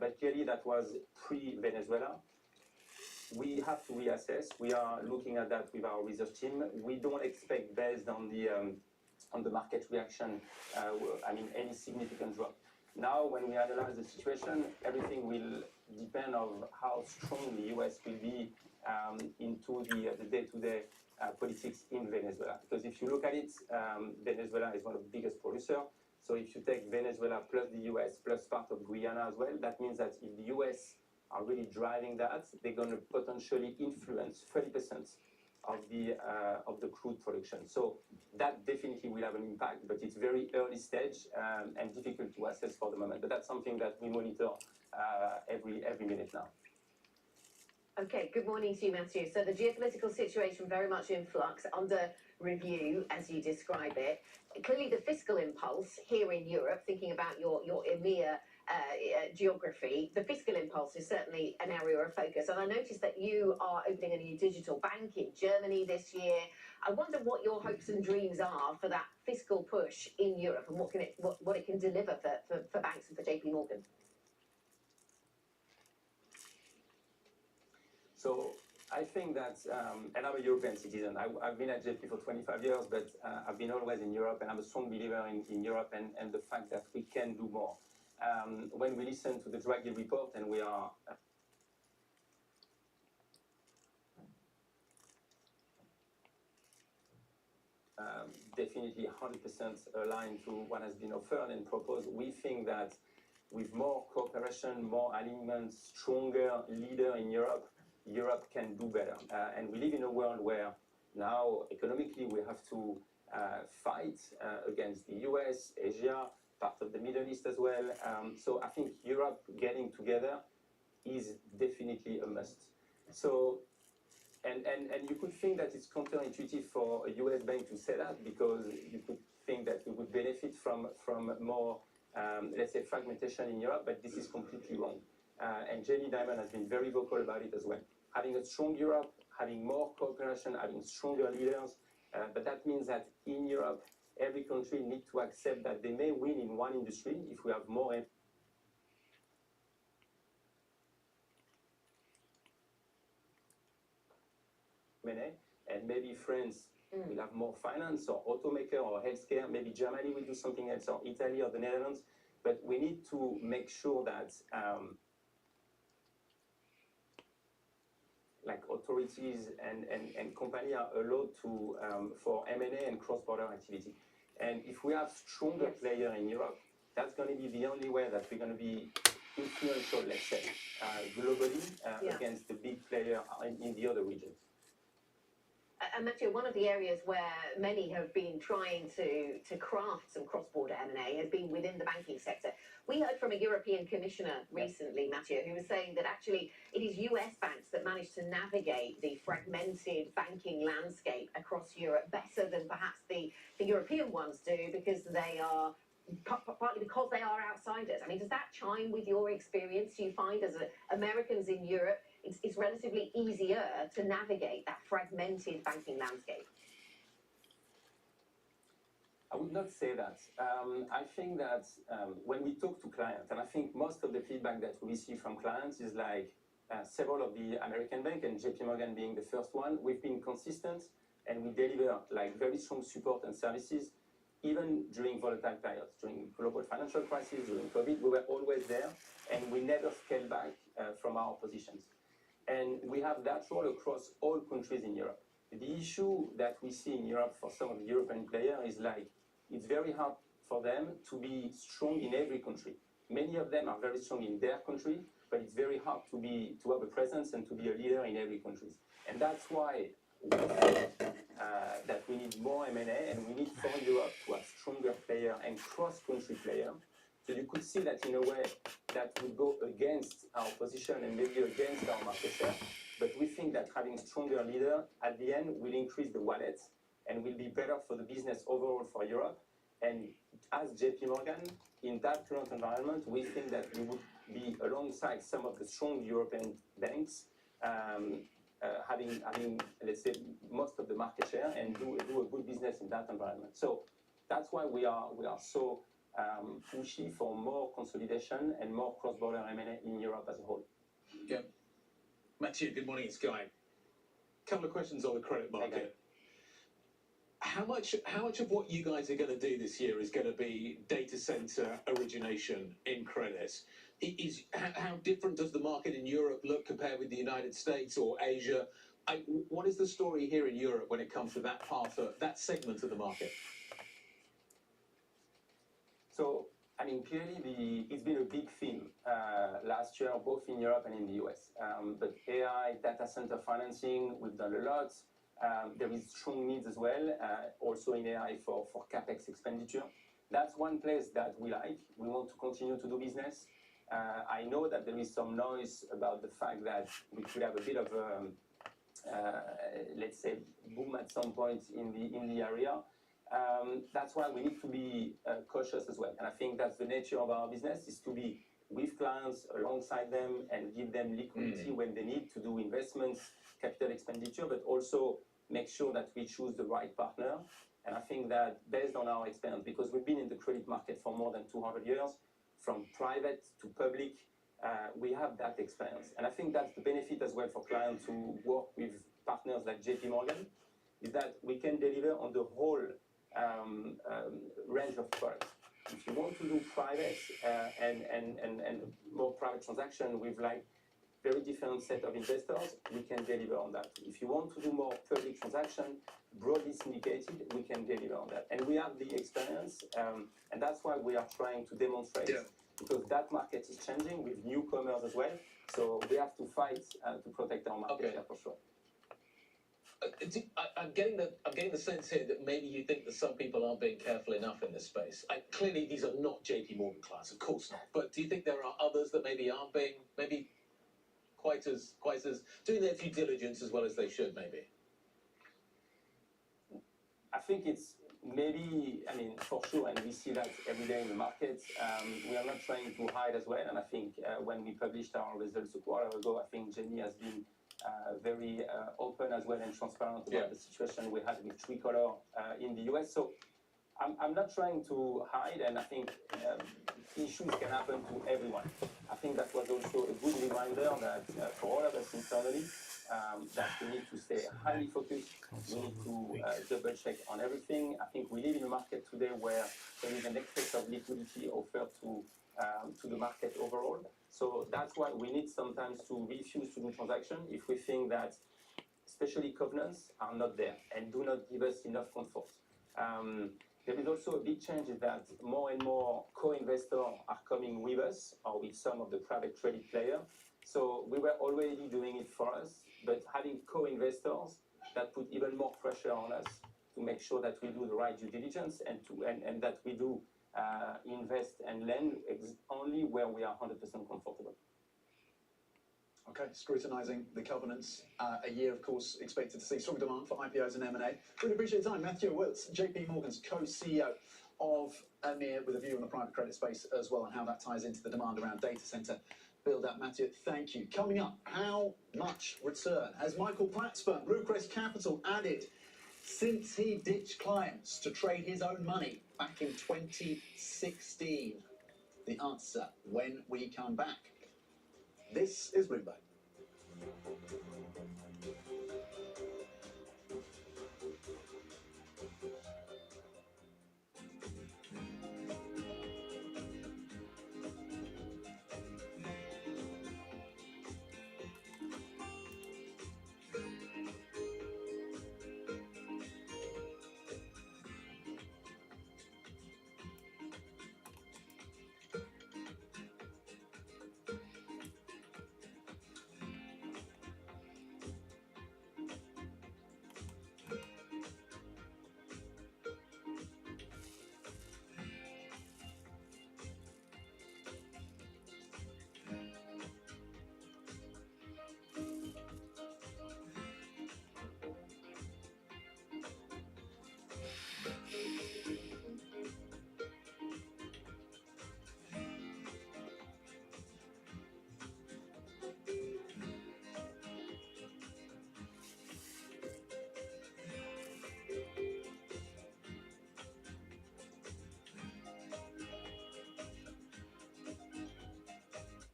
but clearly that was pre-Venezuela. We have to reassess. We are looking at that with our research team. We don't expect, based on the market reaction, any significant drop. Now, when we analyze the situation, everything will depend on how strong the US will be into the day-to-day politics in Venezuela. Because if you look at it, Venezuela is one of the biggest producers. So if you take Venezuela plus the US plus part of Guyana as well, that means that if the US are really driving that, they're going to potentially influence 30% of the crude production. So that definitely will have an impact, but it's very early stage and difficult to assess for the moment. But that's something that we monitor every minute now. Okay, good morning to you, Mathieu. So the geopolitical situation very much in flux, under review, as you describe it. Clearly, the fiscal impulse here in Europe, thinking about your EMEA geography, the fiscal impulse is certainly an area of focus. And I noticed that you are opening a new digital bank in Germany this year. I wonder what your hopes and dreams are for that fiscal push in Europe and what it can deliver for banks and for JP Morgan. So I think that, and I'm a European citizen. I've been at JP for 25 years, but I've been always in Europe, and I'm a strong believer in Europe and the fact that we can do more. When we listen to the Draghi report, and we are definitely 100% aligned to what has been offered and proposed, we think that with more cooperation, more alignment, stronger leader in Europe, Europe can do better. And we live in a world where now economically we have to fight against the US, Asia, part of the Middle East as well. So I think Europe getting together is definitely a must. So, and you could think that it's counterintuitive for a US bank to say that, because you could think that we would benefit from more, let's say, fragmentation in Europe, but this is completely wrong. And Jamie Dimon has been very vocal about it as well. Having a strong Europe, having more cooperation, having stronger leaders, but that means that in Europe, every country needs to accept that they may win in one industry if we have more M&A, and maybe France will have more finance or automaker or healthcare. Maybe Germany will do something else, or Italy or the Netherlands. But we need to make sure that like authorities and companies are allowed to for M&A and cross-border activity. And if we have stronger players in Europe, that's going to be the only way that we're going to be influential, let's say, globally against the big player in the other regions. And Mathieu, one of the areas where many have been trying to craft some cross-border M&A has been within the banking sector. We heard from a European commissioner recently, Mathieu, who was saying that actually it is US banks that manage to navigate the fragmented banking landscape across Europe better than perhaps the European ones do, because they are partly because they are outsiders. I mean, does that chime with your experience? Do you find as Americans in Europe, it's relatively easier to navigate that fragmented banking landscape? I would not say that. I think that when we talk to clients, and I think most of the feedback that we receive from clients is like several of the American banks, and JP Morgan being the first one, we've been consistent and we deliver like very strong support and services, even during volatile periods, during global financial crisis, during COVID. We were always there, and we never scaled back from our positions. And we have that role across all countries in Europe. The issue that we see in Europe for some of the European players is like, it's very hard for them to be strong in every country. Many of them are very strong in their country, but it's very hard to have a presence and to be a leader in every country. And that's why we think that we need more M&A, and we need for Europe to have stronger players and cross-country players. So you could see that in a way that would go against our position and maybe against our market share. But we think that having stronger leaders at the end will increase the wallet and will be better for the business overall for Europe. And as JP Morgan, in that current environment, we think that we would be alongside some of the strong European banks, having let's say most of the market share and do a good business in that environment. So that's why we are so pushy for more consolidation and more cross-border M&A in Europe as a whole. Yeah. Mathieu, good morning, it's Guy. Couple of questions on the credit market. Okay. How much of what you guys are going to do this year is going to be data center origination in credit? How different does the market in Europe look compared with the United States or Asia? What is the story here in Europe when it comes to that segment of the market? So, I mean, clearly it's been a big theme last year, both in Europe and in the US. But AI, data center financing, we've done a lot. There is strong needs as well, also in AI for CapEx expenditure. That's one place that we like. We want to continue to do business. I know that there is some noise about the fact that we could have a bit of let's say, boom at some point in the area. That's why we need to be cautious as well. And I think that's the nature of our business, is to be with clients, alongside them, and give them liquidity when they need to do investments, capital expenditure, but also make sure that we choose the right partner. And I think that based on our experience, because we've been in the credit market for more than 200 years, from private to public, we have that experience. And I think that's the benefit as well for clients who work with partners like JP Morgan, is that we can deliver on the whole range of products. If you want to do private and more private transaction with like very different set of investors, we can deliver on that. If you want to do more public transaction, broadly syndicated, we can deliver on that. And we have the experience, and that's why we are trying to demonstrate, because that market is changing with newcomers as well. So we have to fight to protect our market share for sure. I'm getting the sense here that maybe you think that some people aren't being careful enough in this space. Clearly, these are not JP Morgan clients, of course not. But do you think there are others that maybe aren't being quite as doing their due diligence as well as they should, maybe? I think it's maybe, I mean, for sure, and we see that every day in the market. We are not trying to hide as well. And I think when we published our results a quarter ago, I think Jenny has been very open as well and transparent about the situation we had with Tricolor in the US. So I'm not trying to hide, and I think issues can happen to everyone. I think that was also a good reminder that for all of us internally, that we need to stay highly focused. We need to double check on everything. I think we live in a market today where there is an excess of liquidity offered to the market overall. So that's why we need sometimes to refuse to do transaction if we think that especially covenants are not there and do not give us enough comfort. There is also a big change is that more and more co-investors are coming with us or with some of the private credit players. So we were already doing it for us, but having co-investors, that put even more pressure on us to make sure that we do the right due diligence and that we do invest and lend only where we are 100% comfortable. Okay, scrutinising the covenants. A year, of course, expected to see strong demand for IPOs and M&A. Really appreciate your time. Mathieu Wiltz, JP Morgan's co-CEO of EMEA, with a view on the private credit space as well and how that ties into the demand around data centre build-up. Mathieu, thank you. Coming up, how much return has Michael Platt's firm, Bluecrest Capital, added since he ditched clients to trade his own money back in 2016? The answer when we come back. This is Bloomberg.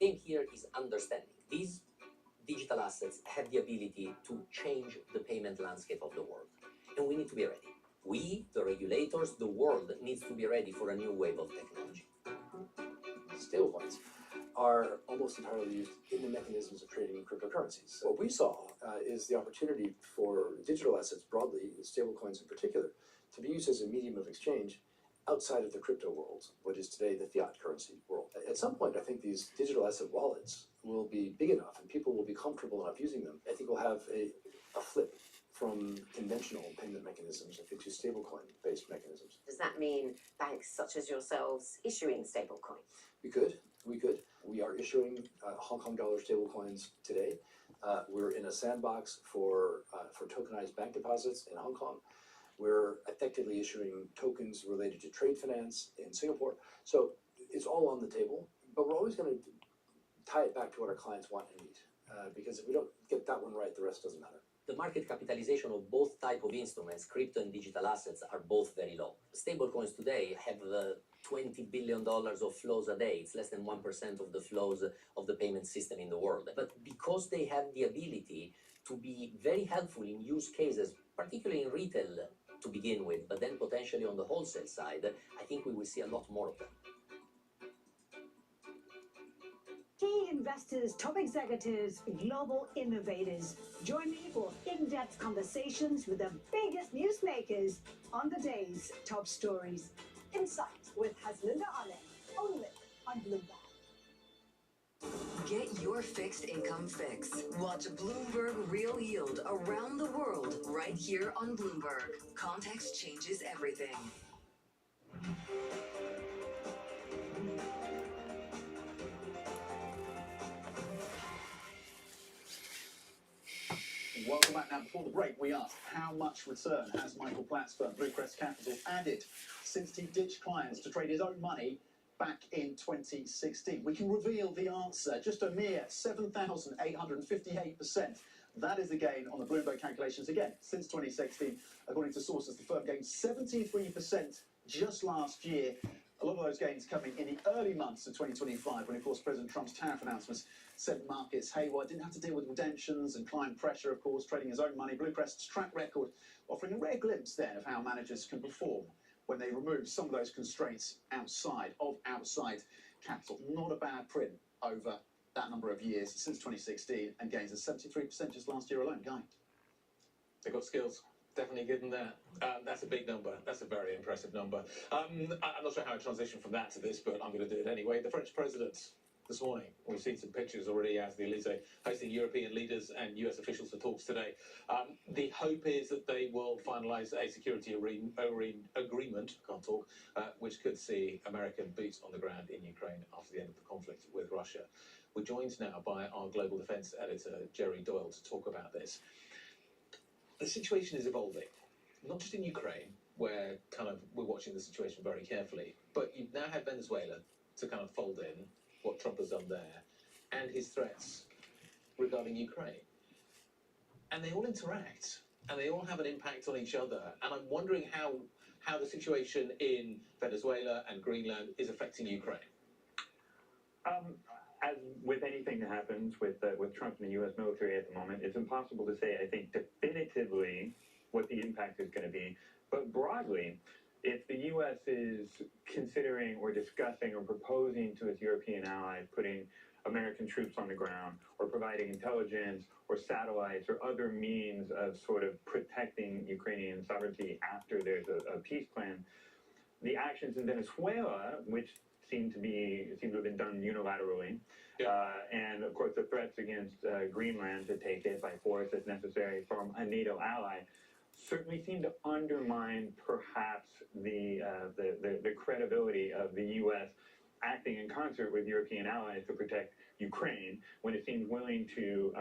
thing here is understanding. These digital assets have the ability to change the payment landscape of the world, and we need to be ready. We, the regulators, the world needs to be ready for a new wave of technology. Stablecoins are almost entirely used in the mechanisms of trading cryptocurrencies. What we saw is the opportunity for digital assets broadly, stablecoins in particular, to be used as a medium of exchange outside of the crypto world, what is today the fiat currency world. At some point, I think these digital asset wallets will be big enough and people will be comfortable enough using them. I think we'll have a flip from conventional payment mechanisms, I think, to stablecoin-based mechanisms. Does that mean banks such as yourselves issuing stablecoins? We could. We are issuing Hong Kong dollar stablecoins today. We're in a sandbox for tokenized bank deposits in Hong Kong. We're effectively issuing tokens related to trade finance in Singapore. So it's all on the table, but we're always going to tie it back to what our clients want and need. Because if we don't get that one right, the rest doesn't matter. The market capitalization of both type of instruments, crypto and digital assets, are both very low. Stablecoins today have $20 billion of flows a day. It's less than 1% of the flows of the payment system in the world. But because they have the ability to be very helpful in use cases, particularly in retail to begin with, but then potentially on the wholesale side, I think we will see a lot more of them. Key investors, top executives, global innovators. Join me for in-depth conversations with the biggest newsmakers on the day's top stories. Insight with Haslinda Ale, only on Bloomberg. Get your fixed income fix. Watch Bloomberg Real Yield around the world right here on Bloomberg. Context changes everything. Welcome back. Now, before the break, we asked how much return has Michael Platt's firm, Bluecrest Capital, added since he ditched clients to trade his own money back in 2016? We can reveal the answer. Just a mere 7,858%. That is the gain on the Bloomberg calculations again since 2016. According to sources, the firm gained 73% just last year. A lot of those gains coming in the early months of 2025, when, of course, President Trump's tariff announcements sent markets haywire. Didn't have to deal with redemptions and client pressure, of course, trading his own money. Bluecrest's track record offering a rare glimpse then of how managers can perform when they remove some of those constraints outside capital. Not a bad print over that number of years since 2016, and gains of 73% just last year alone. Guy? They've got skills. Definitely given that. That's a big number. That's a very impressive number. I'm not sure how I transition from that to this, but I'm going to do it anyway. The French president this morning, we've seen some pictures already as the Elysee hosting European leaders and US officials for talks today. The hope is that they will finalise a security agreement, which could see American boots on the ground in Ukraine after the end of the conflict with Russia. We're joined now by our global defence editor, Jerry Doyle, to talk about this. The situation is evolving, not just in Ukraine, where we're watching the situation very carefully, but you've now had Venezuela to fold in what Trump has done there and his threats regarding Ukraine. And they all interact, and they all have an impact on each other. And I'm wondering how the situation in Venezuela and Greenland is affecting Ukraine. As with anything that happens with Trump and the U.S. military at the moment, it's impossible to say, I think, definitively what the impact is going to be. But broadly, if the U.S. is considering or discussing or proposing to its European allies putting American troops on the ground or providing intelligence or satellites or other means of sort of protecting Ukrainian sovereignty after there's a peace plan, the actions in Venezuela, which seem to have been done unilaterally, and of course the threats against Greenland to take it by force as necessary from a NATO ally, certainly seem to undermine perhaps the credibility of the U.S. acting in concert with European allies to protect Ukraine when it seems willing to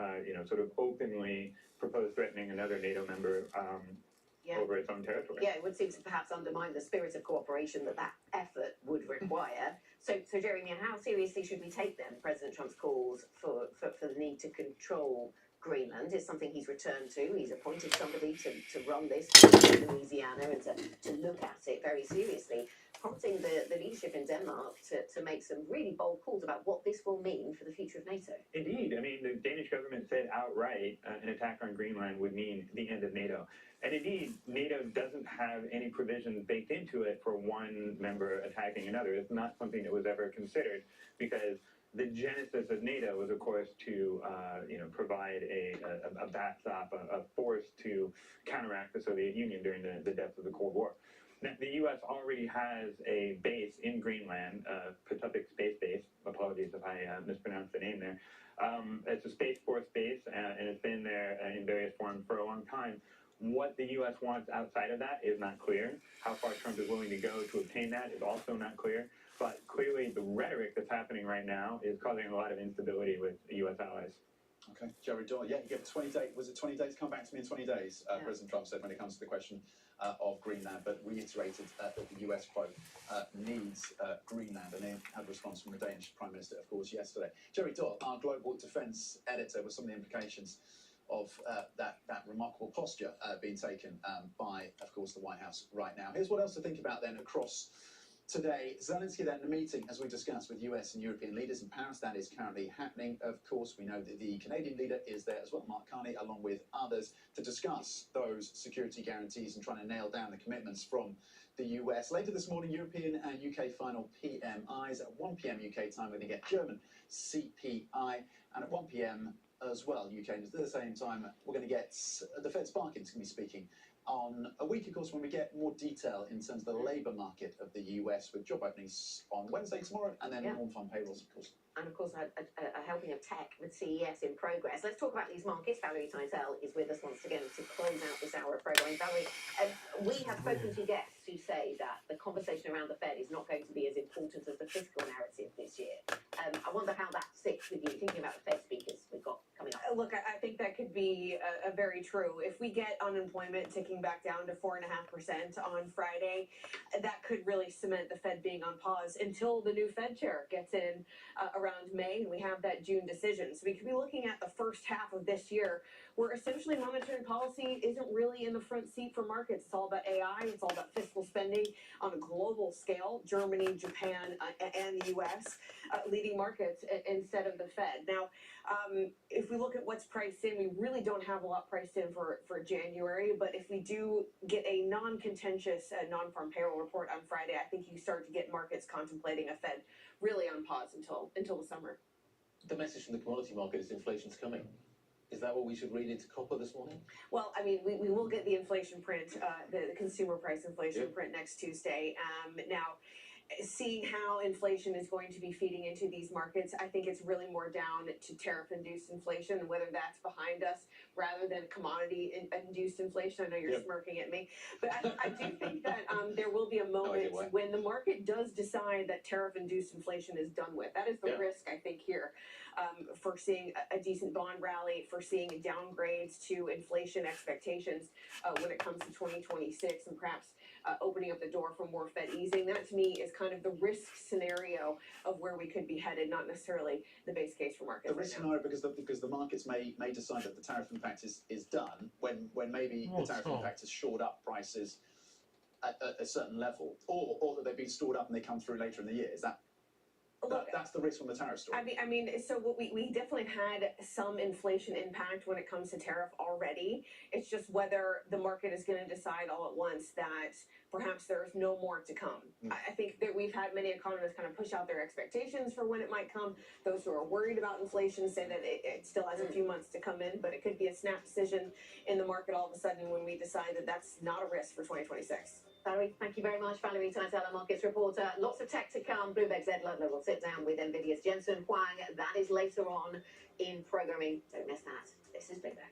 sort of openly propose threatening another NATO member over its own territory. Yeah, it would seem to perhaps undermine the spirit of cooperation that effort would require. So Jeremy, how seriously should we take then President Trump's calls for the need to control Greenland is something he's returned to. He's appointed somebody to run this in Louisiana and to look at it very seriously, prompting the leadership in Denmark to make some really bold calls about what this will mean for the future of NATO. Indeed. I mean, the Danish government said outright an attack on Greenland would mean the end of NATO. And indeed, NATO doesn't have any provisions baked into it for one member attacking another. It's not something that was ever considered because the genesis of NATO was, of course, to provide a backstop, a force to counteract the Soviet Union during the depths of the Cold War. Now, the U.S. already has a base in Greenland, Patuxent Space Base. Apologies if I mispronounced the name there. It's a Space Force base, and it's been there in various forms for a long time. What the U.S. wants outside of that is not clear. How far Trump is willing to go to obtain that is also not clear. But clearly, the rhetoric that's happening right now is causing a lot of instability with U.S. allies. Okay, Jerry Doyle, yeah, you get 20 days. Was it 20 days? Come back to me in 20 days, President Trump said when it comes to the question of Greenland, but reiterated that the US, quote, needs Greenland, and then had a response from the Danish Prime Minister, of course, yesterday. Jerry Doyle, our global defence editor, with some of the implications of that remarkable posture being taken by, of course, the White House right now. Here's what else to think about then across today. Zelensky then, the meeting, as we discussed, with US and European leaders in Paris, that is currently happening. Of course, we know that the Canadian leader is there as well, Mark Carney, along with others, to discuss those security guarantees and trying to nail down the commitments from the US. Later this morning, European and UK final PMIs. At 1 p.m. UK time, we're going to get German CPI, and at 1 p.m. as well, UK, and at the same time, we're going to get the Fed Sparkins going to be speaking on a week, of course, when we get more detail in terms of the labour market of the US, with job openings on Wednesday, tomorrow, and then non-farm payrolls, of course. And of course, a helping of tech with CES in progress. Let's talk about these markets. Valerie Teitel is with us once again to close out this hour of programming. Valerie, we have spoken to guests who say that the conversation around the Fed is not going to be as important as the fiscal narrative this year. I wonder how that sits with you, thinking about the Fed speakers we've got coming up. Look, I think that could be a very true. If we get unemployment ticking back down to 4.5% on Friday, that could really cement the Fed being on pause until the new Fed chair gets in around May, and we have that June decision. So we could be looking at the first half of this year where essentially monetary policy isn't really in the front seat for markets. It's all about AI. It's all about fiscal spending on a global scale. Germany, Japan, and the U.S. Leading markets instead of the Fed. Now, if we look at what's priced in, we really don't have a lot priced in for January. But if we do get a non-contentious non-farm payroll report on Friday, I think you start to get markets contemplating a Fed really on pause until the summer. The message from the commodity market is inflation's coming. Is that what we should read into copper this morning? Well, I mean, we will get the inflation print, the consumer price inflation print next Tuesday. Now, seeing how inflation is going to be feeding into these markets, I think it's really more down to tariff-induced inflation and whether that's behind us rather than commodity-induced inflation. I know you're smirking at me, but I do think that there will be a moment when the market does decide that tariff-induced inflation is done with. That is the risk, I think, here for seeing a decent bond rally, for seeing downgrades to inflation expectations when it comes to 2026 and perhaps opening up the door for more Fed easing. That, to me, is kind of the risk scenario of where we could be headed, not necessarily the base case for markets. The risk scenario, because the markets may decide that the tariff impact is done when maybe the tariff impact has shored up prices at a certain level, or that they've been stored up and they come through later in the year. Is that? That's the risk from the tariff story. I mean, so what we definitely had some inflation impact when it comes to tariff already. It's just whether the market is going to decide all at once that perhaps there's no more to come. I think that we've had many economists kind of push out their expectations for when it might come. Those who are worried about inflation say that it still has a few months to come in, but it could be a snap decision in the market all of a sudden when we decide that that's not a risk for 2026. Valerie, thank you very much. Valerie Teitel, our markets reporter. Lots of tech to come. Bloomberg's Ed Ludlow will sit down with NVIDIA's Jensen Huang. That is later on in programming. Don't miss that. This is Bloomberg.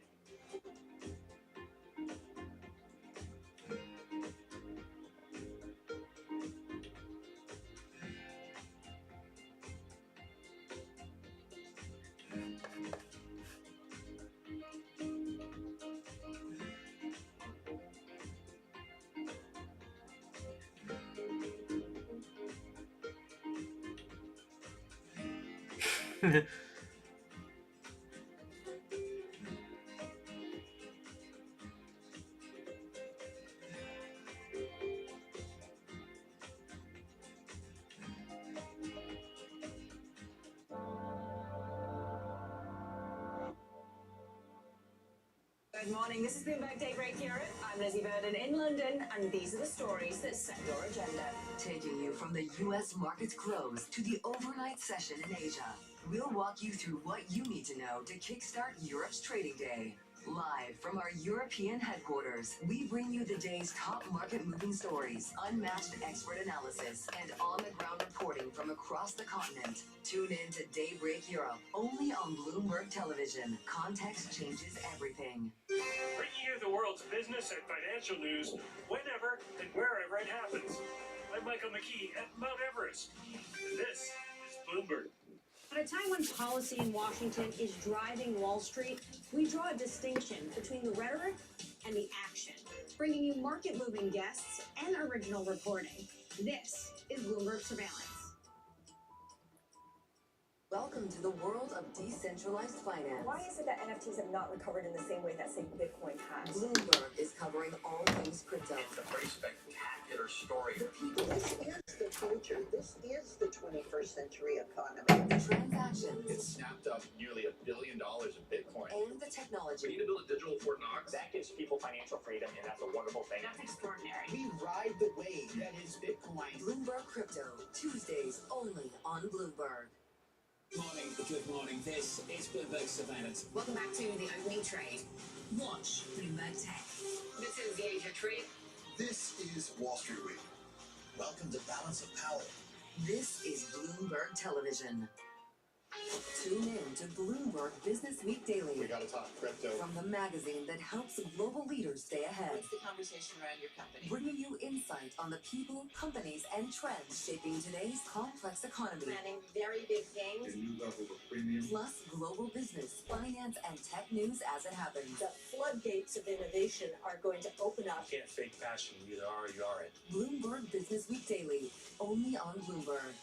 Good morning, this is Bloomberg Daybreak Europe. I'm Lizzie Burden in London, and these are the stories that set your agenda. Taking you from the U.S. market's close to the overnight session in Asia. We'll walk you through what you need to know to kickstart Europe's trading day. Live from our European headquarters, we bring you the day's top market-moving stories, unmatched expert analysis, and on-the-ground reporting from across the continent. Tune in to Daybreak Europe, only on Bloomberg Television. Context changes everything. Bringing you the world's business and financial news whenever and wherever it happens. I'm Michael McKee at Mount Everest. And this is Bloomberg. At a time when policy in Washington is driving Wall Street, we draw a distinction between the rhetoric and the action, bringing you market-moving guests and original reporting. This is Bloomberg Surveillance. Welcome to the world of decentralized finance. Why is it that NFTs have not recovered in the same way that, say, Bitcoin has? Bloomberg is covering all things crypto. It's a very spectacular story. The people, This is the future. This is the 21st century economy. the transactions, It snapped up nearly $1 billion in Bitcoin. and the technology. to build a digital Fort Knox. That gives people financial freedom, and that's a wonderful thing. That's extraordinary. We ride the wave that is Bitcoin. Bloomberg Crypto, Tuesdays only on Bloomberg. Good morning. This is Bloomberg Surveillance. Welcome back to the opening trade. Watch Bloomberg Tech. This is the Asia Trade. This is Wall Street Week. Welcome to Balance of Power. This is Bloomberg Television. Tune in to Bloomberg Business Week Daily. We gotta talk crypto. From the magazine that helps global leaders stay ahead. What's the conversation around your company? Bringing you insight on the people, companies, and trends shaping today's complex economy. Planning very big games. New levels of premium. Plus global business, finance, and tech news as it happens. The floodgates of innovation are going to open up. Can't fake passion. You either are or you aren't. Bloomberg Business Week Daily, only on Bloomberg.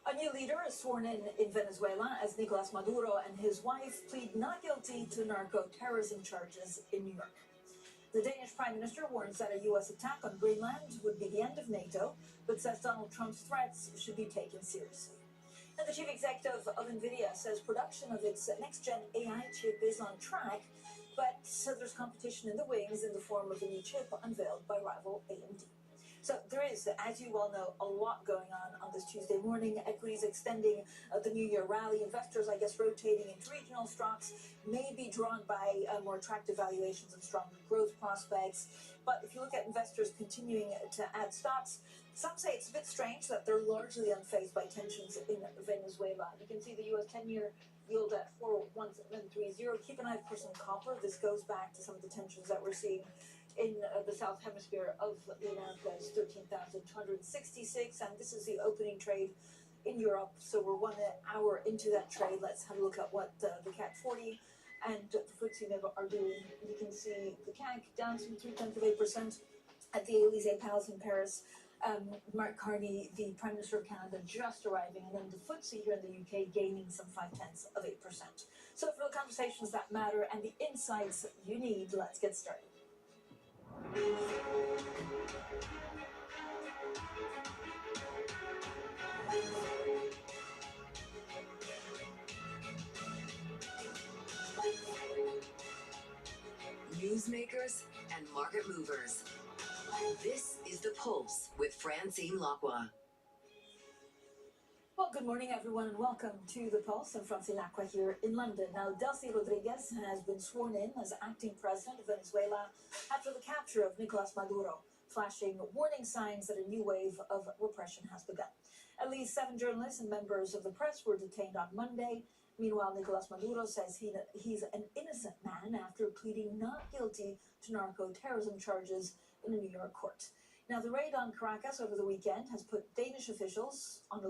A new leader is sworn in Venezuela as Nicolas Maduro and his wife plead not guilty to narco-terrorism charges in New York. The Danish Prime Minister warns that a U.S. attack on Greenland would be the end of NATO, but says Donald Trump's threats should be taken seriously. And the chief executive of NVIDIA says production of its next-gen AI chip is on track, but says there's competition in the wings in the form of a new chip unveiled by rival AMD. So there is, as you well know, a lot going on this Tuesday morning. Equities extending the New Year rally. Investors, I guess, rotating into regional stocks, may be drawn by more attractive valuations and stronger growth prospects. But if you look at investors continuing to add stocks, some say it's a bit strange that they're largely unfazed by tensions in Venezuela. You can see the U.S. 10-year yield at 4.1730. Keep an eye for some copper. This goes back to some of the tensions that we're seeing in the south hemisphere of the Americas, 13,266, and this is the opening trade in Europe. So we're 1 hour into that trade. Let's have a look at what the CAC 40 and the FTSE MIB are doing. You can see the CAC down some 0.3% at the Elysee Palace in Paris. Mark Carney, the Prime Minister of Canada, just arriving, and then the FTSE here in the UK gaining some 0.5%. So for the conversations that matter and the insights you need, let's get started. Newsmakers and market movers. This is The Pulse with Francine Lacqua. Well, good morning, everyone, and welcome to The Pulse. I'm Francine Lacqua here in London. Now, Delcy Rodriguez has been sworn in as acting president of Venezuela after the capture of Nicolas Maduro, flashing warning signs that a new wave of repression has begun. At least 7 journalists and members of the press were detained on Monday. Meanwhile, Nicolas Maduro says he's an innocent man after pleading not guilty to narco-terrorism charges in a New York court. Now, the raid on Caracas over the weekend has put Danish officials on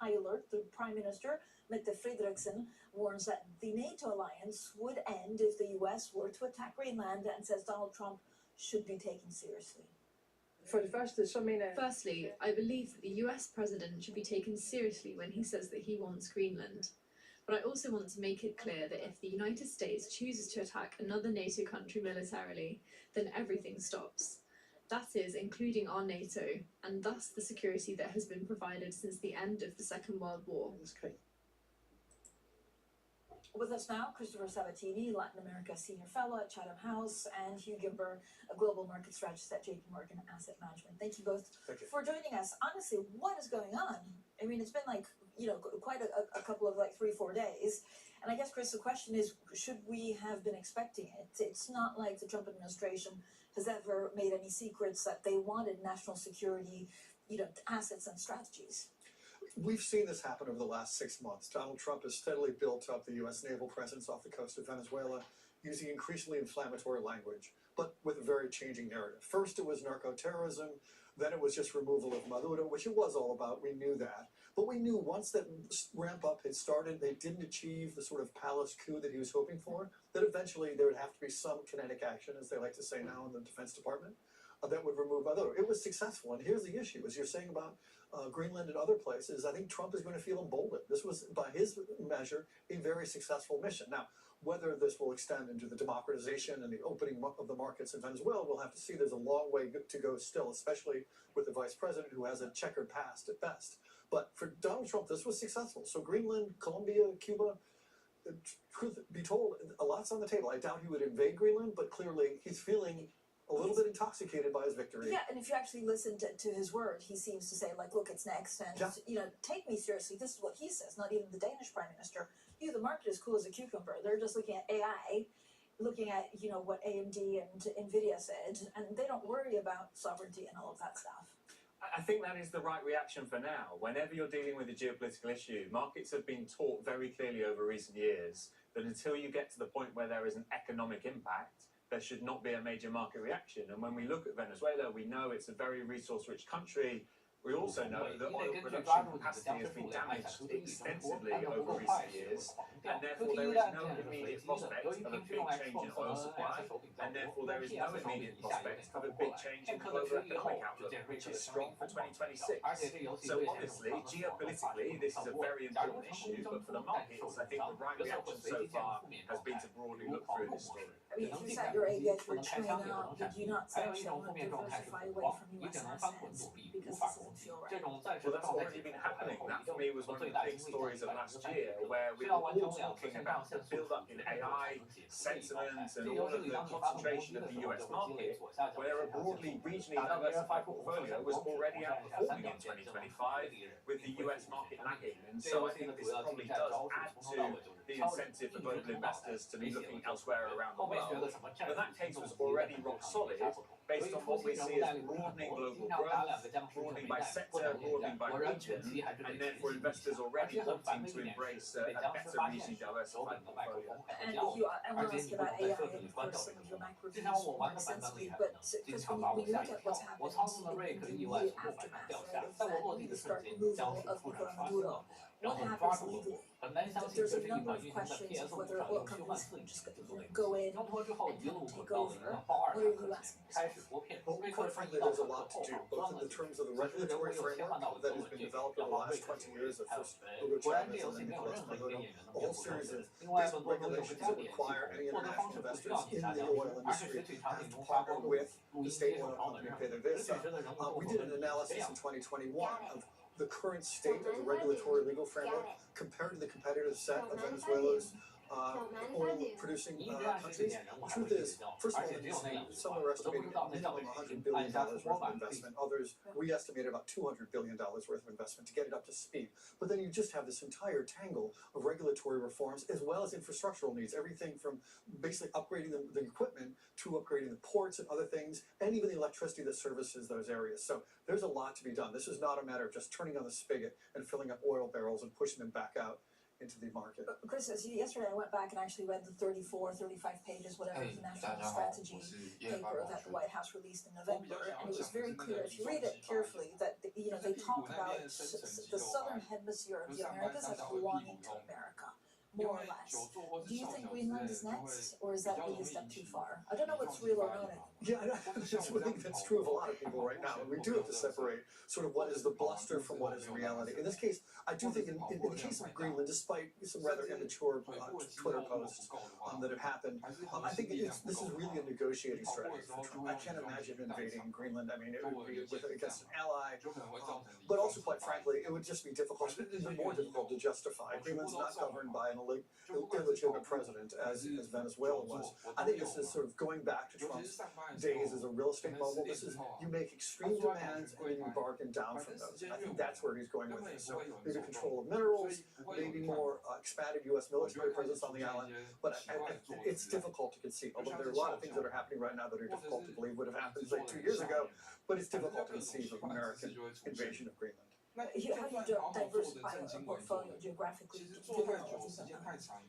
high alert. The Prime Minister, Mette Frederiksen, warns that the NATO alliance would end if the U.S. were to attack Greenland, and says Donald Trump should be taken seriously. Firstly, I believe that the US president should be taken seriously when he says that he wants Greenland. But I also want to make it clear that if the United States chooses to attack another NATO country militarily, then everything stops. That is including our NATO, and thus the security that has been provided since the end of the Second World War. With us now, Christopher Sabatini, Latin America Senior Fellow at Chatham House, and Hugh Gimber, a Global Market Strategist at JP Morgan Asset Management. Thank you both for joining us. Honestly, what is going on? I mean, it's been like, quite a couple of 3-4 days. And I guess, Chris, the question is, should we have been expecting it? It's not like the Trump administration has ever made any secrets that they wanted national security, assets and strategies. We've seen this happen over the last 6 months. Donald Trump has steadily built up the U.S. naval presence off the coast of Venezuela, using increasingly inflammatory language, but with a very changing narrative. First, it was narco-terrorism. Then it was just removal of Maduro, which it was all about. We knew that. But we knew once that ramp-up had started, they didn't achieve the sort of palace coup that he was hoping for, that eventually there would have to be some kinetic action, as they like to say now in the Defense Department, that would remove Maduro. It was successful. And here's the issue, as you're saying about Greenland and other places, I think Trump is going to feel emboldened. This was, by his measure, a very successful mission. Now, whether this will extend into the democratization and the opening of the markets in Venezuela, we'll have to see. There's a long way to go still, especially with the vice president who has a checkered past at best. But for Donald Trump, this was successful. So Greenland, Colombia, Cuba, truth be told, a lot's on the table. I doubt he would invade Greenland, but clearly he's feeling a little bit intoxicated by his victory. Yeah, and if you actually listen to his word, he seems to say, look, it's next, and, take me seriously. This is what he says, not even the Danish Prime Minister. The market is cool as a cucumber. They're just looking at AI, looking at, what AMD and NVIDIA said, and they don't worry about sovereignty and all of that stuff. I think that is the right reaction for now. Whenever you're dealing with a geopolitical issue, markets have been taught very clearly over recent years that until you get to the point where there is an economic impact, there should not be a major market reaction. And when we look at Venezuela, we know it's a very resource-rich country. We also know that oil production capacity has been damaged extensively over recent years, and therefore there is no immediate prospect of a big change in oil supply, and therefore there is no immediate prospect of a big change in global economic outlook, which is strong for 2026. So obviously, geopolitically, this is a very important issue, but for the markets, I think the right reaction so far has been to broadly look through this story. I mean, if you sat your ABS for China, would you not say actually I want to diversify away from U.S. assets because this doesn't feel right? Well, that's already been happening. That for me was one of the big stories of last year, where we were all talking about the build-up in AI, sentiment, and all of the concentration of the US market, where a broadly regionally diversified portfolio was already outperforming in 2025, with the US market lagging. And so I think this probably does add to the incentive for global investors to be looking elsewhere around the world. But that case was already rock solid, based on what we see as broadening global growth, broadening by sector, broadening by region, and therefore investors already wanting to embrace a better regionally diversified portfolio. And Hugh, I want to ask about AI and of course some of your macro views more extensively, but because when you look at what's happened in the immediate aftermath, right, of the start removal of Nicolas Maduro, what happens legally? There's a number of questions of whether oil companies can just go in and take over. What are you asking? Well, quite frankly, there's a lot to do, both in the terms of the regulatory framework that has been developed over the last 20 years of first Hugo Chavez and then Nicolas Maduro, a whole series of basic regulations that require any international investors in the oil industry have to partner with the state oil company to pay their bills. We did an analysis in 2021 of the current state of the regulatory legal framework compared to the competitive set of Venezuela's oil-producing countries. The truth is, first of all, some are estimating minimum $100 billion worth of investment. Others, we estimated about $200 billion worth of investment to get it up to speed. But then you just have this entire tangle of regulatory reforms as well as infrastructural needs. Everything from basically upgrading the equipment to upgrading the ports and other things, and even the electricity that services those areas. So there's a lot to be done. This is not a matter of just turning on the spigot and filling up oil barrels and pushing them back out into the market. Chris, yesterday I went back and actually read the 34, 35 pages, whatever, of the National Strategy paper that the White House released in November, and it was very clear, if you read it carefully, that they talk about the southern hemisphere of the Americas as belonging to America. more or less. Do you think Greenland is next, or is that really a step too far? I don't know what's real or not anymore. Yeah, I think that's true of a lot of people right now. And we do have to separate sort of what is the bluster from what is reality. In this case, I do think in the case of Greenland, despite some rather immature Twitter posts that have happened, I think this is really a negotiating strategy for Trump. I can't imagine invading Greenland. I mean, it would be against an ally, but also, quite frankly, it would just be difficult, even more difficult to justify. Greenland's not governed by an illegitimate president, as Venezuela was. I think this is sort of going back to Trump's days as a real estate mogul. This is, you make extreme demands and then you bargain down from those. And I think that's where he's going with this. So maybe control of minerals, maybe more expanded U.S. military presence on the island. But it's difficult to conceive. Although there are a lot of things that are happening right now that are difficult to believe would have happened, say, 2 years ago. But it's difficult to conceive of American invasion of Greenland. How do you diversify a portfolio geographically?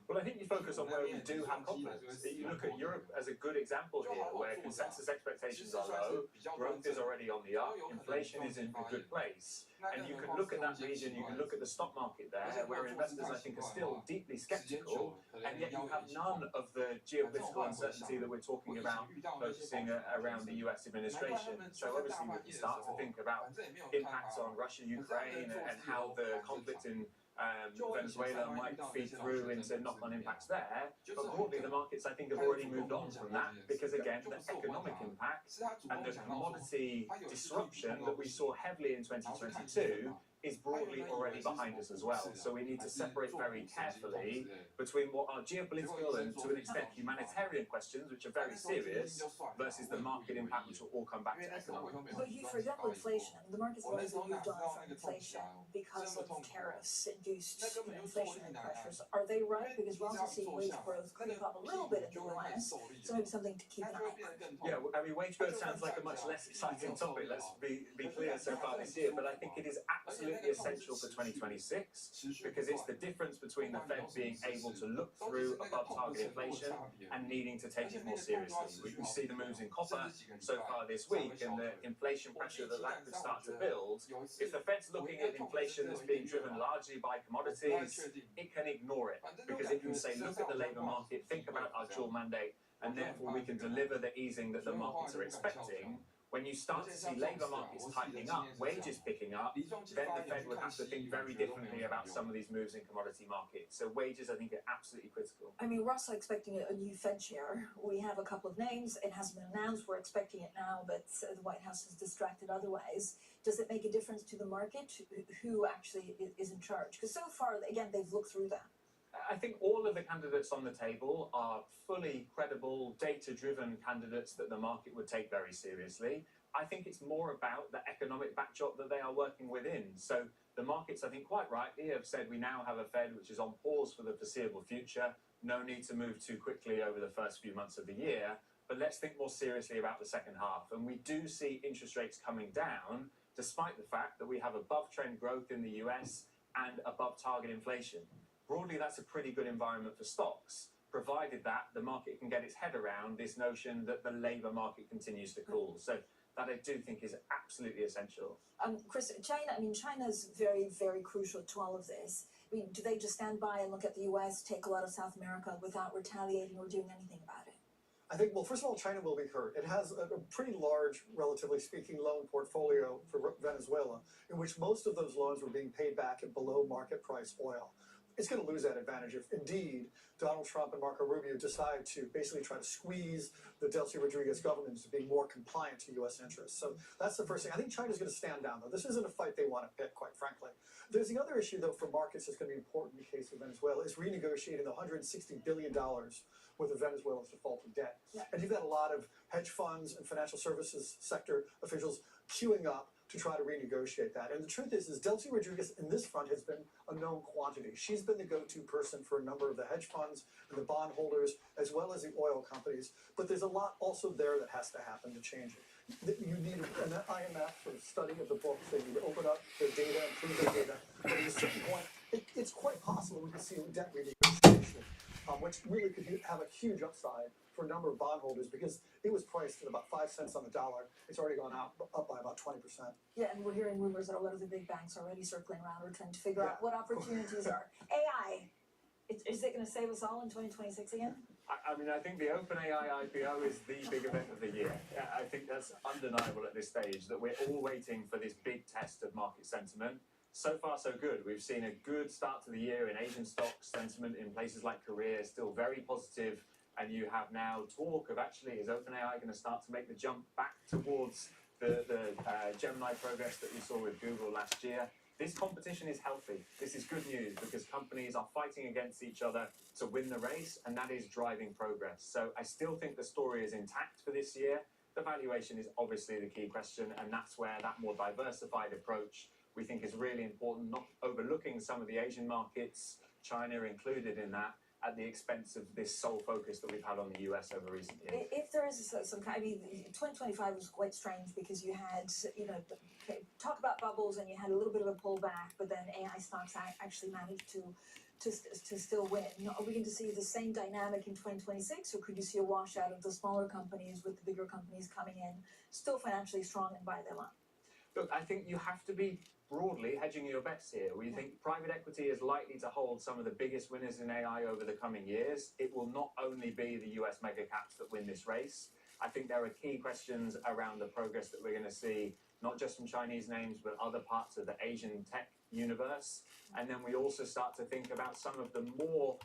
Well, I think you focus on where we do have confidence. You look at Europe as a good example here, where consensus expectations are low, growth is already on the up, inflation is in a good place. And you can look at that region, you can look at the stock market there, where investors, I think, are still deeply skeptical, and yet you have none of the geopolitical uncertainty that we're talking about focusing around the US administration. So obviously we can start to think about impacts on Russia, Ukraine, and how the conflict in Venezuela might feed through into knock-on impacts there, but broadly the markets I think have already moved on from that, because again the economic impact and the commodity disruption that we saw heavily in 2022 is broadly already behind us as well. So we need to separate very carefully between what are geopolitical and to an extent humanitarian questions, which are very serious, versus the market impact, which will all come back to economic. But you forget inflation. The market's always moved on from inflation because of tariffs-induced inflationary pressures. Are they right? Because we're also seeing wage growth creep up a little bit in the US, so maybe something to keep an eye on. Yeah, I mean, wage growth sounds like a much less exciting topic, let's be clear so far this year, but I think it is absolutely essential for 2026, because it's the difference between the Fed being able to look through above target inflation and needing to take it more seriously. We can see the moves in copper so far this week and the inflation pressure that could start to build. If the Fed's looking at inflation that's being driven largely by commodities, it can ignore it, because it can say, look at the labour market, think about our dual mandate, and therefore we can deliver the easing that the markets are expecting. When you start to see labour markets tightening up, wages picking up, then the Fed would have to think very differently about some of these moves in commodity markets. So wages, I think, are absolutely critical. I mean, we're also expecting a new Fed chair. We have a couple of names. It hasn't been announced. We're expecting it now, but the White House is distracted otherwise. Does it make a difference to the market who actually is in charge? Because so far, again, they've looked through that. I think all of the candidates on the table are fully credible, data-driven candidates that the market would take very seriously. I think it's more about the economic backdrop that they are working within. So the markets, I think quite rightly, have said we now have a Fed which is on pause for the foreseeable future. No need to move too quickly over the first few months of the year. But let's think more seriously about the second half. And we do see interest rates coming down, despite the fact that we have above-trend growth in the US and above-target inflation. Broadly, that's a pretty good environment for stocks, provided that the market can get its head around this notion that the labour market continues to cool. So that I do think is absolutely essential. Chris, China's very, very crucial to all of this. I mean, do they just stand by and look at the US, take a lot of South America without retaliating or doing anything about it? I think, well, first of all, China will be hurt. It has a pretty large, relatively speaking, loan portfolio for Venezuela, in which most of those loans were being paid back at below market price oil. It's going to lose that advantage if, indeed, Donald Trump and Marco Rubio decide to basically try to squeeze the Delcy Rodriguez government into being more compliant to U.S. interests. So that's the first thing. I think China's going to stand down, though. This isn't a fight they want to pick, quite frankly. There's the other issue, though, for markets that's going to be important in the case of Venezuela, is renegotiating the $160 billion worth of Venezuela's defaulted debt. Yeah. And you've got a lot of hedge funds and financial services sector officials queuing up to try to renegotiate that. And the truth is Delcy Rodriguez in this front has been a known quantity. She's been the go-to person for a number of the hedge funds and the bondholders, as well as the oil companies. But there's a lot also there that has to happen to change it. You need an IMF sort of study of the books. They need to open up their data, improve their data. But at a certain point, it's quite possible we could see a debt renegotiation, which really could have a huge upside for a number of bondholders, because it was priced at about 5 cents on the dollar. It's already gone up by about 20%. Yeah, and we're hearing rumors that a lot of the big banks are already circling around or trying to figure out what opportunities are. AI. Is it going to save us all in 2026 again? I mean, I think the OpenAI IPO is the big event of the year. I think that's undeniable at this stage, that we're all waiting for this big test of market sentiment. So far, so good. We've seen a good start to the year in Asian stocks. Sentiment in places like Korea is still very positive, and you have now talk of actually, is OpenAI going to start to make the jump back towards the Gemini progress that we saw with Google last year? This competition is healthy. This is good news because companies are fighting against each other to win the race, and that is driving progress. So I still think the story is intact for this year. The valuation is obviously the key question, and that's where that more diversified approach we think is really important, not overlooking some of the Asian markets, China included in that, at the expense of this sole focus that we've had on the US over recent years. If there is some kind, I mean, 2025 was quite strange because you had, talk about bubbles and you had a little bit of a pullback, but then AI stocks actually managed to still win. Are we going to see the same dynamic in 2026, or could you see a washout of the smaller companies with the bigger companies coming in, still financially strong and by their line? Look, I think you have to be broadly hedging your bets here. We think private equity is likely to hold some of the biggest winners in AI over the coming years. It will not only be the US mega caps that win this race. I think there are key questions around the progress that we're going to see, not just from Chinese names, but other parts of the Asian tech universe. And then we also start to think about some of the more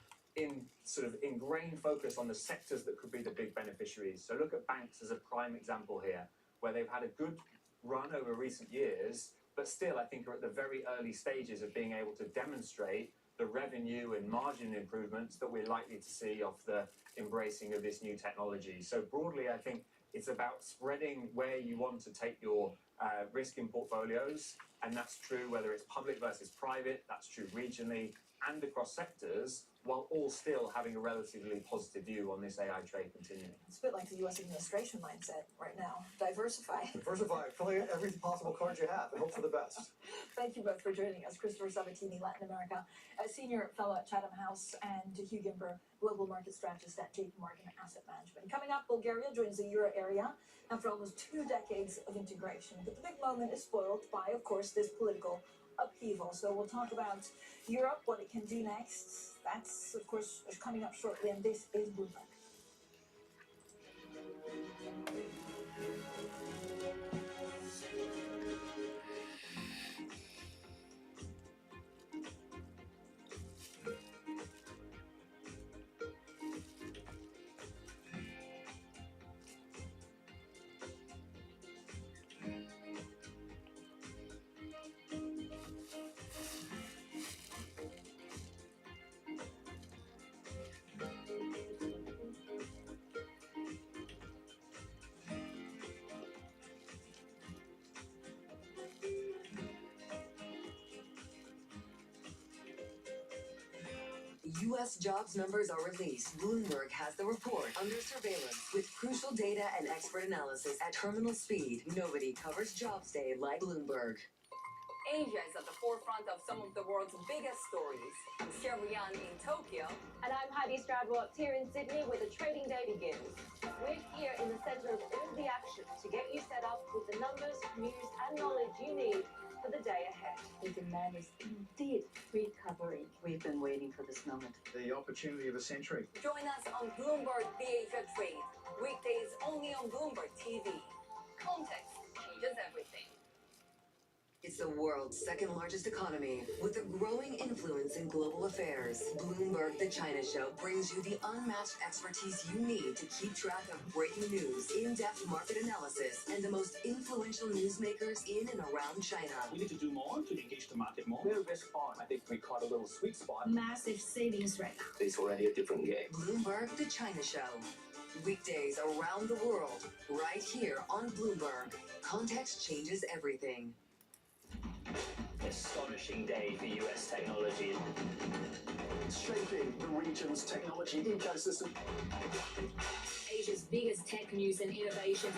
ingrained focus on the sectors that could be the big beneficiaries. So look at banks as a prime example here, where they've had a good run over recent years, but still I think are at the very early stages of being able to demonstrate the revenue and margin improvements that we're likely to see off the embracing of this new technology. So broadly, I think it's about spreading where you want to take your risk in portfolios, and that's true whether it's public versus private, that's true regionally and across sectors, while all still having a relatively positive view on this AI trade continuing. It's a bit like the U.S. administration mindset right now. Diversify. Diversify. Play every possible card you have and hope for the best. Thank you both for joining us. Christopher Sabatini, Latin America, a senior fellow at Chatham House, and Hugh Gimber, global market strategist at JP Morgan Asset Management. Coming up, Bulgaria joins the euro area after almost 2 decades of integration. But the big moment is spoiled by, of course, this political upheaval. So we'll talk about Europe, what it can do next. That's, of course, coming up shortly, and this is Bloomberg. U.S. jobs numbers are released. Bloomberg has the report under surveillance with crucial data and expert analysis at terminal speed. Nobody covers Jobs Day like Bloomberg. Asia is at the forefront of some of the world's biggest stories. I'm Sherrian in Tokyo. And I'm Heidi Stradworth here in Sydney where the trading day begins. We're here in the centre of all the action to get you set up with the numbers, news and knowledge you need for the day ahead. The demand is indeed recovering. We've been waiting for this moment. The opportunity of a century. Join us on Bloomberg The Asia Trade. Weekdays only on Bloomberg TV. Context changes everything. It's the world's second largest economy with a growing influence in global affairs. Bloomberg The China Show brings you the unmatched expertise you need to keep track of breaking news, in-depth market analysis, and the most influential newsmakers in and around China. We need to do more to engage the market more. We're risk on. I think we caught a little sweet spot. Massive savings right now. It's already a different game. Bloomberg The China Show. Weekdays around the world, right here on Bloomberg. Context changes everything. Astonishing day for US technology. Shaping the region's technology ecosystem. Asia's biggest tech news and innovation.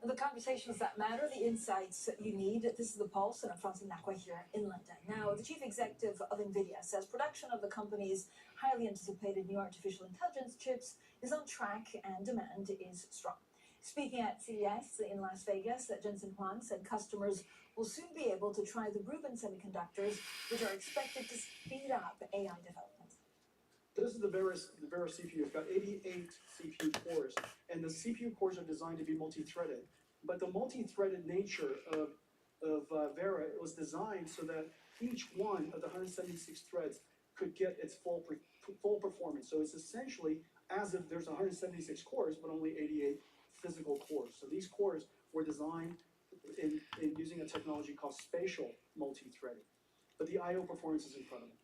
The conversations that matter, the insights you need. This is The Pulse, and I'm Francine Lacroix here in London. Now, the chief executive of NVIDIA says production of the company's highly anticipated new artificial intelligence chips is on track and demand is strong. Speaking at CES in Las Vegas, Jensen Huang said customers will soon be able to try the Rubin semiconductors, which are expected to speed up AI development. This is the Vera CPU. It's got 88 CPU cores, and the CPU cores are designed to be multi-threaded. But the multi-threaded nature of Vera was designed so that each one of the 176 threads could get its full performance. So it's essentially as if there's 176 cores, but only 88 physical cores. So these cores were designed in using a technology called spatial multi-threading. But the I/O performance is incredible.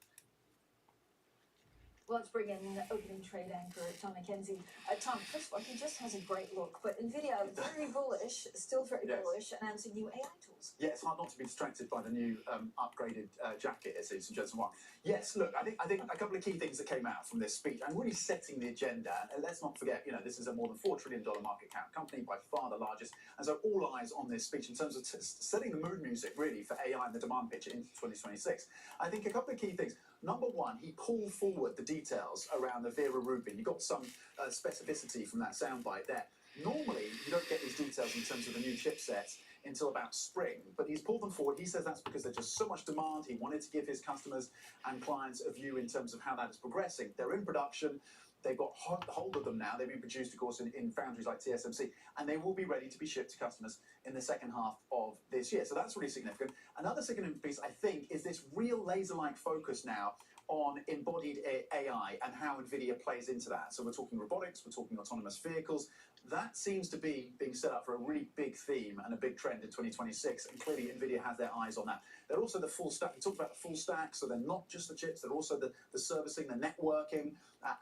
Well, let's bring in opening trade anchor Tom McKenzie. Tom, first of all, he just has a great look, but NVIDIA, very bullish, still very bullish, announcing new AI tools. Yeah, it's hard not to be distracted by the new upgraded jacket, it seems, from Jensen Huang. Yes, look, I think a couple of key things that came out from this speech, and really setting the agenda. And let's not forget, this is a more than $4 trillion market cap company, by far the largest. And so all eyes on this speech in terms of setting the mood music, really, for AI and the demand picture into 2026. I think a couple of key things. Number one, he pulled forward the details around the Vera Rubin. You got some specificity from that soundbite there. Normally, you don't get these details in terms of the new chipsets until about spring, but he's pulled them forward. He says that's because there's just so much demand. He wanted to give his customers and clients a view in terms of how that is progressing. They're in production. They've got hold of them now. They've been produced, of course, in foundries like TSMC, and they will be ready to be shipped to customers in the second half of this year. So that's really significant. Another significant piece, I think, is this real laser-like focus now on embodied AI and how NVIDIA plays into that. So we're talking robotics, we're talking autonomous vehicles. That seems to be being set up for a really big theme and a big trend in 2026, and clearly NVIDIA has their eyes on that. They're also the full stack. We talked about the full stack, so they're not just the chips, they're also the servicing, the networking,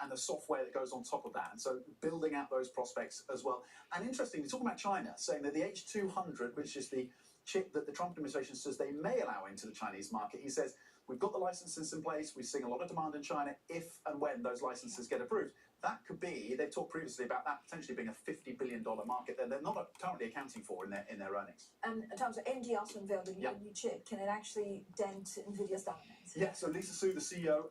and the software that goes on top of that. And so building out those prospects as well. And interestingly, talking about China, saying that the H200, which is the chip that the Trump administration says they may allow into the Chinese market, he says, we've got the licenses in place, we're seeing a lot of demand in China if and when those licenses get approved. That could be, they've talked previously about that potentially being a $50 billion market that they're not currently accounting for in their earnings. And Tom, so AMD also unveiled a new chip. Can it actually dent NVIDIA's dominance? Yeah, so Lisa Su, the CEO,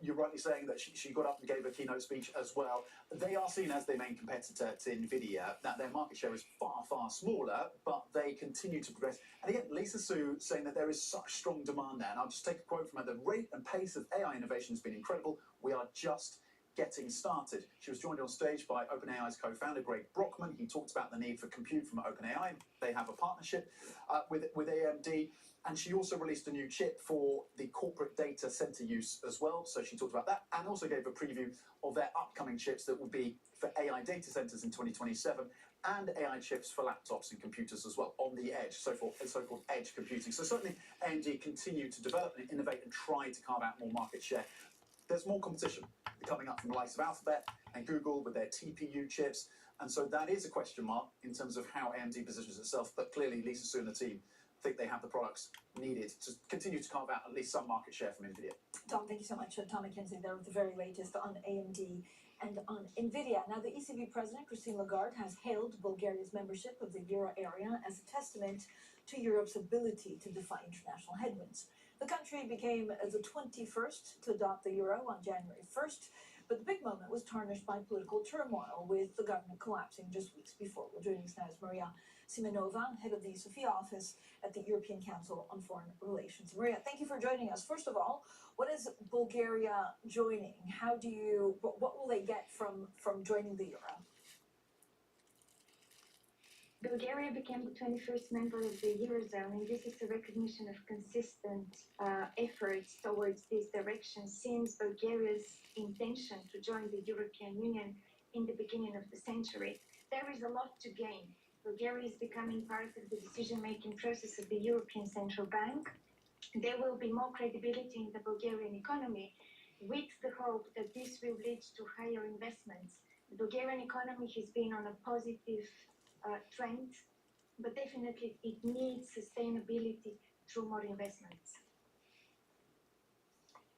you're rightly saying that she got up and gave a keynote speech as well. They are seen as the main competitor to NVIDIA. Now, their market share is far, far smaller, but they continue to progress. And again, Lisa Su saying that there is such strong demand there. And I'll just take a quote from her. The rate and pace of AI innovation has been incredible. We are just getting started. She was joined on stage by OpenAI's co-founder, Greg Brockman. He talked about the need for compute from OpenAI. They have a partnership with AMD. And she also released a new chip for the corporate data center use as well. So she talked about that and also gave a preview of their upcoming chips that will be for AI data centers in 2027 and AI chips for laptops and computers as well on the edge, so-called edge computing. So certainly AMD continue to develop and innovate and try to carve out more market share. There's more competition coming up from the likes of Alphabet and Google with their TPU chips. And so that is a question mark in terms of how AMD positions itself. But clearly, Lisa Su and the team think they have the products needed to continue to carve out at least some market share from NVIDIA. Tom, thank you so much. Tom McKenzie there with the very latest on AMD and on NVIDIA. Now, the ECB president, Christine Lagarde, has hailed Bulgaria's membership of the euro area as a testament to Europe's ability to defy international headwinds. The country became the 21st to adopt the euro on January 1st, but the big moment was tarnished by political turmoil, with the government collapsing just weeks before. Well, joining us now is Maria Simenova, head of the Sofia office at the European Council on Foreign Relations. Maria, thank you for joining us. First of all, what is Bulgaria joining? What will they get from joining the euro? Bulgaria became the 21st member of the Eurozone, and this is a recognition of consistent efforts towards this direction since Bulgaria's intention to join the European Union in the beginning of the century. There is a lot to gain. Bulgaria is becoming part of the decision-making process of the European Central Bank. There will be more credibility in the Bulgarian economy, with the hope that this will lead to higher investments. The Bulgarian economy has been on a positive trend, but definitely it needs sustainability through more investments.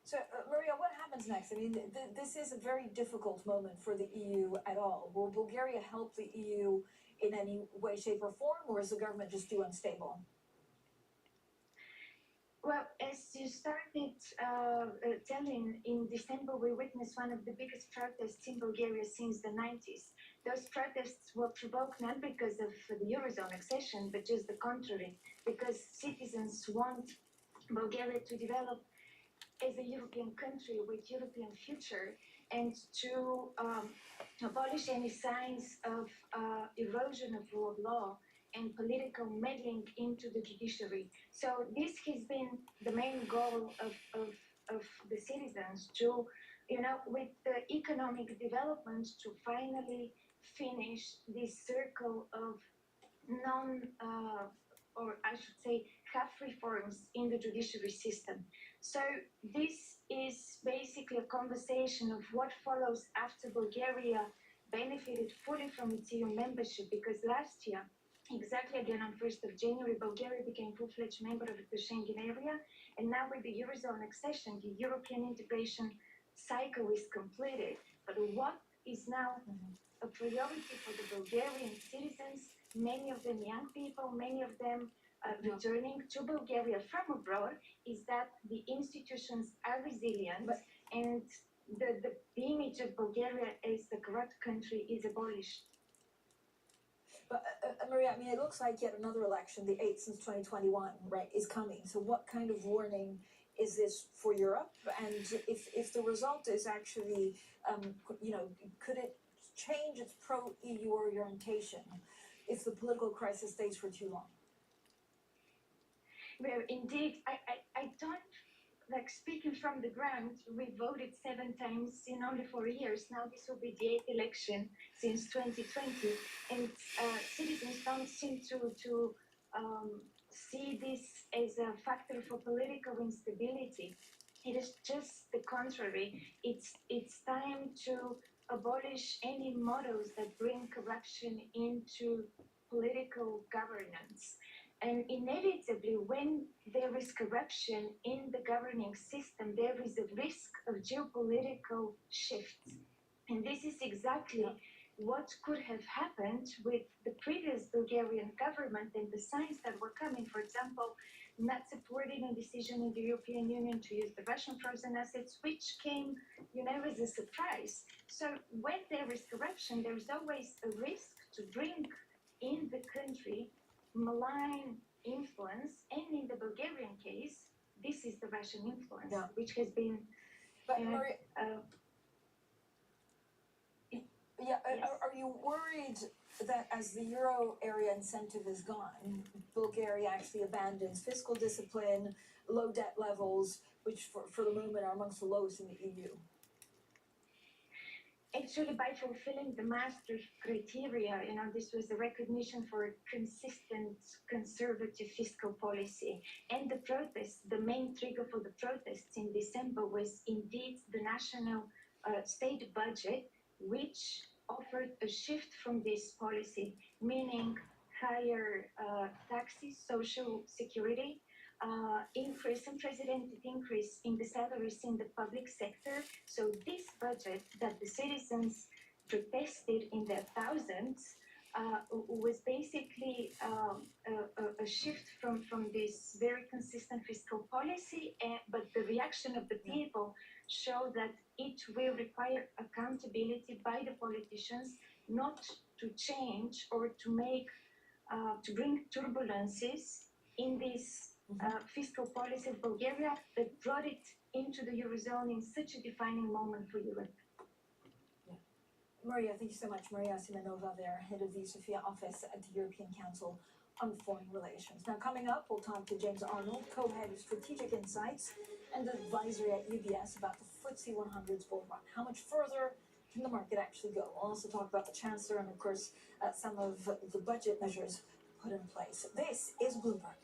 So, Maria, what happens next? I mean, this is a very difficult moment for the EU at all. Will Bulgaria help the EU in any way, shape, or form, or is the government just too unstable? Well, as you started telling, in December we witnessed one of the biggest protests in Bulgaria since the 90s. Those protests were provoked not because of the Eurozone accession, but just the contrary, because citizens want Bulgaria to develop as a European country with European future and to abolish any signs of erosion of rule of law and political meddling into the judiciary. So this has been the main goal of the citizens to, with the economic development, to finally finish this circle of or I should say, half reforms in the judiciary system. So this is basically a conversation of what follows after Bulgaria benefited fully from its EU membership, because last year, exactly again on 1st of January, Bulgaria became full-fledged member of the Schengen area, and now with the Eurozone accession, the European integration cycle is completed. But what is now a priority for the Bulgarian citizens, many of them young people, many of them returning to Bulgaria from abroad, is that the institutions are resilient and the image of Bulgaria as the corrupt country is abolished. But Maria, I mean, it looks like yet another election, the 8th since 2021, right, is coming. So what kind of warning is this for Europe? And if the result is actually, could it change its pro-EU orientation if the political crisis stays for too long? Well, indeed, I don't, like, speaking from the ground, we voted 7 times in only 4 years. Now this will be the 8th election since 2020, and citizens don't seem to see this as a factor for political instability. It is just the contrary. It's time to abolish any models that bring corruption into political governance. And inevitably, when there is corruption in the governing system, there is a risk of geopolitical shifts. And this is exactly what could have happened with the previous Bulgarian government and the signs that were coming. For example, not supporting a decision in the European Union to use the Russian frozen assets, which came, as a surprise. So when there is corruption, there is always a risk to bring in the country malign influence, and in the Bulgarian case, this is the Russian influence, which has been. But Maria, are you worried that as the euro area incentive is gone, Bulgaria actually abandons fiscal discipline, low debt levels, which for the moment are amongst the lowest in the EU? Actually, by fulfilling the Maastricht criteria, this was the recognition for a consistent conservative fiscal policy. And the protests, the main trigger for the protests in December was indeed the national state budget, which offered a shift from this policy, meaning higher taxes, social security, unprecedented increase in the salaries in the public sector. So this budget that the citizens protested in their thousands was basically a shift from this very consistent fiscal policy, but the reaction of the people show that it will require accountability by the politicians, not to change or to make to bring turbulences in this fiscal policy of Bulgaria that brought it into the Eurozone in such a defining moment for Europe. Maria, thank you so much. Maria Simenova there, head of the Sofia office at the European Council on Foreign Relations. Now, coming up, we'll talk to James Arnold, co-head of Strategic Insights and advisory at UBS about the FTSE 100's bull run. How much further can the market actually go? We'll also talk about the Chancellor and, of course, some of the budget measures put in place. This is Bloomberg.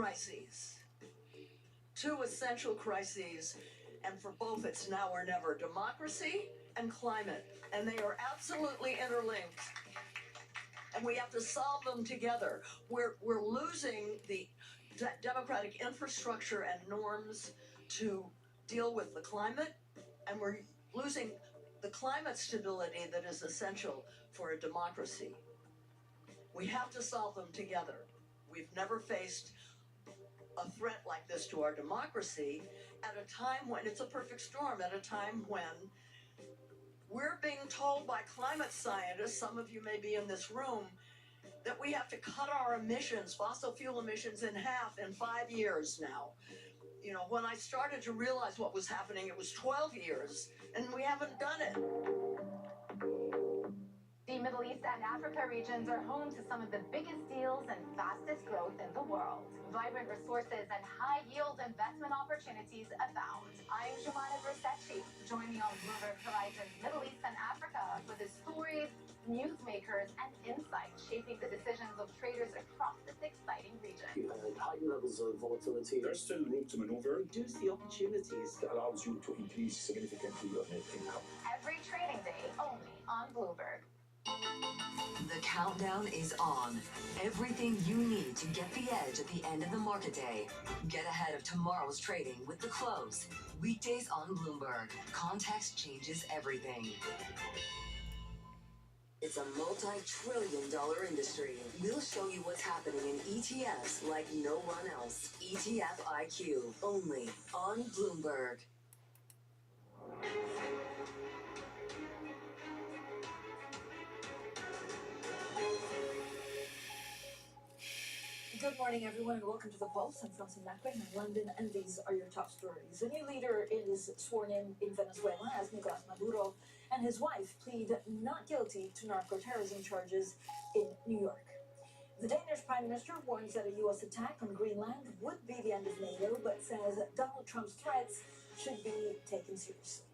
crises. Two essential crises, and for both it's now or never: democracy and climate. And they are absolutely interlinked. And we have to solve them together. We're losing the democratic infrastructure and norms to deal with the climate, and we're losing the climate stability that is essential for a democracy. We have to solve them together. We've never faced a threat like this to our democracy at a time when it's a perfect storm, at a time when we're being told by climate scientists, some of you may be in this room, that we have to cut our emissions, fossil fuel emissions, in half in 5 years now. You know, when I started to realize what was happening, it was 12 years, and we haven't done it. The Middle East and Africa regions are home to some of the biggest deals and fastest growth in the world. Vibrant resources and high-yield investment opportunities abound. I'm Jumana Versace. Join me on Bloomberg Horizon's Middle East and Africa for the stories, newsmakers, and insights shaping the decisions of traders across this exciting region. Heightened levels of volatility. There's still room to maneuver. Reduce the opportunities that allows you to increase significantly your net income. Every trading day, only on Bloomberg. The countdown is on. Everything you need to get the edge at the end of the market day. Get ahead of tomorrow's trading with The Close. Weekdays on Bloomberg. Context changes everything. It's a multi-trillion-dollar industry. We'll show you what's happening in ETFs like no one else. ETF IQ, only on Bloomberg. Good morning, everyone, and welcome to The Pulse. I'm Francine Lacquin in London, and these are your top stories. A new leader is sworn in Venezuela as Nicolas Maduro and his wife plead not guilty to narco-terrorism charges in New York. The Danish Prime Minister warns that a U.S. attack on Greenland would be the end of NATO, but says Donald Trump's threats should be taken seriously.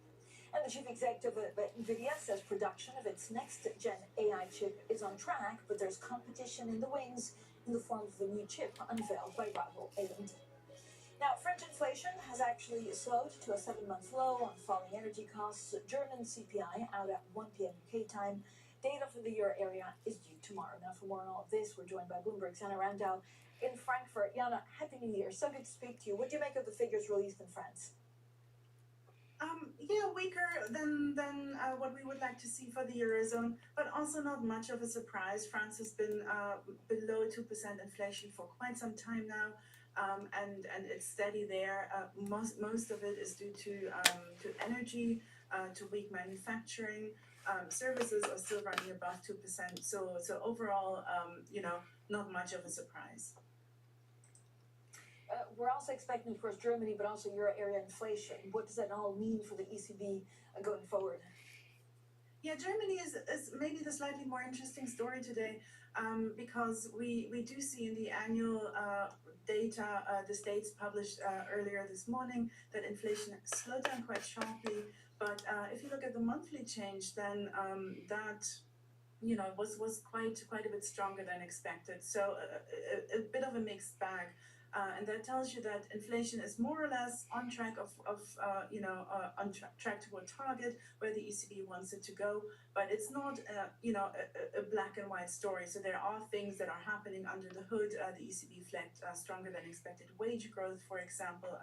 And the chief executive of NVIDIA says production of its next-gen AI chip is on track, but there's competition in the wings in the form of a new chip unveiled by rival AMD. Now, French inflation has actually slowed to a 7-month low on falling energy costs. German CPI out at 1 p.m. UK time. Data for the euro area is due tomorrow. Now, for more on all of this, we're joined by Bloomberg's Jana Randall in Frankfurt. Jana, Happy New Year. So good to speak to you. What do you make of the figures released in France? Yeah, weaker than what we would like to see for the Eurozone, but also not much of a surprise. France has been below 2% inflation for quite some time now, and it's steady there. Most of it is due to energy, to weak manufacturing. Services are still running above 2%. So overall, not much of a surprise. We're also expecting, of course, Germany, but also euro area inflation. What does that all mean for the ECB going forward? Yeah, Germany is maybe the slightly more interesting story today, because we do see in the annual data the States published earlier this morning that inflation slowed down quite sharply. But if you look at the monthly change, then that was quite a bit stronger than expected. So a bit of a mixed bag. And that tells you that inflation is more or less on track on track to a target where the ECB wants it to go, but it's not a black and white story. So there are things that are happening under the hood. The ECB flagged stronger than expected wage growth, for example,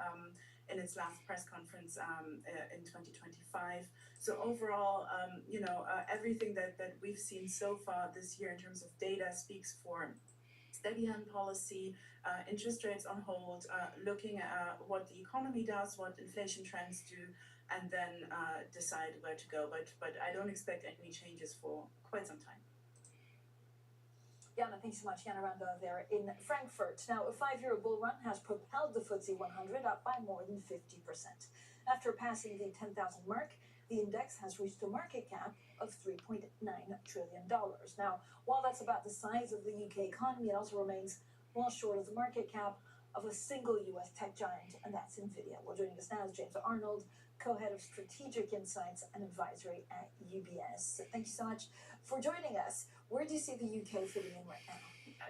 in its last press conference in 2025. So overall, everything that we've seen so far this year in terms of data speaks for steady hand policy, interest rates on hold, looking at what the economy does, what inflation trends do, and then decide where to go. But I don't expect any changes for quite some time. Jana, thanks so much. Jana Randall there in Frankfurt. Now, a 5-year bull run has propelled the FTSE 100 up by more than 50%. After passing the 10,000 mark, the index has reached a market cap of $3.9 trillion. Now, while that's about the size of the UK economy, it also remains well short of the market cap of a single US tech giant, and that's NVIDIA. Well, joining us now is James Arnold, co-head of Strategic Insights and Advisory at UBS. Thank you so much for joining us. Where do you see the UK fitting in right now?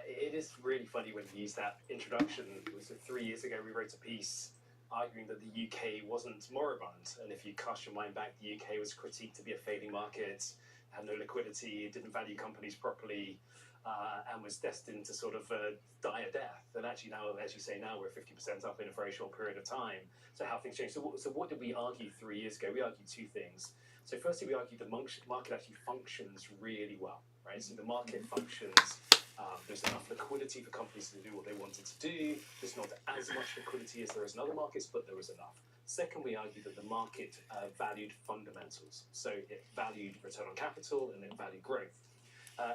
it is really funny when you use that introduction. It was 3 years ago we wrote a piece arguing that the UK wasn't moribund, and if you cast your mind back, the UK was critiqued to be a failing market, had no liquidity, didn't value companies properly, and was destined to sort of die a death. And actually now, as you say, now we're 50% up in a very short period of time. So how things change. So what did we argue 3 years ago? We argued two things. So firstly, we argued the market actually functions really well, right? So the market functions. There's enough liquidity for companies to do what they wanted to do. There's not as much liquidity as there is in other markets, but there was enough. Second, we argued that the market valued fundamentals. So it valued return on capital and it valued growth.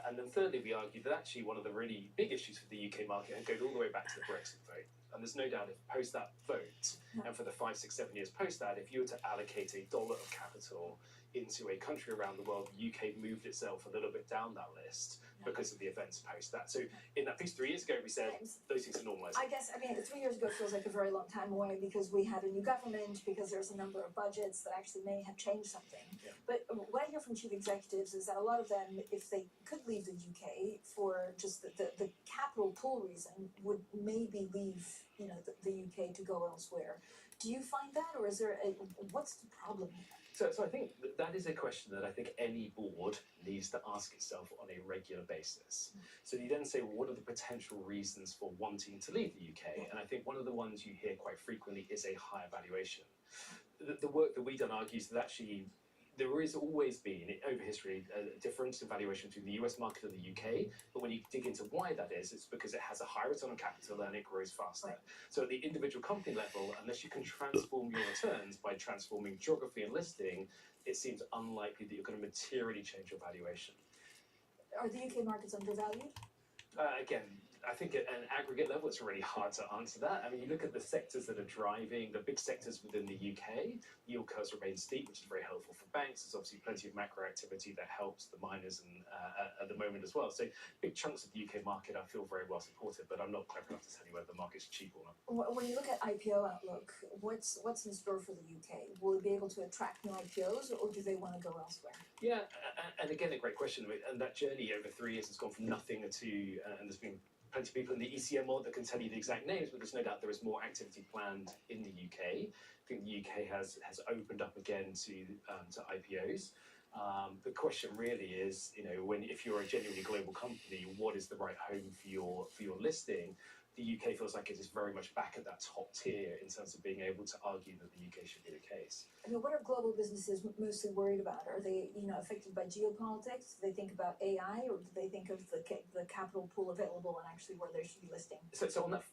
And then thirdly, we argued that actually one of the really big issues for the UK market had gone all the way back to the Brexit vote. And there's no doubt if post that vote, and for the 5, 6, 7 years post that, if you were to allocate $1 of capital into a country around the world, the UK moved itself a little bit down that list because of the events post that. So in that piece 3 years ago, we said those things are normalised. I guess, 3 years ago feels like a very long time away because we had a new government, because there's a number of budgets that actually may have changed something. Yeah. But what I hear from chief executives is that a lot of them, if they could leave the UK for just the capital pool reason, would maybe leave the UK to go elsewhere. Do you find that, or is there what's the problem here? So I think that is a question that I think any board needs to ask itself on a regular basis. So you then say, well, what are the potential reasons for wanting to leave the UK? And I think one of the ones you hear quite frequently is a higher valuation. The work that we've done argues that actually there has always been, over history, a difference in valuation between the US market and the UK. But when you dig into why that is, it's because it has a higher return on capital and it grows faster. Right. So at the individual company level, unless you can transform your returns by transforming geography and listing, it seems unlikely that you're going to materially change your valuation. Are the UK markets undervalued? Again, I think at an aggregate level, it's really hard to answer that. I mean, you look at the sectors that are driving, the big sectors within the UK, yield curves remain steep, which is very helpful for banks. There's obviously plenty of macro activity that helps the miners and at the moment as well. So big chunks of the UK market, I feel very well supported, but I'm not clever enough to tell you whether the market's cheap or not. When you look at IPO outlook, what's in store for the UK? Will it be able to attract new IPOs, or do they want to go elsewhere? Yeah, and again, a great question. And that journey over 3 years has gone from nothing to, and there's been plenty of people in the ECM world that can tell you the exact names, but there's no doubt there is more activity planned in the UK. I think the UK has opened up again to IPOs. The question really is, if you're a genuinely global company, what is the right home for your listing? The UK feels like it is very much back at that top tier in terms of being able to argue that the UK should be the case. What are global businesses mostly worried about? Are they, affected by geopolitics? Do they think about AI, or do they think of the capital pool available and actually where they should be listing? So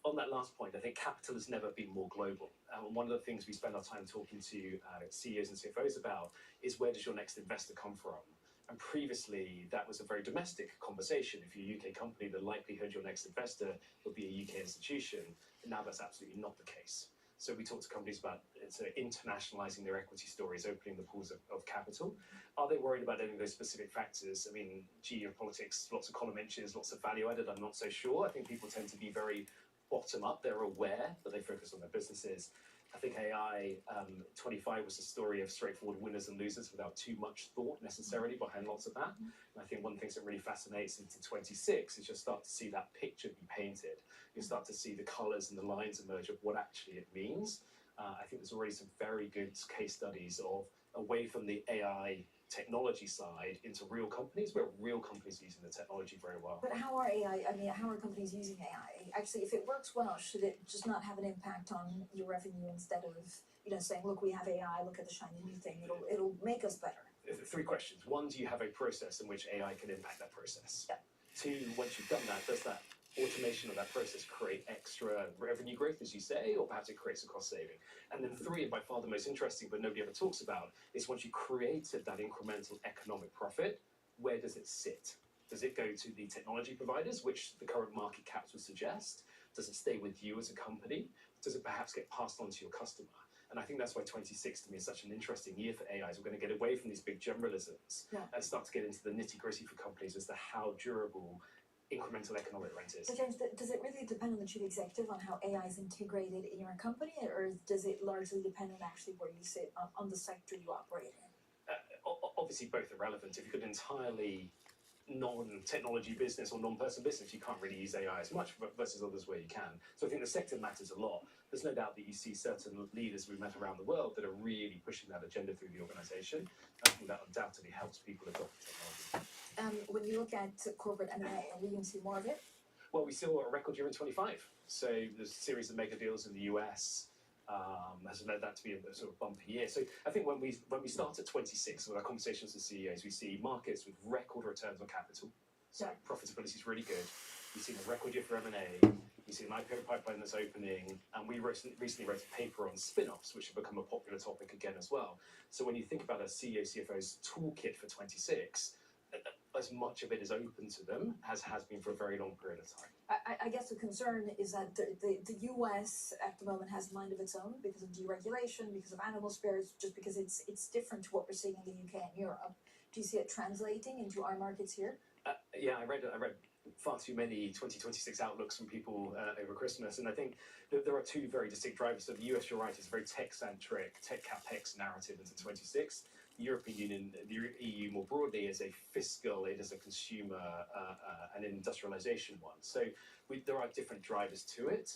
on that last point, I think capital has never been more global. One of the things we spend our time talking to CEOs and CFOs about is, where does your next investor come from? And previously, that was a very domestic conversation. If you're a UK company, the likelihood your next investor would be a UK institution. And now that's absolutely not the case. So we talk to companies about internationalizing their equity stories, opening the pools of capital. Are they worried about any of those specific factors? I mean, geopolitics, lots of column inches, lots of value added, I'm not so sure. I think people tend to be very bottom up. They're aware, but they focus on their businesses. I think AI 25 was a story of straightforward winners and losers without too much thought necessarily behind lots of that. And I think one of the things that really fascinates into 26 is you'll start to see that picture be painted. You'll start to see the colours and the lines emerge of what actually it means. I think there's already some very good case studies of away from the AI technology side into real companies, where real companies are using the technology very well. But how are how are companies using AI? Actually, if it works well, should it just not have an impact on your revenue instead of, saying, look, we have AI, look at the shiny new thing, it'll make us better? 3 questions. 1, do you have a process in which AI can impact that process? Yeah. 2, once you've done that, does that automation of that process create extra revenue growth, as you say, or perhaps it creates a cost saving? And then 3, and by far the most interesting, but nobody ever talks about, is once you created that incremental economic profit, where does it sit? Does it go to the technology providers, which the current market caps would suggest? Does it stay with you as a company? Does it perhaps get passed on to your customer? And I think that's why 26 to me is such an interesting year for AI. Is we're going to get away from these big generalisms and start to get into the nitty-gritty for companies as to how durable incremental economic rent is. So James, does it really depend on the chief executive on how AI is integrated in your company, or does it largely depend on actually where you sit on the sector you operate in? Obviously, both are relevant. If you could entirely non-technology business or non-person business, you can't really use AI as much versus others where you can. So I think the sector matters a lot. There's no doubt that you see certain leaders we've met around the world that are really pushing that agenda through the organisation. I think that undoubtedly helps people adopt technology. When you look at corporate M&A, are we going to see more of it? Well, we saw a record year in 25. So there's a series of mega deals in the US. Has led that to be a sort of bumpy year. So I think when we start at 26 with our conversations with CEOs, we see markets with record returns on capital. So profitability is really good. We've seen a record year for M&A. We see an IPO pipeline that's opening, and we recently wrote a paper on spin-offs, which have become a popular topic again as well. So when you think about a CEO, CFO's toolkit for 26, as much of it is open to them as has been for a very long period of time. I guess the concern is that the US at the moment has a mind of its own because of deregulation, because of animal spirits, just because it's different to what we're seeing in the UK and Europe. Do you see it translating into our markets here? Yeah, I read far too many 2026 outlooks from people over Christmas, and I think that there are two very distinct drivers. So the US, you're right, is a very tech-centric, tech capex narrative into 26. The European Union, the EU more broadly, is a fiscal, it is a consumer and industrialization one. So there are different drivers to it.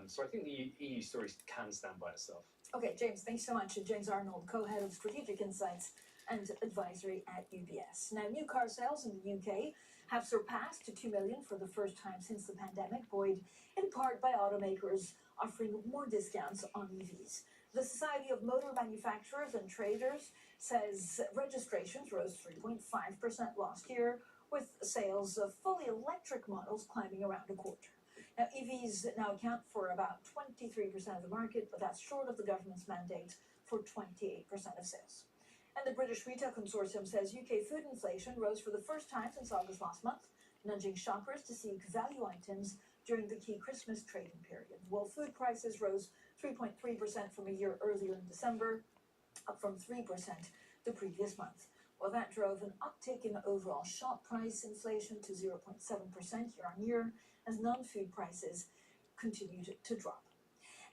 So I think the EU story can stand by itself. Okay, James, thanks so much. James Arnold, co-head of Strategic Insights and Advisory at UBS. Now, new car sales in the UK have surpassed 2 million for the first time since the pandemic, buoyed in part by automakers offering more discounts on EVs. The Society of Motor Manufacturers and Traders says registrations rose 3.5% last year, with sales of fully electric models climbing around a quarter. Now, EVs now account for about 23% of the market, but that's short of the government's mandate for 28% of sales. And the British Retail Consortium says UK food inflation rose for the first time since August last month, nudging shoppers to seek value items during the key Christmas trading period. While food prices rose 3.3% from a year earlier in December, up from 3% the previous month. Well, that drove an uptick in overall shop price inflation to 0.7% year on year, as non-food prices continued to drop.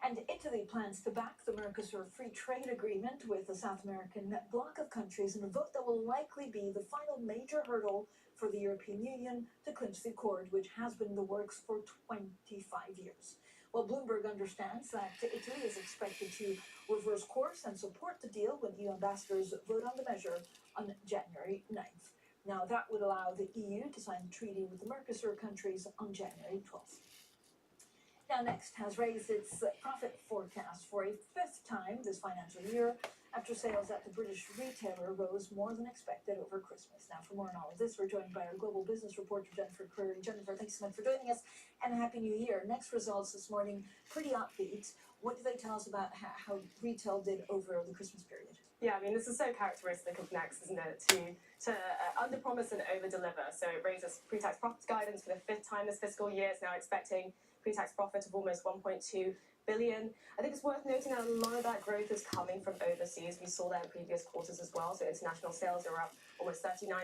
And Italy plans to back the Mercosur free trade agreement with the South American bloc of countries in a vote that will likely be the final major hurdle for the European Union to clinch the accord, which has been in the works for 25 years. Well, Bloomberg understands that Italy is expected to reverse course and support the deal when EU ambassadors vote on the measure on January 9th. Now, that would allow the EU to sign a treaty with the Mercosur countries on January 12th. Now, Next has raised its profit forecast for a fifth time this financial year after sales at the British retailer rose more than expected over Christmas. Now, for more on all of this, we're joined by our global business reporter, Jennifer Curry. Jennifer, thanks so much for joining us, and a Happy New Year. Next results this morning, pretty upbeat. What do they tell us about how retail did over the Christmas period? Yeah, I mean, this is so characteristic of Next, isn't it? To underpromise and overdeliver. So it raises pre-tax profits guidance for the fifth time this fiscal year. It's now expecting pre-tax profit of almost 1.2 billion. I think it's worth noting that a lot of that growth is coming from overseas. We saw that in previous quarters as well. So international sales are up almost 39%,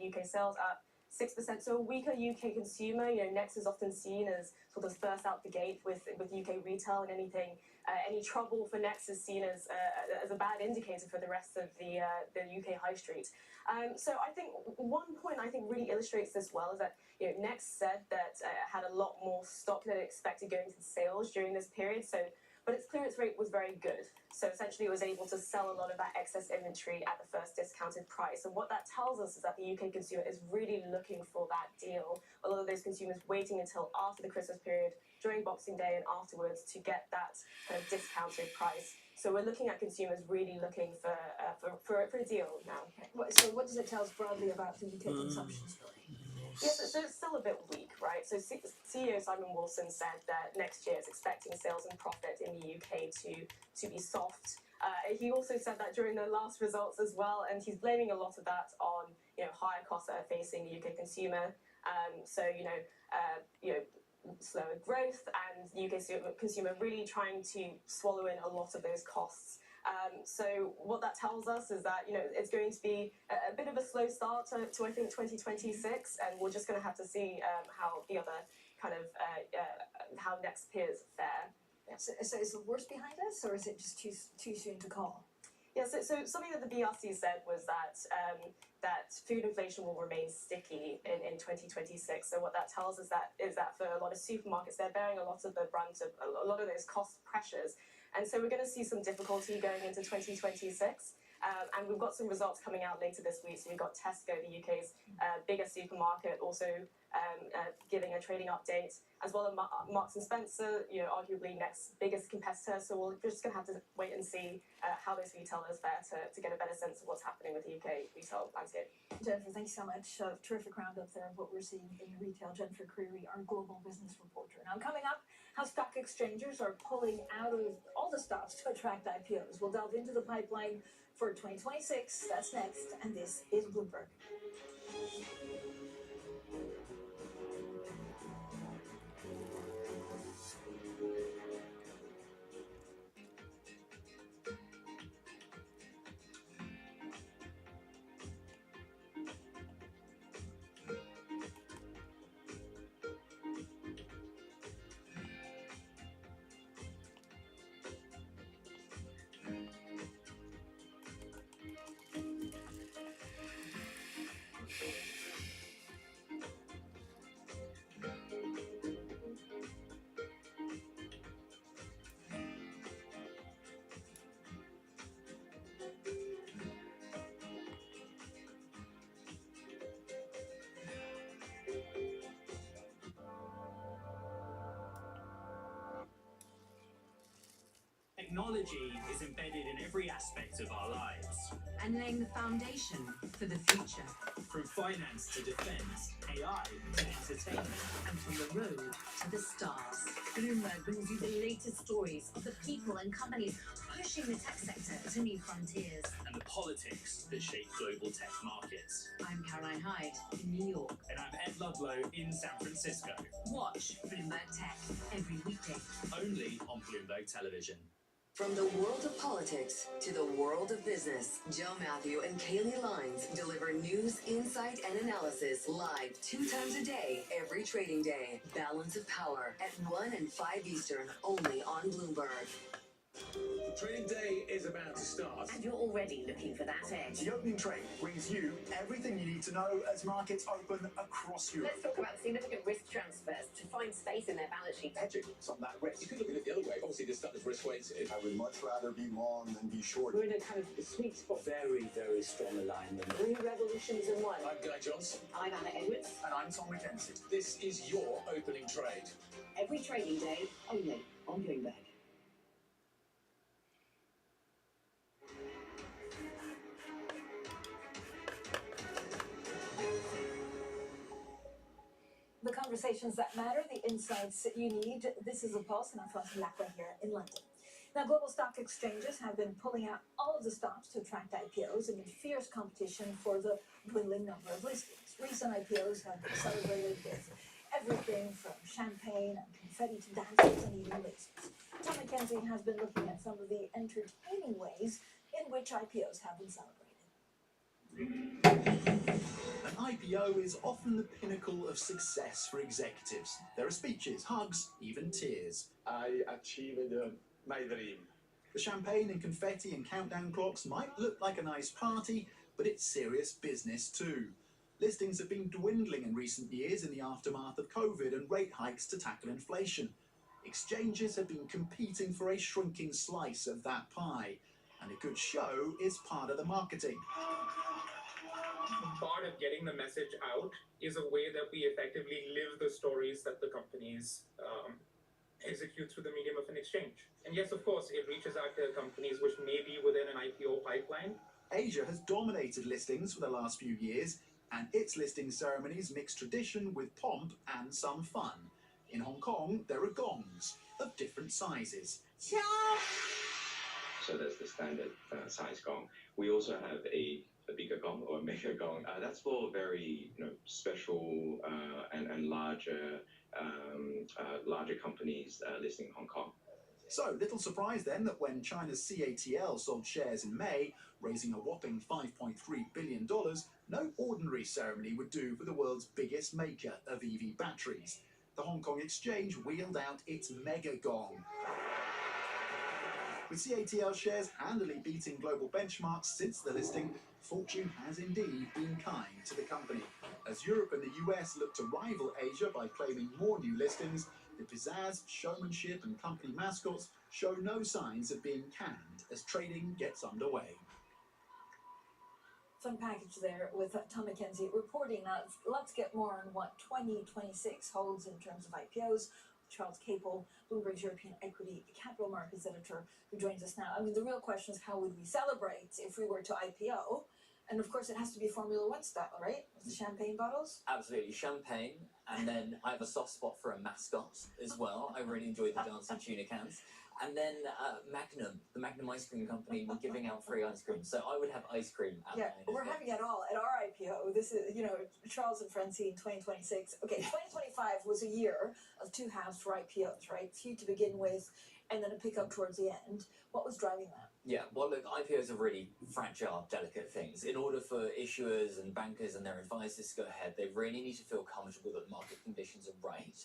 UK sales up 6%. So a weaker UK consumer, Next is often seen as sort of first out the gate with UK retail, and any trouble for Next is seen as a bad indicator for the rest of the UK high street. So I think one point I think really illustrates this well is that Next said that it had a lot more stock than it expected going into sales during this period. But its clearance rate was very good. So essentially it was able to sell a lot of that excess inventory at the first discounted price. And what that tells us is that the UK consumer is really looking for that deal. A lot of those consumers waiting until after the Christmas period, during Boxing Day and afterwards to get that kind of discounted price. So we're looking at consumers really looking for a deal now. So what does it tell us broadly about the UK consumption story? Yes, so it's still a bit weak, right? So CEO Simon Wilson said that next year is expecting sales and profit in the UK to be soft. He also said that during the last results as well, and he's blaming a lot of that on higher costs that are facing the UK consumer. Slower growth and the UK consumer really trying to swallow in a lot of those costs. So what that tells us is that it's going to be a bit of a slow start to I think 2026, and we're just going to have to see how the other kind of how Next peers fare. So is the worst behind us, or is it just too soon to call? Yeah, so something that the BRC said was that that food inflation will remain sticky in 2026. So what that tells us is that for a lot of supermarkets, they're bearing a lot of the brunt of a lot of those cost pressures. And so we're going to see some difficulty going into 2026. And we've got some results coming out later this week. So we've got Tesco, the UK's biggest supermarket, also giving a trading update, as well as Marks and Spencer, arguably next biggest competitor. So we're just going to have to wait and see how those retailers fare to get a better sense of what's happening with the UK retail landscape. Jennifer, thank you so much. Terrific roundup there of what we're seeing in retail. Jennifer Creary, our global business reporter. Now, coming up, how stock exchanges are pulling out of all the stops to attract IPOs. We'll delve into the pipeline for 2026. That's next, and this is Bloomberg. Technology is embedded in every aspect of our lives. And laying the foundation for the future. From finance to defense, AI to entertainment. And from the road to the stars. Bloomberg brings you the latest stories of the people and companies pushing the tech sector to new frontiers. And the politics that shape global tech markets. I'm Caroline Hyde in New York. And I'm Ed Ludlow in San Francisco. Watch Bloomberg Tech every weekday. Only on Bloomberg Television. From the world of politics to the world of business, Joe Matthew and Kaylee Lines deliver news, insight, and analysis live 2 times a day, every trading day. Balance of Power at 1 and 5 Eastern, only on Bloomberg. The trading day is about to start. And you're already looking for that edge. The opening trade brings you everything you need to know as markets open across Europe. Let's talk about the significant risk transfers to find space in their balance sheet. Hedging some of that risk. You could look at it the other way. Obviously, this stuff is risk weighted. I would much rather be long than be short. We're in a kind of sweet spot. Very, very strong alignment. 3 revolutions in 1. I'm Guy Johnson. I'm Anna Edwards. And I'm Tom McKenzie. This is your opening trade. Every trading day, only on Bloomberg. The conversations that matter, the insights that you need. This is a Pulse, and I'm Francis Lacqua here in London. Now, global stock exchanges have been pulling out all of the stops to attract IPOs amid fierce competition for the dwindling number of listings. Recent IPOs have been celebrated with everything from champagne and confetti to dances and even lasers. Tom McKenzie has been looking at some of the entertaining ways in which IPOs have been celebrated. An IPO is often the pinnacle of success for executives. There are speeches, hugs, even tears. I achieved my dream. The champagne and confetti and countdown clocks might look like a nice party, but it's serious business too. Listings have been dwindling in recent years in the aftermath of COVID and rate hikes to tackle inflation. Exchanges have been competing for a shrinking slice of that pie, and a good show is part of the marketing. Part of getting the message out is a way that we effectively live the stories that the companies execute through the medium of an exchange. And yes, of course, it reaches out to companies which may be within an IPO pipeline. Asia has dominated listings for the last few years, and its listing ceremonies mix tradition with pomp and some fun. In Hong Kong, there are gongs of different sizes. So there's the standard size gong. We also have a bigger gong or a mega gong. That's for very special and larger companies listing in Hong Kong. So, little surprise then that when China's CATL sold shares in May, raising a whopping $5.3 billion, no ordinary ceremony would do for the world's biggest maker of EV batteries. The Hong Kong Exchange wheeled out its mega gong. With CATL shares handily beating global benchmarks since the listing, fortune has indeed been kind to the company. As Europe and the US look to rival Asia by claiming more new listings, the pizzazz, showmanship and company mascots show no signs of being canned as trading gets underway. Fun package there with Tom McKenzie reporting that. Let's get more on what 2026 holds in terms of IPOs. Charles Capel, Bloomberg's European Equity Capital Markets Editor, who joins us now. I mean, the real question is how would we celebrate if we were to IPO? And of course, it has to be Formula One style, right? With the champagne bottles. Absolutely, champagne, and then I have a soft spot for a mascot as well. I really enjoy the dancing tuna cans. And then Magnum, the Magnum Ice Cream Company, giving out free ice cream. So I would have ice cream at mine. We're having it all at our IPO. This is, Charles and Francine 2026. Okay, 2025 was a year of two halves for IPOs, right? Few to begin with, and then a pickup towards the end. What was driving that? Yeah, well, look, IPOs are really fragile, delicate things. In order for issuers and bankers and their advisors to go ahead, they really need to feel comfortable that market conditions are right.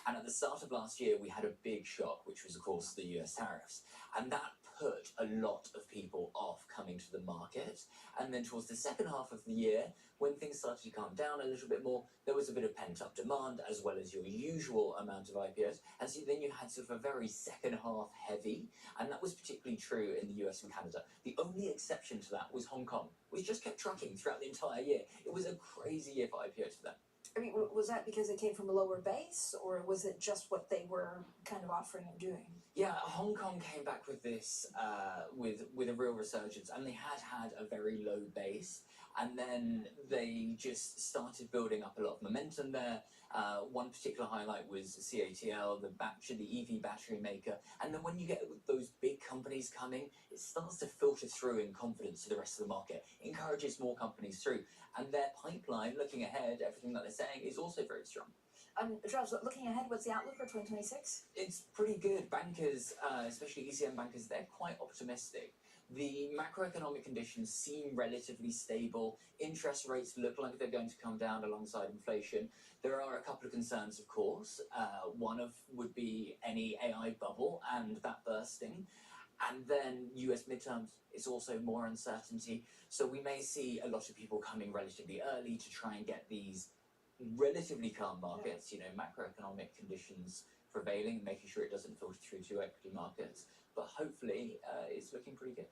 And at the start of last year, we had a big shock, which was, of course, the US tariffs. And that put a lot of people off coming to the market. And then towards the second half of the year, when things started to calm down a little bit more, there was a bit of pent-up demand, as well as your usual amount of IPOs. And so then you had sort of a very second half heavy, and that was particularly true in the US and Canada. The only exception to that was Hong Kong, which just kept trucking throughout the entire year. It was a crazy year for IPOs for them. I mean, was that because they came from a lower base, or was it just what they were kind of offering and doing? Yeah, Hong Kong came back with this, with a real resurgence, and they had a very low base, and then they just started building up a lot of momentum there. One particular highlight was CATL, the EV battery maker, and then when you get those big companies coming, it starts to filter through in confidence to the rest of the market, encourages more companies through, and their pipeline, looking ahead, everything that they're saying is also very strong. Charles, looking ahead, what's the outlook for 2026? It's pretty good. Bankers, especially ECM bankers, they're quite optimistic. The macroeconomic conditions seem relatively stable. Interest rates look like they're going to come down alongside inflation. There are a couple of concerns, of course. One would be any AI bubble and that bursting. And then US midterms is also more uncertainty. So we may see a lot of people coming relatively early to try and get these relatively calm markets, macroeconomic conditions prevailing, making sure it doesn't filter through to equity markets. But hopefully, it's looking pretty good.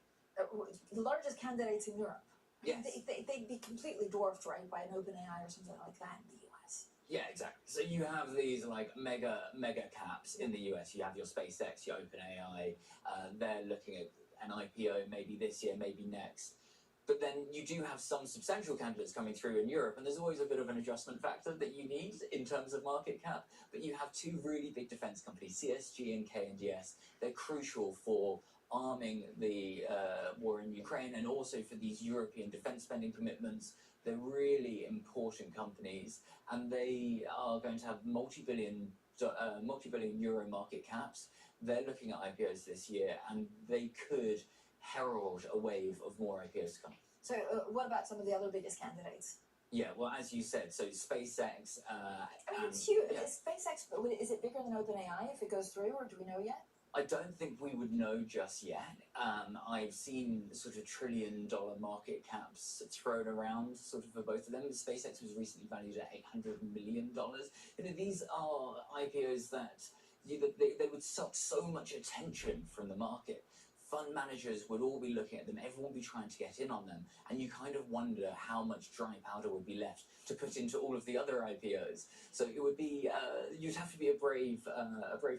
The largest candidates in Europe. Yes. They'd be completely dwarfed, right, by an OpenAI or something like that in the US. Yeah, exactly. So you have these mega caps in the US. You have your SpaceX, your OpenAI. They're looking at an IPO maybe this year, maybe next. But then you do have some substantial candidates coming through in Europe, and there's always a bit of an adjustment factor that you need in terms of market cap. But you have two really big defense companies, CSG and KNDS. They're crucial for arming the war in Ukraine and also for these European defense spending commitments. They're really important companies, and they are going to have multi-billion euro market caps. They're looking at IPOs this year, and they could herald a wave of more IPOs to come. So what about some of the other biggest candidates? Yeah, well, as you said, so SpaceX... it's huge. Yeah. Is SpaceX, is it bigger than OpenAI if it goes through, or do we know yet? I don't think we would know just yet. I've seen sort of $1 trillion market caps thrown around sort of for both of them. SpaceX was recently valued at $800 million. These are IPOs that they would suck so much attention from the market. Fund managers would all be looking at them, everyone would be trying to get in on them, and you kind of wonder how much dry powder would be left to put into all of the other IPOs. So it would be, you'd have to be a brave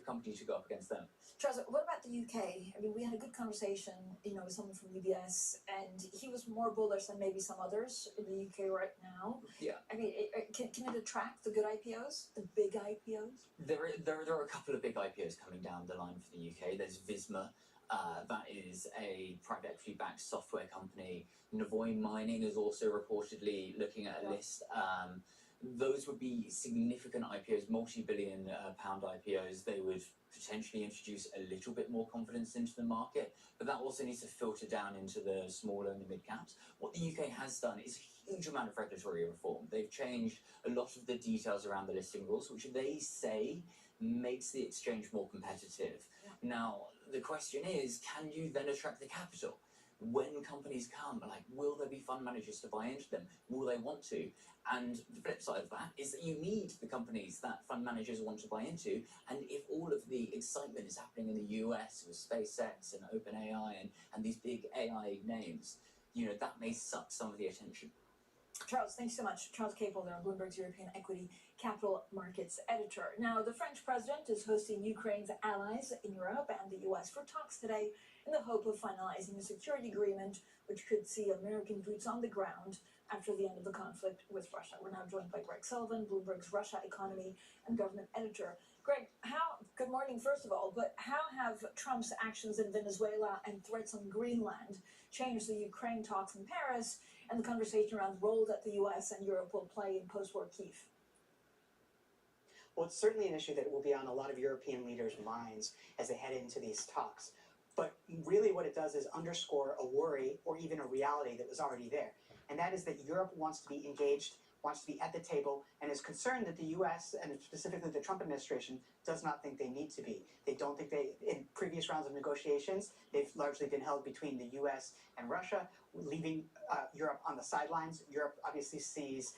company to go up against them. Charles, what about the UK? I mean, we had a good conversation, with someone from UBS, and he was more bullish than maybe some others in the UK right now. Yeah. I mean, can it attract the good IPOs, the big IPOs? There are a couple of big IPOs coming down the line for the UK. There's Visma. That is a private equity-backed software company. Navoy Mining is also reportedly looking at a list. Those would be significant IPOs, multi-billion pound IPOs. They would potentially introduce a little bit more confidence into the market, but that also needs to filter down into the smaller and the mid-caps. What the UK has done is a huge amount of regulatory reform. They've changed a lot of the details around the listing rules, which they say makes the exchange more competitive. Now, the question is, can you then attract the capital? When companies come, like, will there be fund managers to buy into them? Will they want to? And the flip side of that is that you need the companies that fund managers want to buy into. And if all of the excitement is happening in the US with SpaceX and OpenAI and these big AI names, you know, that may suck some of the attention. Charles, thanks so much. Charles Capel, Bloomberg's European Equity Capital Markets editor. Now, the French president is hosting Ukraine's allies in Europe and the US for talks today in the hope of finalizing a security agreement which could see American boots on the ground after the end of the conflict with Russia. We're now joined by Greg Sullivan, Bloomberg's Russia economy and government editor. Greg, good morning, first of all, but how have Trump's actions in Venezuela and threats on Greenland changed the Ukraine talks in Paris and the conversation around the role that the US and Europe will play in post-war Kyiv? Well, it's certainly an issue that will be on a lot of European leaders' minds as they head into these talks. But really what it does is underscore a worry or even a reality that was already there. And that is that Europe wants to be engaged, wants to be at the table, and is concerned that the US, and specifically the Trump administration, does not think they need to be. They don't think in previous rounds of negotiations, they've largely been held between the US and Russia, leaving Europe on the sidelines. Europe obviously sees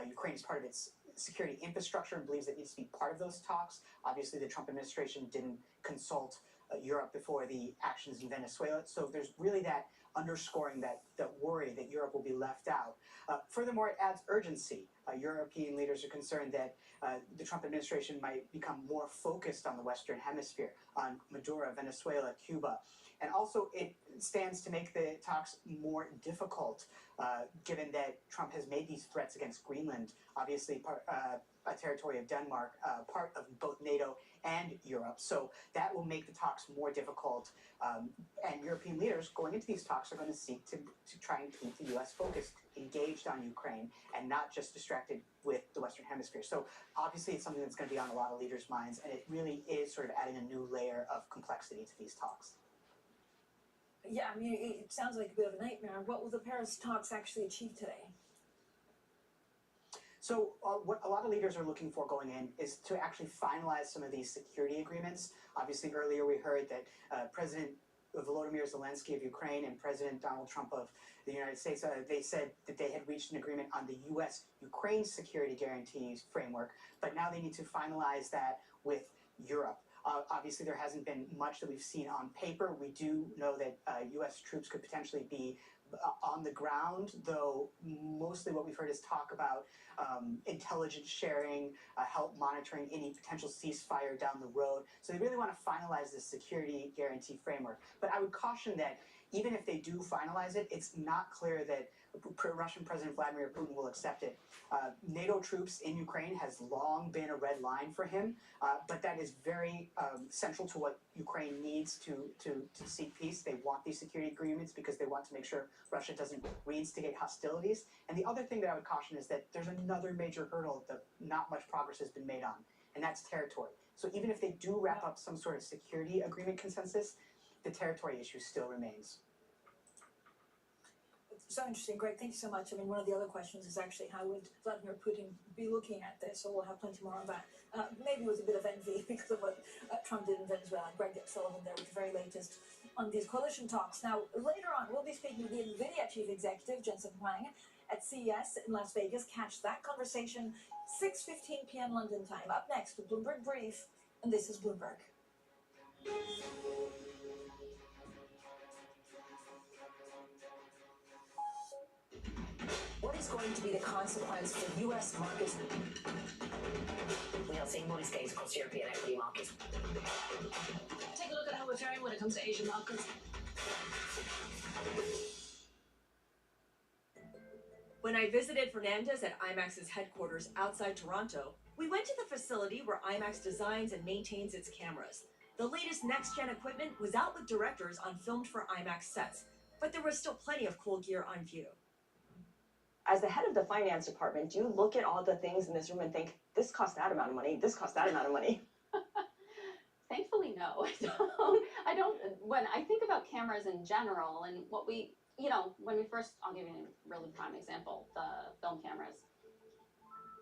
Ukraine as part of its security infrastructure and believes it needs to be part of those talks. Obviously, the Trump administration didn't consult Europe before the actions in Venezuela. So there's really that underscoring that worry that Europe will be left out. Furthermore, it adds urgency. European leaders are concerned that the Trump administration might become more focused on the Western Hemisphere, on Maduro, Venezuela, Cuba. And also, it stands to make the talks more difficult, given that Trump has made these threats against Greenland, obviously a territory of Denmark, part of both NATO and Europe. So that will make the talks more difficult. And European leaders going into these talks are going to seek to try and keep the US focused, engaged on Ukraine, and not just distracted with the Western Hemisphere. So obviously it's something that's going to be on a lot of leaders' minds, and it really is sort of adding a new layer of complexity to these talks. Yeah, I mean, it sounds like a bit of a nightmare. What will the Paris talks actually achieve today? So what a lot of leaders are looking for going in is to actually finalize some of these security agreements. Obviously, earlier we heard that President Volodymyr Zelensky of Ukraine and President Donald Trump of the United States, they said that they had reached an agreement on the US-Ukraine security guarantees framework, but now they need to finalize that with Europe. Obviously, there hasn't been much that we've seen on paper. We do know that US troops could potentially be on the ground, though mostly what we've heard is talk about intelligence sharing, help monitoring any potential ceasefire down the road. So they really want to finalize this security guarantee framework. But I would caution that even if they do finalize it, it's not clear that Russian President Vladimir Putin will accept it. NATO troops in Ukraine has long been a red line for him, but that is very central to what Ukraine needs to seek peace. They want these security agreements because they want to make sure Russia doesn't reinstigate hostilities. And the other thing that I would caution is that there's another major hurdle that not much progress has been made on, and that's territory. So even if they do wrap up some sort of security agreement consensus, the territory issue still remains. So interesting, Greg. Thank you so much. I mean, one of the other questions is actually how would Vladimir Putin be looking at this? So we'll have plenty more on that. Maybe with a bit of envy because of what Trump did in Venezuela. Greg Sullivan there with the very latest on these coalition talks. Now, later on, we'll be speaking with the NVIDIA chief executive, Jensen Huang, at CES in Las Vegas. Catch that conversation 6:15 p.m. London time. Up next, the Bloomberg Brief, and this is Bloomberg. What is going to be the consequence for U.S. markets? We are seeing Moody's gains across European equity markets. Take a look at how we're faring when it comes to Asian markets. When I visited Fernandez at IMAX's headquarters outside Toronto, we went to the facility where IMAX designs and maintains its cameras. The latest next-gen equipment was out with directors on filmed for IMAX sets, but there was still plenty of cool gear on view. As the head of the finance department, do you look at all the things in this room and think, this costs that amount of money, this costs that amount of money? Thankfully, no. I don't. When I think about cameras in general and what we, when we first, I'll give you a really prime example, the film cameras.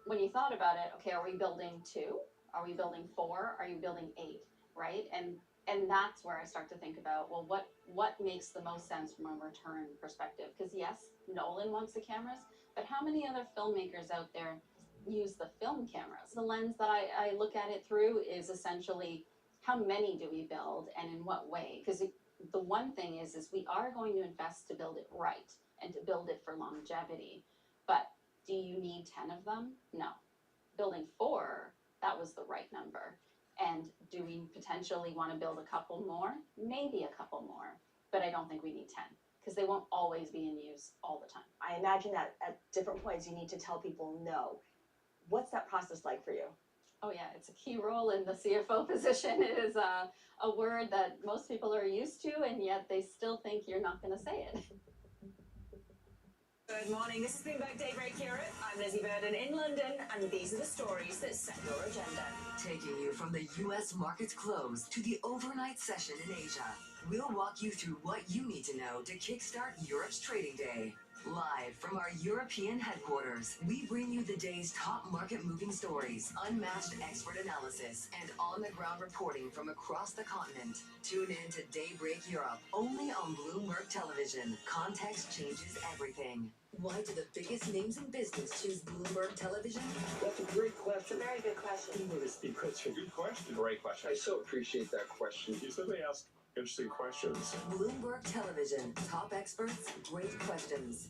When you thought about it, okay, are we building 2? Are we building 4? Are you building 8? Right? And And that's where I start to think about, well, what makes the most sense from a return perspective? Because yes, Nolan wants the cameras, but how many other filmmakers out there use the film cameras? The lens that I look at it through is essentially how many do we build and in what way? Because the one thing is we are going to invest to build it right and to build it for longevity. But do you need 10 of them? No. Building 4, that was the right number. And do we potentially want to build a couple more? Maybe a couple more, but I don't think we need 10 because they won't always be in use all the time. I imagine that at different points you need to tell people no. What's that process like for you? Oh yeah, it's a key role in the CFO position. It is a word that most people are used to, and yet they still think you're not going to say it. Good morning, this is Bloomberg Daybreak Europe. I'm Lizzie Burden in London, and these are the stories that set your agenda. Taking you from the U.S. market's close to the overnight session in Asia, we'll walk you through what you need to know to kickstart Europe's trading day. Live from our European headquarters, we bring you the day's top market-moving stories, unmatched expert analysis, and on-the-ground reporting from across the continent. Tune in to Daybreak Europe, only on Bloomberg Television. Context changes everything. Why do the biggest names in business choose Bloomberg Television? That's a great question. Very good question. Interesting question. Good question. Great question. I so appreciate that question. You said they ask interesting questions. Bloomberg Television. Top experts, great questions.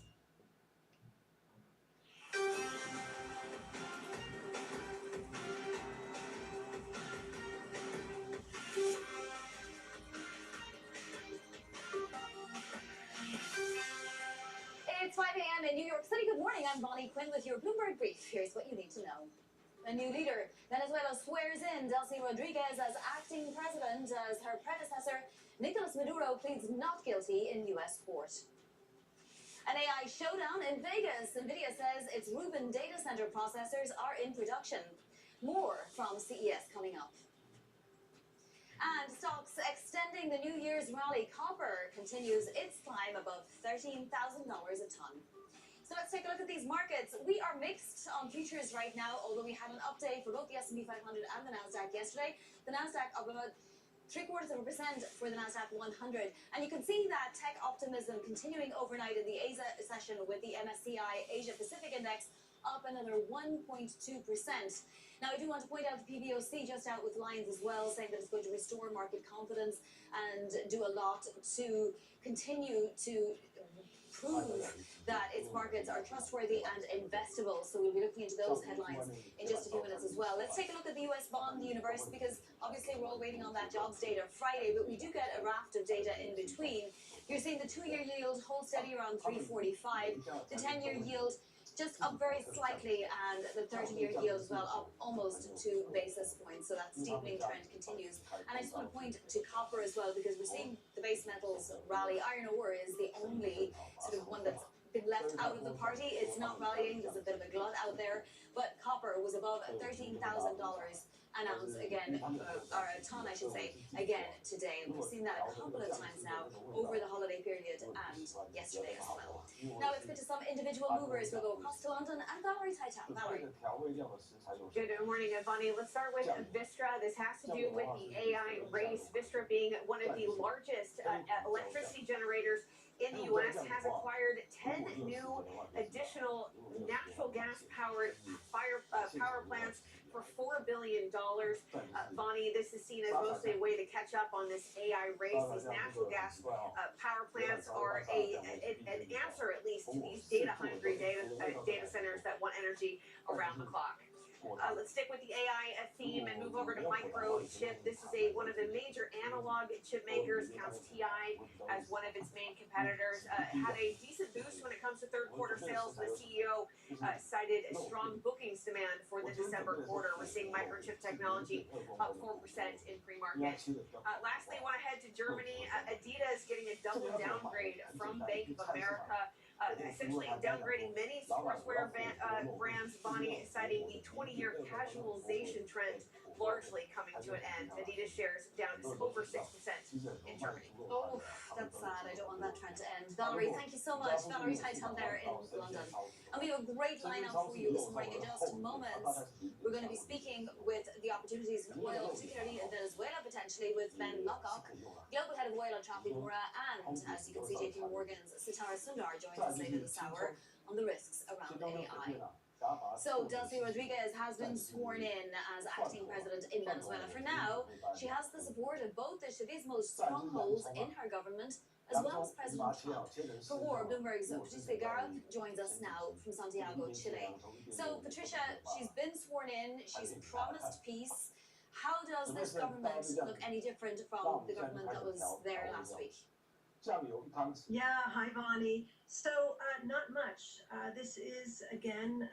It's 5 a.m. in New York City. Good morning. I'm Bonnie Quinn with your Bloomberg Brief. Here's what you need to know. A new leader. Venezuela swears in Delcy Rodriguez as acting president as her predecessor, Nicolas Maduro, pleads not guilty in U.S. court. An AI showdown in Vegas. NVIDIA says its Rubin data center processors are in production. More from CES coming up. And stocks extending the New Year's rally. Copper continues its climb above $13,000 a ton. So let's take a look at these markets. We are mixed on futures right now, although we had an update for both the S&P 500 and the Nasdaq yesterday. The Nasdaq up about 0.75% for the Nasdaq 100. And you can see that tech optimism continuing overnight in the Asia session with the MSCI Asia Pacific Index up another 1.2%. Now, I do want to point out the PBOC just out with lines as well, saying that it's going to restore market confidence and do a lot to continue to prove that its markets are trustworthy and investable. So we'll be looking into those headlines in just a few minutes as well. Let's take a look at the US bond universe, because obviously we're all waiting on that jobs data Friday, but we do get a raft of data in between. You're seeing the 2-year yield hold steady around 3.45, the 10-year yield just up very slightly, and the 30-year yield as well up almost 2 basis points. So that steepening trend continues. And I just want to point to copper as well, because we're seeing the base metals rally. Iron ore is the only sort of one that's been left out of the party. It's not rallying. There's a bit of a glut out there. But copper was above $13,000 an ounce again, or a ton, I should say, again today. We've seen that a couple of times now over the holiday period and yesterday as well. Now let's get to some individual movers. We'll go across to London and Valerie Taita. Valerie. Good morning, Bonnie. Let's start with Vistra. This has to do with the AI race. Vistra, being one of the largest electricity generators in the U.S., has acquired 10 new additional natural gas-powered power plants for $4 billion. Bonnie, this is seen as mostly a way to catch up on this AI race. These natural gas power plants are an answer, at least, to these data-hungry data centers that want energy around the clock. Let's stick with the AI theme and move over to Microchip. This is one of the major analog chip makers, counts TI as one of its main competitors. Had a decent boost when it comes to third quarter sales. The CEO cited a strong bookings demand for the December quarter. We're seeing Microchip Technology up 4% in pre-market. Lastly, I want to head to Germany. Adidas getting a double downgrade from Bank of America. Essentially downgrading many sportswear brands, Bonnie, citing the 20-year casualization trend largely coming to an end. Adidas shares down over 6% in Germany. Oh, that's sad. I don't want that trend to end. Valerie, thank you so much. Valerie Titel there in London. And we have a great lineup for you this morning. In just moments, we're going to be speaking with the opportunities in oil, particularly in Venezuela, potentially with Ben Lockock, Global Head of Oil at Trafigura, and as you can see, JP Morgan's Sitara Sundar joins us later this hour on the risks around AI. So Delcy Rodriguez has been sworn in as acting president in Venezuela. For now, she has the support of both the Chavismo strongholds in her government, as well as President Trump. For more, Bloomberg's Patricia Garab joins us now from Santiago, Chile. So Patricia, she's been sworn in, she's promised peace. How does this government look any different from the government that was there last week? Yeah, hi Bonnie. So not much. This is again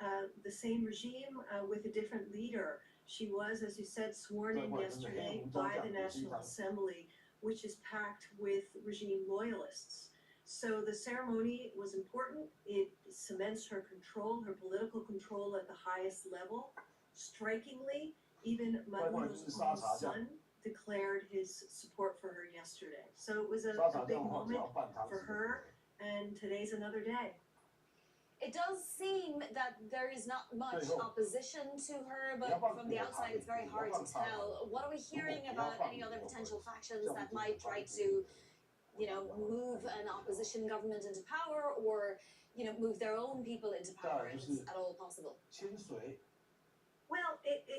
the same regime with a different leader. She was, as you said, sworn in yesterday by the National Assembly, which is packed with regime loyalists. So the ceremony was important. It cements her control, her political control at the highest level. Strikingly, even Maduro's own son declared his support for her yesterday. So it was a big moment for her, and today's another day. It does seem that there is not much opposition to her, but from the outside it's very hard to tell. What are we hearing about any other potential factions that might try to, move an opposition government into power, or, move their own people into power, if it's at all possible? Well,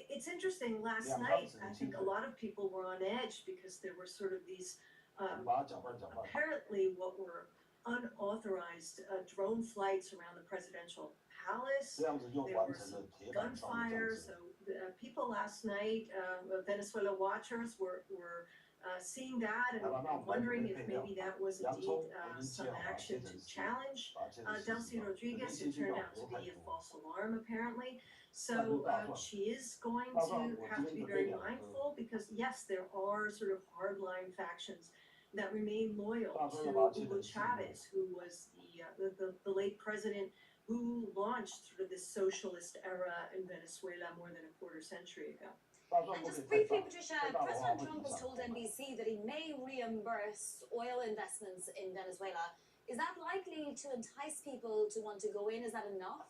it's interesting. Last night, I think a lot of people were on edge because there were sort of these, apparently what were unauthorized drone flights around the presidential palace. There was some gunfire. So people last night, Venezuela watchers were seeing that and wondering if maybe that was indeed some action to challenge Delcy Rodriguez. It turned out to be a false alarm, apparently. So she is going to have to be very mindful because, yes, there are sort of hardline factions that remain loyal to Hugo Chavez, who was the late president who launched sort of this socialist era in Venezuela more than a quarter century ago. And just briefly, Patricia, President Trump has told NBC that he may reimburse oil investments in Venezuela. Is that likely to entice people to want to go in? Is that enough?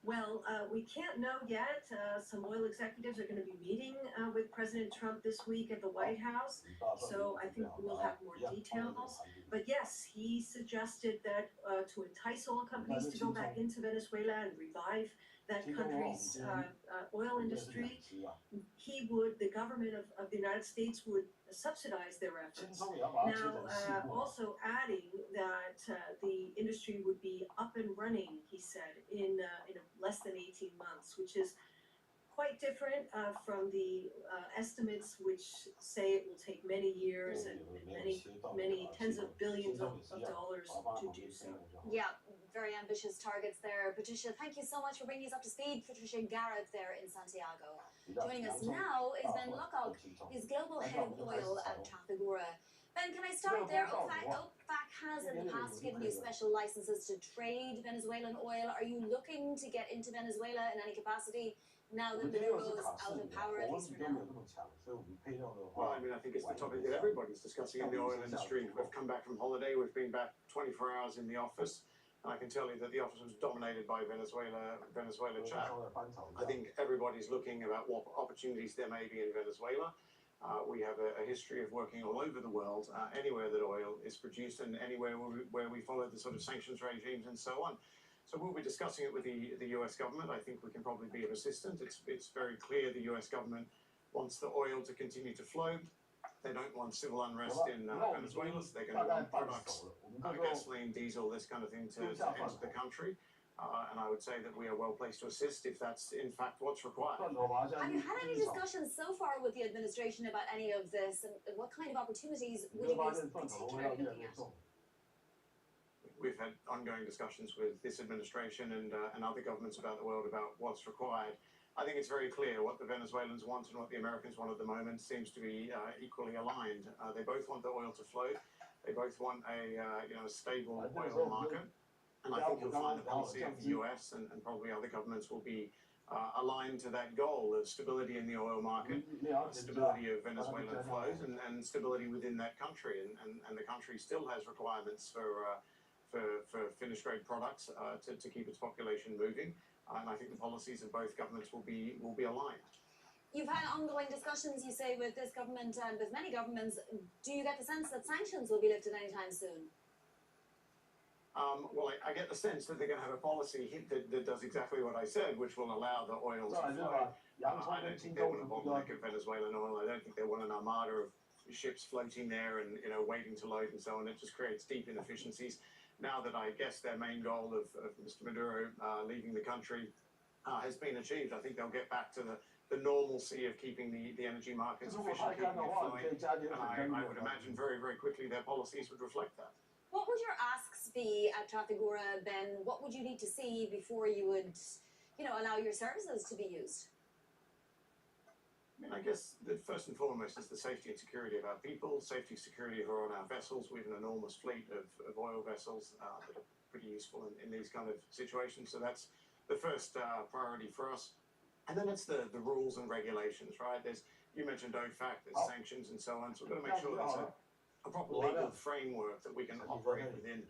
Well, we can't know yet. Some oil executives are going to be meeting with President Trump this week at the White House, so I think we'll have more details. But yes, he suggested that to entice oil companies to go back into Venezuela and revive that country's oil industry, the government of the United States would subsidize their efforts. Now, also adding that the industry would be up and running, he said, in less than 18 months, which is quite different from the estimates which say it will take many years and many tens of billions of dollars to do so. Yeah, very ambitious targets there. Patricia, thank you so much for bringing us up to speed. Patricia Garrett there in Santiago. Joining us now is Ben Lockock. He's Global Head of Oil at Trafigura. Ben, can I start there? OPEC has in the past given you special licenses to trade Venezuelan oil. Are you looking to get into Venezuela in any capacity now that Maduro is out of power, at least for now? Well, I mean, I think it's the topic that everybody's discussing in the oil industry. We've come back from holiday. We've been back 24 hours in the office. And I can tell you that the office was dominated by Venezuela chat. I think everybody's looking about what opportunities there may be in Venezuela. We have a history of working all over the world, anywhere that oil is produced and anywhere where we follow the sort of sanctions regimes and so on. So we'll be discussing it with the US government. I think we can probably be of assistance. It's very clear the US government wants the oil to continue to flow. They don't want civil unrest in Venezuela. So they're going to want products, gasoline, diesel, this kind of thing to enter the country. And I would say that we are well placed to assist if that's in fact what's required. Have you had any discussions so far with the administration about any of this, and what kind of opportunities would you be particularly looking at? We've had ongoing discussions with this administration and other governments about the world about what's required. I think it's very clear what the Venezuelans want and what the Americans want at the moment seems to be equally aligned. They both want the oil to flow. They both want a stable oil market. And I think you'll find the policy of the US and probably other governments will be aligned to that goal of stability in the oil market, stability of Venezuelan flows, and stability within that country. And the country still has requirements for finished grade products to keep its population moving. And I think the policies of both governments will be aligned. You've had ongoing discussions, you say, with this government and with many governments. Do you get the sense that sanctions will be lifted anytime soon? Well, I get the sense that they're going to have a policy that does exactly what I said, which will allow the oil to flow. I don't think they want a bottleneck of Venezuelan oil. I don't think they want an armada of ships floating there and waiting to load and so on. It just creates deep inefficiencies. Now that I guess their main goal of Mr. Maduro leaving the country has been achieved, I think they'll get back to the normalcy of keeping the energy markets efficient, keeping it flowing. And I would imagine very, very quickly their policies would reflect that. What would your asks be at Trafigura, Ben? What would you need to see before you would, allow your services to be used? I mean, I guess that first and foremost is the safety and security of our people, safety and security who are on our vessels. We have an enormous fleet of oil vessels that are pretty useful in these kind of situations. So that's the first priority for us. And then it's the rules and regulations, right? You mentioned OFAC, there's sanctions and so on. So we've got to make sure there's a proper legal framework that we can operate within.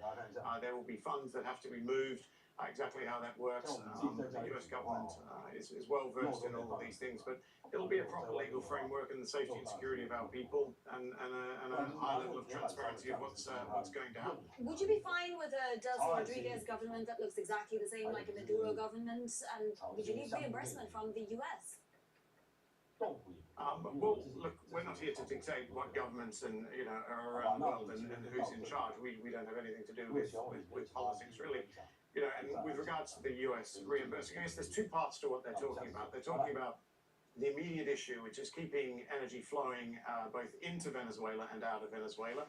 There will be funds that have to be moved. Exactly how that works, the US government is well versed in all of these things, but it'll be a proper legal framework and the safety and security of our people and a high level of transparency of what's going to happen. Would you be fine with a Delcy Rodriguez government that looks exactly the same like a Maduro government, and would you need reimbursement from the US? Well, look, we're not here to dictate what governments are around the world and who's in charge. We don't have anything to do with politics, really. And with regards to the US reimbursing, I guess there's two parts to what they're talking about. They're talking about the immediate issue, which is keeping energy flowing both into Venezuela and out of Venezuela.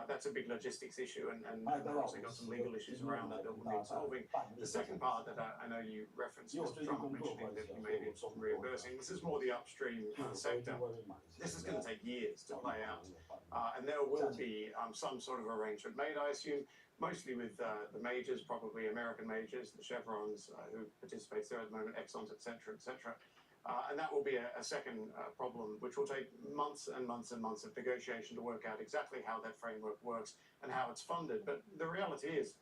That's a big logistics issue, and they've also got some legal issues around that will need solving. The second part that I know you referenced, Mr. Trump mentioning that you may need some reimbursing, this is more the upstream sector. This is going to take years to play out, and there will be some sort of arrangement made, I assume, mostly with the majors, probably American majors, the Chevrons who participates there at the moment, Exxons, etc., etc. And that will be a second problem, which will take months and months and months of negotiation to work out exactly how that framework works and how it's funded. But the reality is,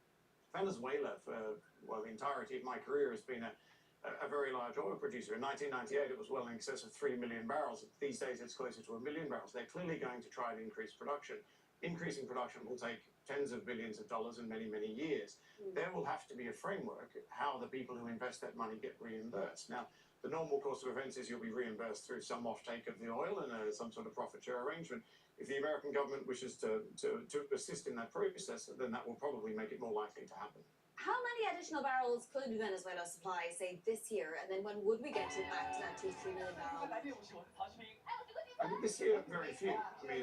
Venezuela, for the entirety of my career, has been a very large oil producer. In 1998, it was well in excess of 3 million barrels. These days, it's closer to 1 million barrels. They're clearly going to try and increase production. Increasing production will take tens of billions of dollars in many, many years. There will have to be a framework how the people who invest that money get reimbursed. Now, the normal course of events is you'll be reimbursed through some offtake of the oil and some sort of profit share arrangement. If the American government wishes to assist in that process, then that will probably make it more likely to happen. How many additional barrels could Venezuela supply, say, this year? And then when would we get back to that 2 to 3 million barrel? I mean, this year, very few. I mean,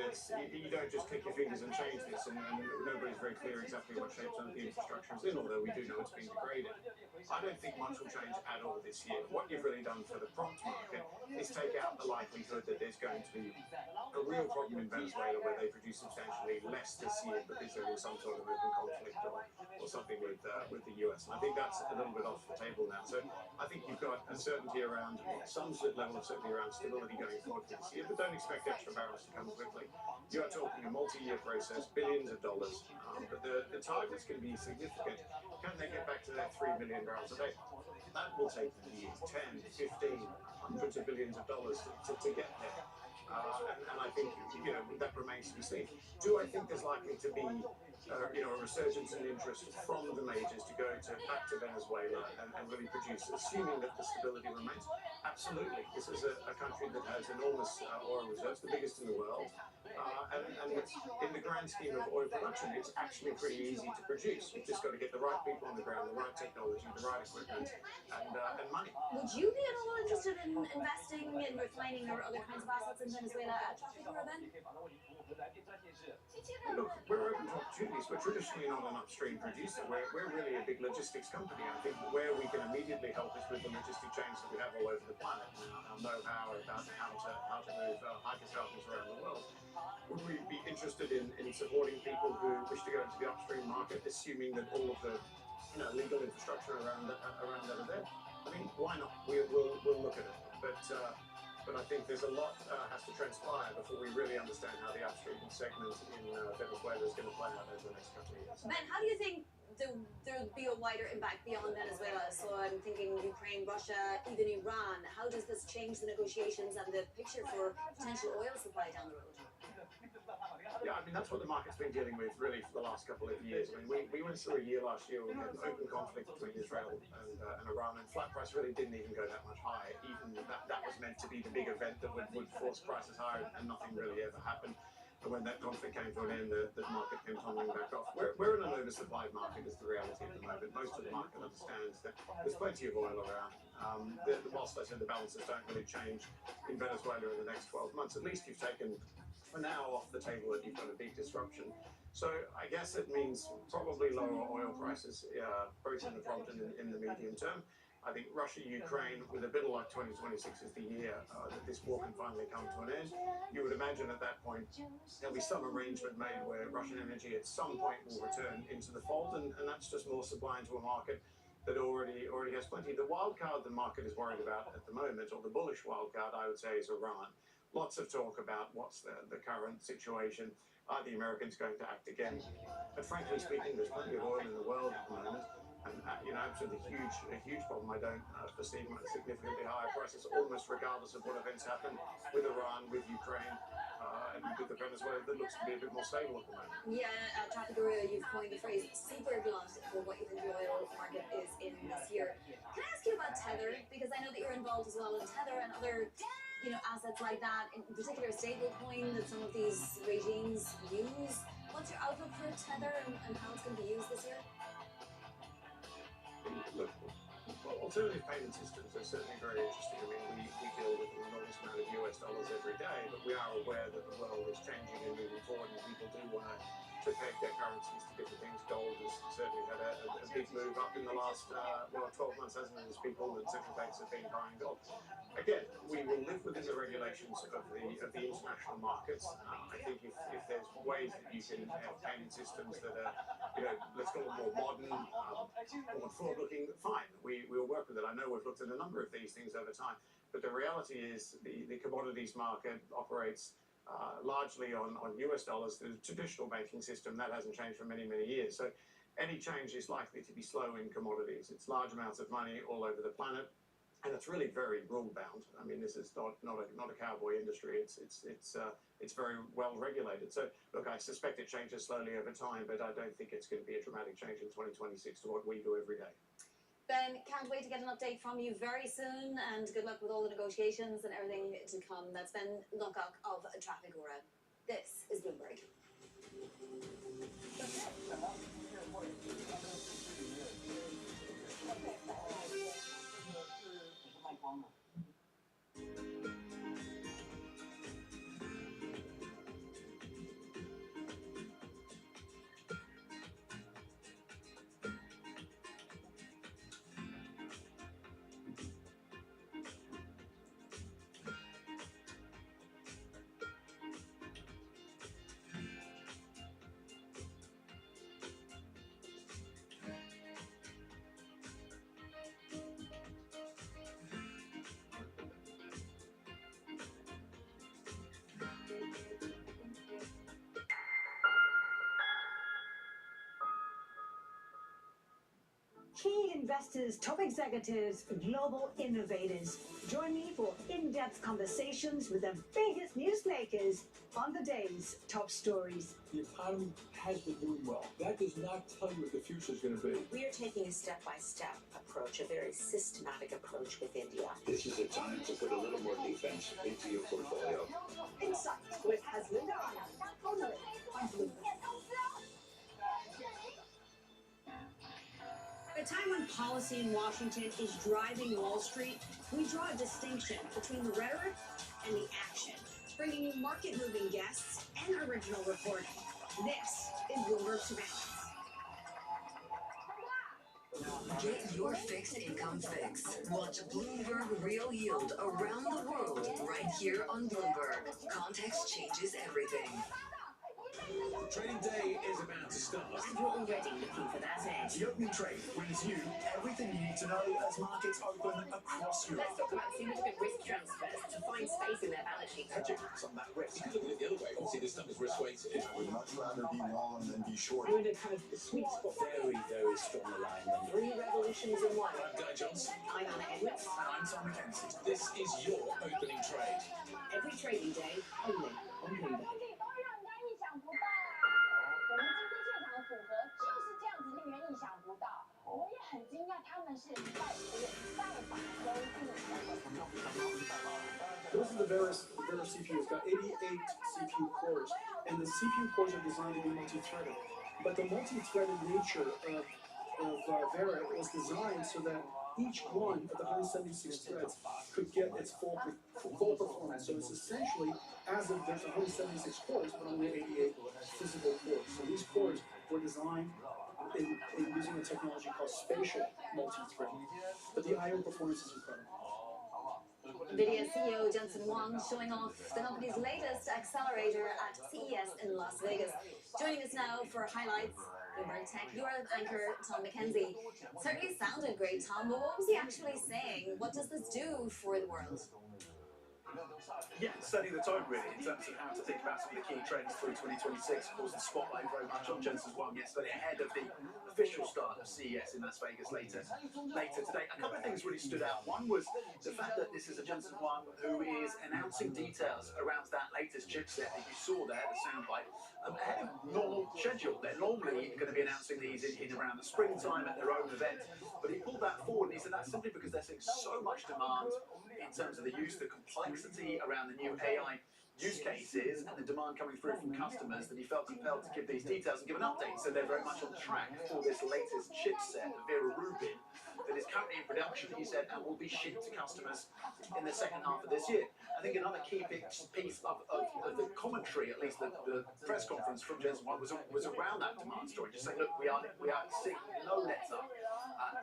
you don't just click your fingers and change this, and nobody's very clear exactly what shape some of the infrastructure is in, although we do know it's being degraded. I don't think much will change at all this year. What you've really done for the prompt market is take out the likelihood that there's going to be a real problem in Venezuela where they produce substantially less this year because there is some sort of open conflict or something with the US. And I think that's a little bit off the table now. So I think you've got a certainty around some level of certainty around stability going forward for this year, but don't expect extra barrels to come quickly. You are talking a multi-year process, billions of dollars, but the target's going to be significant. Can they get back to that 3 million barrels a day? That will take years, 10, 15, hundreds of billions of dollars to get there. And I think, that remains to be seen. Do I think there's likely to be a resurgence in interest from the majors to go back to Venezuela and really produce, assuming that the stability remains? Absolutely. This is a country that has enormous oil reserves, the biggest in the world. And in the grand scheme of oil production, it's actually pretty easy to produce. You've just got to get the right people on the ground, the right technology, the right equipment, and money. Would you be at all interested in investing in refining or other kinds of assets in Venezuela at Trafigura, Ben? Look, we're open to opportunities. We're traditionally not an upstream producer. We're really a big logistics company. I think where we can immediately help is with the logistic chains that we have all over the planet. Our know-how about how to move hydrocarbons around the world. Would we be interested in supporting people who wish to go into the upstream market, assuming that all of the legal infrastructure around that are there? I mean, why not? We'll look at it. But I think there's a lot has to transpire before we really understand how the upstream segment in Venezuela is going to play out over the next couple of years. Ben, how do you think there'll be a wider impact beyond Venezuela? So I'm thinking Ukraine, Russia, even Iran. How does this change the negotiations and the picture for potential oil supply down the road? Yeah, I mean, that's what the market's been dealing with really for the last couple of years. I mean, we went through a year last year where we had an open conflict between Israel and Iran, and flat price really didn't even go that much higher. Even that was meant to be the big event that would force prices higher, and nothing really ever happened. And when that conflict came to an end, the market came tumbling back off. We're in an oversupplied market is the reality at the moment. Most of the market understands that there's plenty of oil around. Whilst I said the balances don't really change in Venezuela in the next 12 months, at least you've taken for now off the table that you've got a big disruption. So I guess it means probably lower oil prices, both in the prompt and in the medium term. I think Russia, Ukraine, with a bit of like 2026 is the year that this war can finally come to an end. You would imagine at that point there'll be some arrangement made where Russian energy at some point will return into the fold, and that's just more supply into a market that already has plenty. The wild card the market is worried about at the moment, or the bullish wild card, I would say, is Iran. Lots of talk about what's the current situation. Are the Americans going to act again? But frankly speaking, there's plenty of oil in the world at the moment. And, absolutely a huge problem. I don't foresee significantly higher prices, almost regardless of what events happen with Iran, with Ukraine, and with the Venezuela that looks to be a bit more stable at the moment. Yeah, Traffic Guru, you've coined the phrase super glut for what you think the oil market is in this year. Can I ask you about Tether? Because I know that you're involved as well in Tether and other assets like that, in particular stablecoin that some of these regimes use. What's your outlook for Tether and how it's going to be used this year? Look, alternative payment systems are certainly very interesting. I mean, we deal with an enormous amount of US dollars every day, but we are aware that the world is changing and moving forward, and people do want to peg their currencies to different things. Gold has certainly had a big move up in the last 12 months, hasn't it, as people and central banks have been buying gold. Again, we will live within the regulations of the international markets. I think if there's ways that you can have payment systems that are, let's call it more modern, more forward-looking, fine. We'll work with it. I know we've looked at a number of these things over time, but the reality is the commodities market operates largely on US dollars. The traditional banking system, that hasn't changed for many, many years. So any change is likely to be slow in commodities. It's large amounts of money all over the planet. And it's really very rule-bound. I mean, this is not a cowboy industry. It's very well regulated. So, look, I suspect it changes slowly over time, but I don't think it's going to be a dramatic change in 2026 to what we do every day. Ben, can't wait to get an update from you very soon, and good luck with all the negotiations and everything to come. That's Ben Lockock of Trafigura. This is Bloomberg. Key investors, top executives, global innovators. Join me for in-depth conversations with the biggest newsmakers on the day's top stories. The economy has been doing well. That does not tell you what the future is going to be. We are taking a step-by-step approach, a very systematic approach with India. This is a time to put a little more defense into your portfolio. Insight with Haslinda Anand, only on Bloomberg. At a time when policy in Washington is driving Wall Street, we draw a distinction between the rhetoric and the action, bringing you market-moving guests and original reporting. This is Bloomberg Surveillance. Get your fixed income fix. Watch Bloomberg Real Yield around the world right here on Bloomberg. Context changes everything. Trading day is about to start. stars. And you're already looking for that edge. The opening trade brings you everything you need to know as markets open across Europe. Let's talk about significant risk transfers to find space in their balance sheet. Hedging some of that risk. You could look at it the other way. Obviously, this stuff is risk weighted. I would much rather be long than be short. You're in a kind of sweet spot. Very, very strong alignment. 3 revolutions in 1. I'm Guy Johnson. I'm Anna Edwards. I'm Tom McKenzie. This is your opening trade. Every trading day, only on Bloomberg. 我们今天现场的组合就是这样子令人意想不到，我也很惊讶他们是代法收入。 Those are the Veris CPUs. Got 88 CPU cores, and the CPU cores are designed to be multi-threaded. But the multi-threaded nature of Vera was designed so that each one of the 176 threads could get its full performance. So it's essentially as if there's 176 cores, but only 88 physical cores. So these cores were designed in using a technology called spatial multi-threading. But the I/O performance is incredible. NVIDIA CEO Jensen Huang showing off the company's latest accelerator at CES in Las Vegas. Joining us now for highlights, Bloomberg Tech Europe anchor Tom McKenzie. Certainly sounded great, Tom, but what was he actually saying? What does this do for the world? Yeah, setting the tone really in terms of how to think about some of the key trends through 2026. Of course, the spotlight very much on Jensen Huang yesterday ahead of the official start of CES in Las Vegas later today. A couple of things really stood out. One was the fact that this is a Jensen Huang who is announcing details around that latest chipset that you saw there, the soundbite, ahead of normal schedule. They're normally going to be announcing these in around the springtime at their own event, but he pulled that forward and he said that's simply because they're seeing so much demand in terms of the use, the complexity around the new AI use cases and the demand coming through from customers that he felt compelled to give these details and give an update. So they're very much on track for this latest chipset, the Vera Rubin, that is currently in production, he said, and will be shipped to customers in the second half of this year. I think another key piece of the commentary, at least the press conference from Jensen Huang, was around that demand story. Just saying, look, we are seeing no letter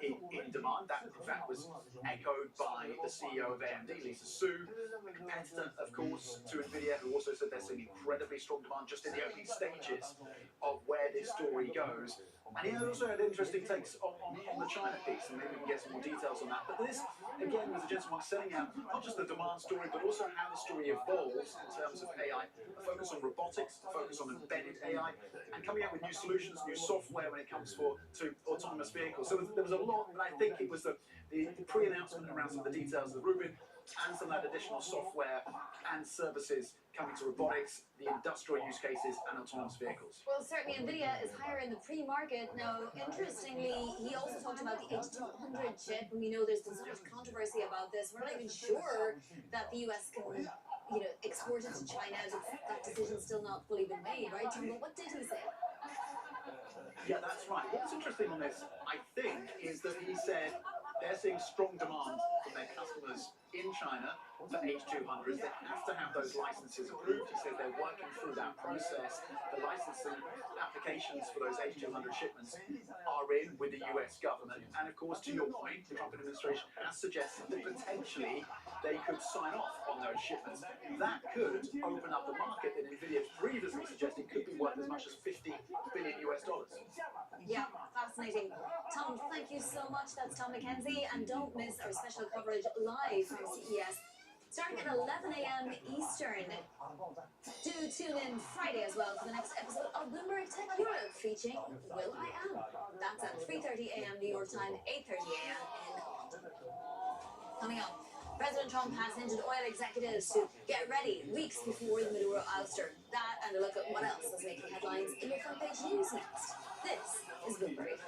in demand. That, in fact, was echoed by the CEO of AMD, Lisa Su, a competitor, of course, to NVIDIA, who also said they're seeing incredibly strong demand just in the opening stages of where this story goes. And he also had interesting takes on the China piece, and maybe we can get some more details on that. But this, again, was a Jensen Huang setting out not just the demand story, but also how the story evolves in terms of AI, a focus on robotics, a focus on embedded AI, and coming out with new solutions, new software when it comes to autonomous vehicles. So there was a lot, and I think it was the pre-announcement around some of the details of the Rubin, and some of that additional software and services coming to robotics, the industrial use cases, and autonomous vehicles. Well, certainly NVIDIA is higher in the pre-market. Now, interestingly, he also talked about the H200 chip, and we know there's been so much controversy about this. We're not even sure that the US can, export it to China. That decision's still not fully been made, right, Tom? But what did he say? Yeah, that's right. What's interesting on this, I think, is that he said they're seeing strong demand from their customers in China for H200s. They have to have those licenses approved. He said they're working through that process. The licensing applications for those H200 shipments are in with the US government. And of course, to your point, the Trump administration has suggested that potentially they could sign off on those shipments. That could open up the market that NVIDIA previously suggested could be worth as much as $50 billion US. Yeah, fascinating. Tom, thank you so much. That's Tom McKenzie. And don't miss our special coverage live from CES, starting at 11 a.m. Eastern. Do tune in Friday as well for the next episode of Bloomberg Tech Europe featuring Will I Am. That's at 3:30 a.m. New York time, 8:30 a.m. in London. Coming up, President Trump has hinted oil executives to get ready weeks before the Maduro ouster. That and a look at what else is making headlines in your front page news next. This is Bloomberg.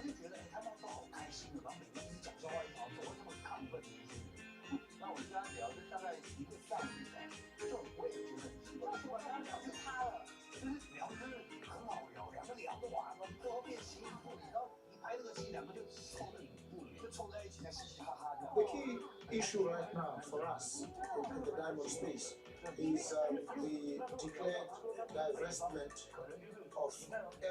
就觉得他们都好开心的，然后每天一直讲笑话，怎么会这么亢奋的一些人？那我就跟他聊，就大概1个上午吧，就我也觉得很奇怪，为什么跟他聊是他了？就是聊天很好聊，两个聊得完了，最后变形影不离，然后一拍那个戏，两个就凑得影不离，就凑在一起在嘻嘻哈哈这样。 The key issue right now for us in the diamond space is the declared divestment of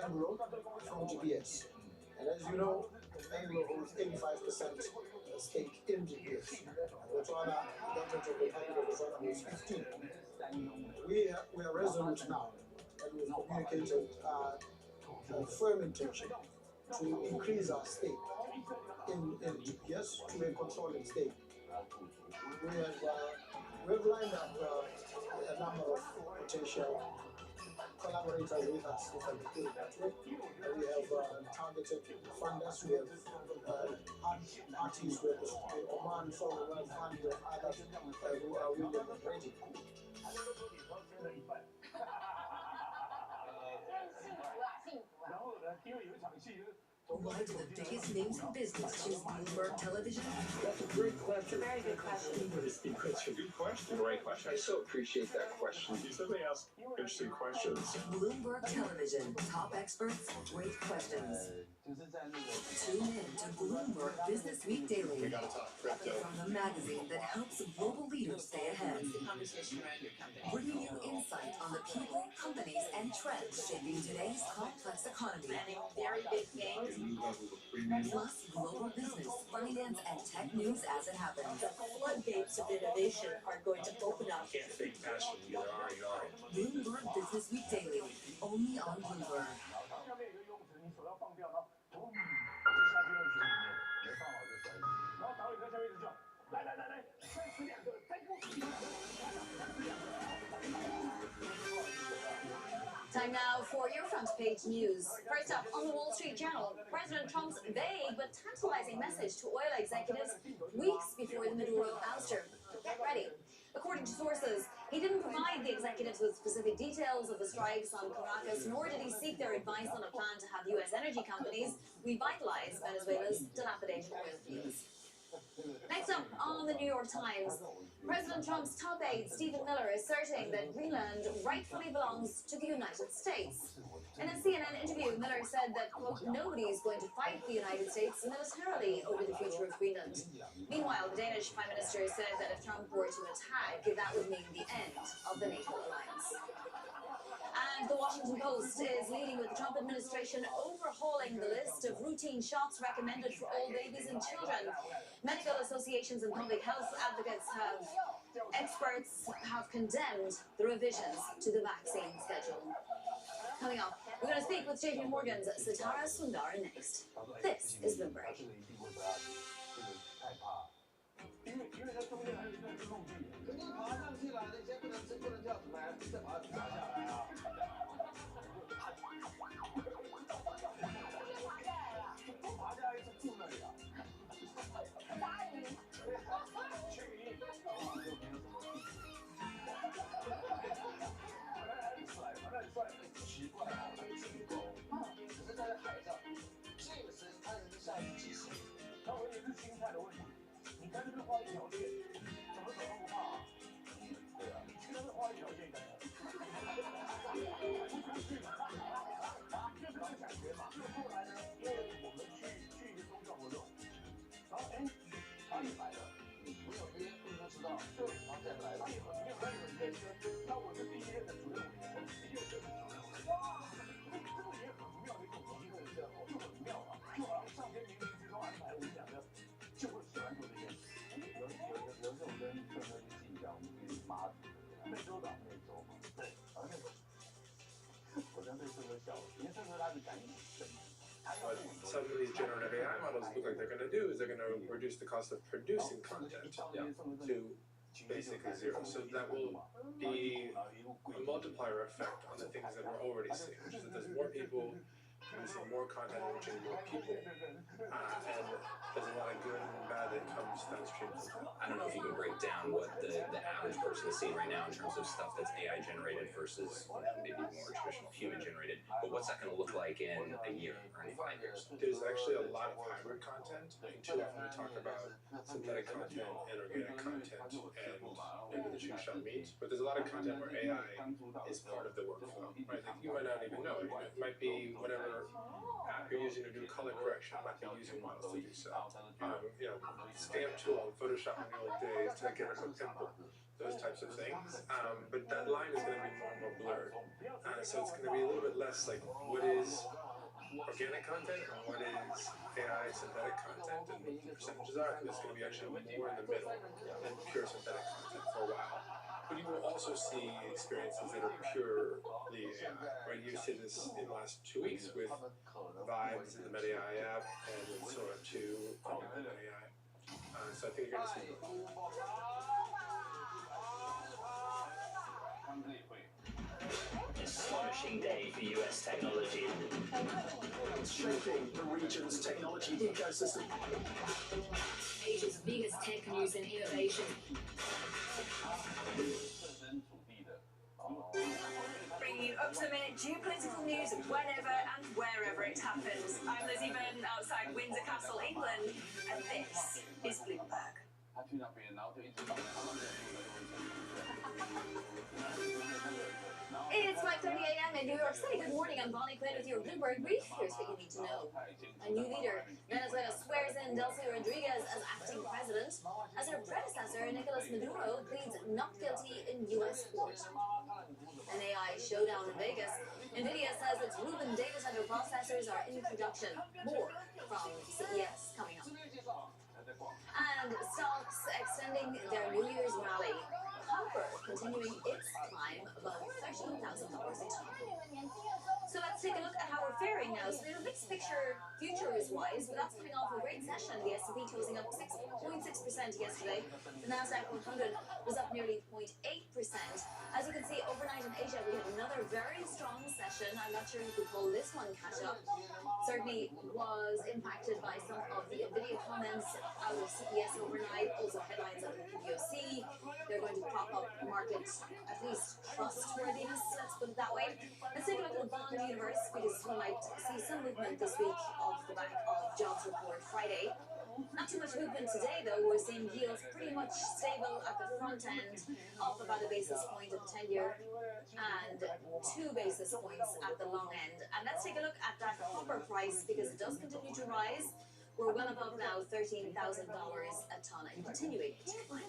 Anglo from GBS. And as you know, Anglo holds 85% stake in GBS. Botswana, the government of the Republic of Botswana holds 15. We are resolute now, and we've communicated a firm intention to increase our stake in GPS to a controlling stake. We've lined up a number of potential collaborators with us, if I can put it that way. We have targeted funders, we have parties with the Oman Sovereign Wealth Fund, we have others who are willing and ready. One of the biggest names in business choose Bloomberg Television? That's a great question. Very good question. Interesting question. Good question. Great question. I so appreciate that question. You certainly ask interesting questions. Bloomberg Television. Top experts, great questions. Tune in to Bloomberg Business Week Daily. We gotta talk crypto. From the magazine that helps global leaders stay ahead. Bringing you insight on the people, companies, and trends shaping today's complex economy. Very big games. Plus global business, finance, and tech news as it happens. The floodgates of innovation are going to open up. Can't fake passion, either are you are. Bloomberg Business Week Daily, only on Bloomberg. 下面有个泳池，你手要放掉，然后咚就下去了水里面，没放好就摔死。然后导演在下面一直叫，来，摔死2个，再不死2个，摔死2个。 Time now for your front page news. First up, on the Wall Street Journal, President Trump's vague but tantalizing message to oil executives weeks before the Maduro ouster. Get ready. According to sources, he didn't provide the executives with specific details of the strikes on Caracas, nor did he seek their advice on a plan to have U.S. energy companies revitalize Venezuela's dilapidated oil fields. Next up on the New York Times, President Trump's top aide Stephen Miller asserting that Greenland rightfully belongs to the United States. In a CNN interview, Miller said that, quote, nobody is going to fight the United States militarily over the future of Greenland. Meanwhile, the Danish Prime Minister said that if Trump were to attack, that would mean the end of the NATO alliance. And the Washington Post is leading with the Trump administration overhauling the list of routine shots recommended for all babies and children. Medical associations and public health experts have condemned the revisions to the vaccine schedule. Coming up, we're going to speak with JP Morgan's Sitara Sundar next. This is Bloomberg. 因为它中间还有一段是陆地，你爬上去了，你先不能这样子来，再把它爬下来啊。不爬下来是住那里啊。鲨鱼。去鱼。就没有什么地。反正帅，奇怪哦，它巨高，只是在海上，这个时它是下去几十米，它完全是心态的问题。 你在这边画一条线，怎么走都不怕啊！对啊，你去那边画一条线干嘛？就是这种感觉嘛。后来呢，因为我们去一个宗教活动，然后他也来了，我有这些不能知道，对，然后再来了，他也很认真。那我是第一任的主任委员，我是第二任的主任委员。哇，这个也很妙的一种机会，这样就很妙啊，就好像上天冥冥之中安排我们两个。 就会喜欢做这件事。有时候我跟郑哥去记一下，我们去马祖，湄洲岛湄洲嘛，对，好像我跟郑哥笑，因为郑哥他是感应很深。 What some of these generative AI models look like they're going to do is they're going to reduce the cost of producing content to basically zero. So that will be a multiplier effect on the things that we're already seeing, which is that there's more people producing more content, reaching more people, and there's a lot of good and bad that comes downstream from that. I don't know if you can break down what the average person is seeing right now in terms of stuff that's AI generated versus maybe more traditional human generated, but what's that going to look like in a year or in 5 years? There's actually a lot of hybrid content. I think too often we talk about synthetic content and organic content, and maybe the two shall meet. But there's a lot of content where AI is part of the workflow, right? Like you might not even know. It might be whatever app you're using to do color correction. It might be using models to do so. Stamp tool on Photoshop in the old days to get rid of a pimple. Those types of things, but that line is going to be more and more blurred. So it's going to be a little bit less like what is organic content and what is AI synthetic content, and what the percentages are. I think it's going to be actually more in the middle than pure synthetic content for a while. But you will also see experiences that are purely AI. Right? You see this in the last 2 weeks with Vibes in the Meta AI app and with Sora 2 from Meta AI. So I think you're going to see both. Astonishing day for US technology. Shaping the region's technology ecosystem. Asia's biggest tech news and innovation. Bringing you up-to-the-minute geopolitical news whenever and wherever it happens. I'm Lizzie Burden outside Windsor Castle, England, and this is Bloomberg. It's 5:30 a.m. in New York City. Good morning, I'm Bonnie Quinn with your Bloomberg Brief. Here's what you need to know. A new leader, Venezuela swears in Delcy Rodriguez as acting president, as her predecessor, Nicolas Maduro, pleads not guilty in U.S. court. An AI showdown in Vegas. NVIDIA says its Rubin data center processors are in production. More from CES coming up. And stocks extending their New Year's rally. Copper continuing its climb above $13,000 a ton. So let's take a look at how we're faring now. So there's a mixed picture futures-wise, but that's coming off a great session. The S&P closing up 6.6% yesterday. The Nasdaq 100 was up nearly 0.8%. As you can see, overnight in Asia, we had another very strong session. I'm not sure you could call this one catch-up. Certainly was impacted by some of the NVIDIA comments out of CES overnight, also headlines out of the PBOC. They're going to prop up market, at least trustworthiness, let's put it that way. Let's take a look at the bond universe, because we might see some movement this week off the back of jobs report Friday. Not too much movement today, though. We're seeing yields pretty much stable at the front end, off about a basis point at the 10-year, and 2 basis points at the long end. And let's take a look at that copper price, because it does continue to rise. We're well above now $13,000 a ton and continuing to climb.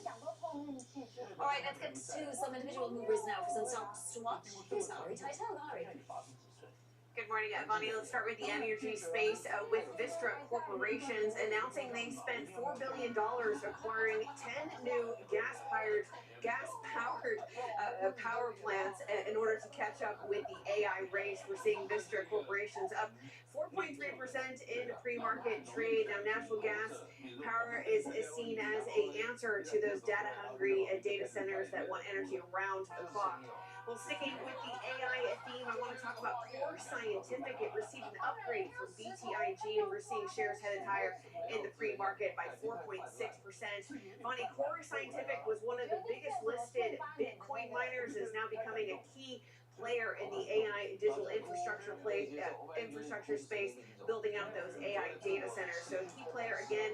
All right, let's get to some individual movers now for some stocks to watch. Here's Valerie Teitel. Valerie. Good morning, Bonnie. Let's start with the energy space with Vistra Corporations announcing they spent $4 billion acquiring 10 new gas-powered power plants in order to catch up with the AI race. We're seeing Vistra Corporations up 4.3% in pre-market trade. Now, natural gas power is seen as an answer to those data-hungry data centers that want energy around the clock. Well, sticking with the AI theme, I want to talk about Core Scientific. It received an upgrade from BTIG, and we're seeing shares headed higher in the pre-market by 4.6%. Bonnie, Core Scientific was one of the biggest listed Bitcoin miners, and is now becoming a key player in the AI digital infrastructure space, building out those AI data centers. So key player again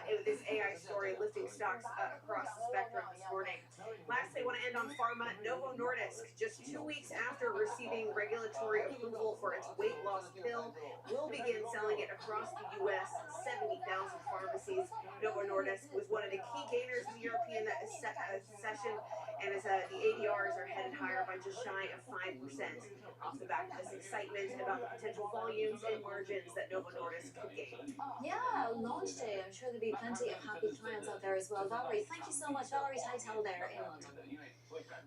with this AI story, lifting stocks across the spectrum this morning. Lastly, I want to end on pharma. Novo Nordisk, just 2 weeks after receiving regulatory approval for its weight loss pill, will begin selling it across the U.S. 70,000 pharmacies. Novo Nordisk was one of the key gainers in the European session, and as the ADRs are headed higher by just shy of 5% off the back of this excitement about the potential volumes and margins that Novo Nordisk could gain. Yeah, launch day. I'm sure there'll be plenty of happy clients out there as well. Valerie, thank you so much. Valerie Teitel there in London.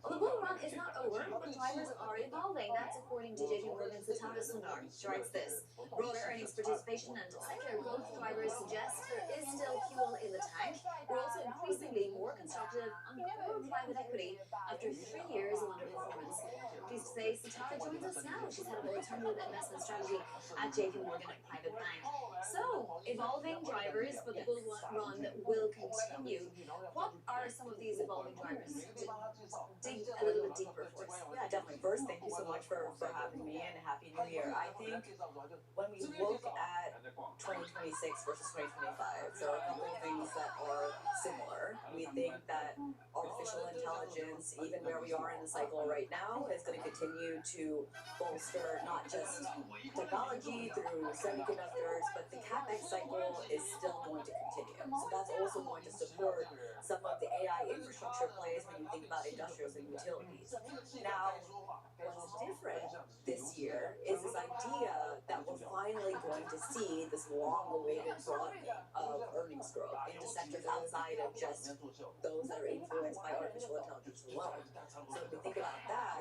Well, the bull run is not over, but drivers are evolving. That's according to JP Morgan's Satara Sundar. She writes this: broader earnings participation and secular growth drivers suggest there is still fuel in the tank. We're also increasingly more constructive on core private equity after 3 years of underperformance. Pleased to say Satara joins us now. She's head of alternative investment strategy at JP Morgan Private Bank. So, evolving drivers, but the bull run will continue. What are some of these evolving drivers? Dig a little bit deeper for us. Yeah, definitely. First, thank you so much for having me and Happy New Year. I think when we look at 2026 versus 2025, there are a couple of things that are similar. We think that artificial intelligence, even where we are in the cycle right now, is going to continue to bolster not just technology through semiconductors, but the CapEx cycle is still going to continue. So that's also going to support some of the AI infrastructure plays when you think about industrials and utilities. Now, what's different this year is this idea that we're finally going to see this long-awaited broadening of earnings growth into sectors outside of just those that are influenced by artificial intelligence alone. So if we think about that,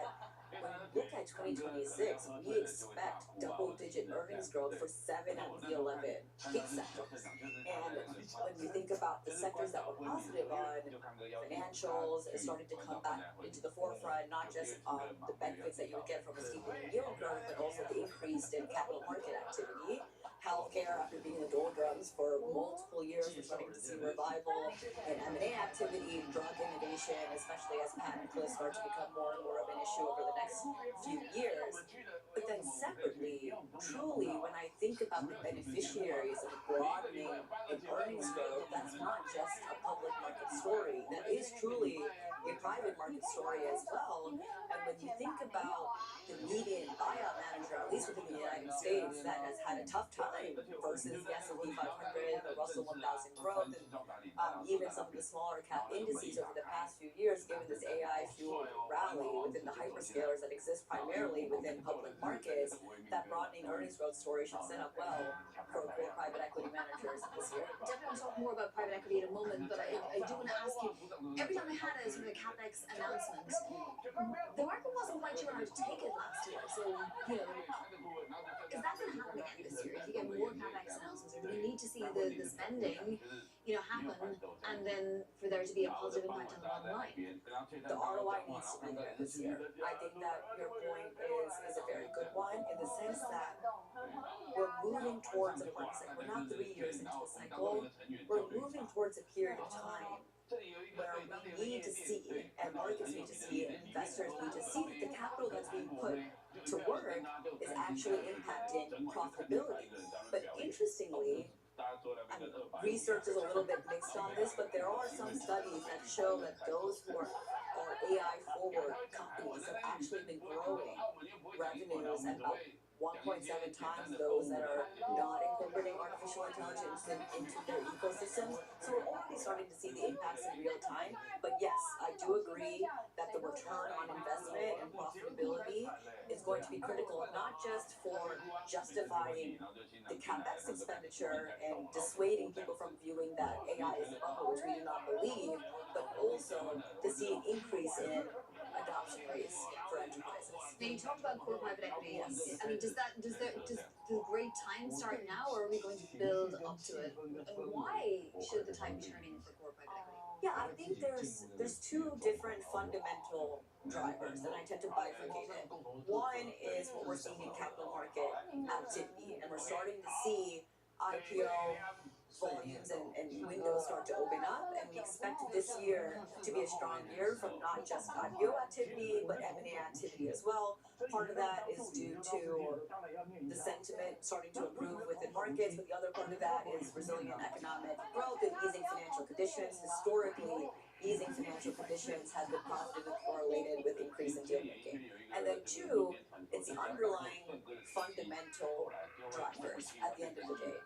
when we look at 2026, we expect double-digit earnings growth for 7 of the 11 big sectors. And when we think about the sectors that we're positive on, financials is starting to come back into the forefront, not just the benefits that you would get from a steepening yield curve, but also the increase in capital market activity. Healthcare, after being in the doldrums for multiple years, we're starting to see revival in M&A activity, drug innovation, especially as patent cliffs start to become more and more of an issue over the next few years. But then separately, truly, when I think about the beneficiaries of a broadening of earnings growth, that's not just a public market story. That is truly a private market story as well. And when you think about the median buyout manager, at least within the United States, that has had a tough time versus the S&P 500, the Russell 1000 growth, and even some of the smaller cap indices over the past few years, given this AI-fueled rally within the hyperscalers that exist primarily within public markets, that broadening earnings growth story should set up well for core private equity managers this year. Definitely want to talk more about private equity in a moment, but I do want to ask you, every time I had a sort of a CapEx announcement, the market wasn't quite sure how to take it last year. So, you know, is that going to happen again this year? If you get more CapEx announcements, or do we need to see the spending, you know, happen, and then for there to be a positive impact on the bottom line? The ROI needs to be there this year. I think that your point is a very good one in the sense that we're moving towards a market cycle. We're not 3 years into a cycle. We're moving towards a period of time where we need to see, and markets need to see, and investors need to see that the capital that's being put to work is actually impacting profitability. But interestingly, research is a little bit mixed on this, but there are some studies that show that those who are AI-forward companies have actually been growing revenues at about 1.7 times those that are not incorporating artificial intelligence into their ecosystems. So we're already starting to see the impacts in real time. But yes, I do agree that the return on investment and profitability is going to be critical, not just for justifying the CapEx expenditure and dissuading people from viewing that AI is a bubble, which we do not believe, but also to see an increase in adoption rates for enterprises. Now you talked about core private equity. I mean, does the great time start now, or are we going to build up to it? And why should the time be turning for core private equity? Yeah, I think there's two different fundamental drivers, and I tend to bifurcate it. One is what we're seeing in capital market activity, and we're starting to see IPO volumes and windows start to open up, and we expect this year to be a strong year from not just IPO activity, but M&A activity as well. Part of that is due to the sentiment starting to improve within markets, but the other part of that is resilient economic growth and easing financial conditions. Historically, easing financial conditions has been positively correlated with increase in deal making. And then two, it's the underlying fundamental drivers at the end of the day.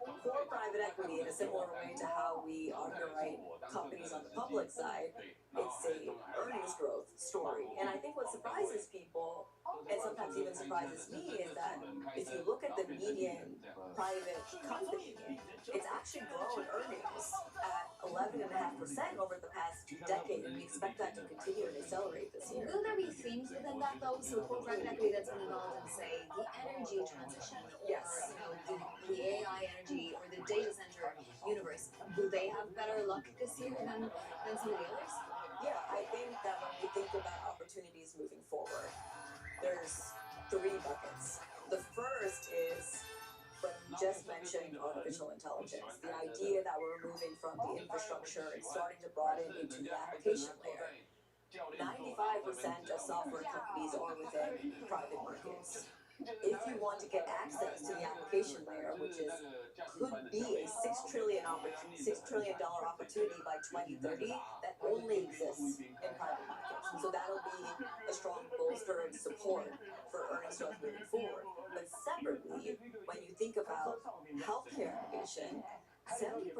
Core private equity, in a similar way to how we underwrite companies on the public side, it's a earnings growth story. And I think what surprises people, and sometimes even surprises me, is that if you look at the median private company, it's actually grown earnings at 11.5% over the past decade, and we expect that to continue and accelerate this year. Will there be themes within that though? So core private equity that's been involved in, say, the energy transition, or yes, you know, the AI energy or the data center universe, will they have better luck this year than some of the others? Yeah, I think that when we think about opportunities moving forward, there's 3 buckets. The first is what you just mentioned, artificial artificial intelligence. The idea that we're moving from the infrastructure and starting to broaden into the application layer. 95% of software companies are within private markets. If you want to get access to the application layer, which could be a $6 trillion opportunity by 2030, that only exists in private markets. So that'll be a strong bolster and support for earnings growth moving forward. But separately, when you think about healthcare innovation, 70%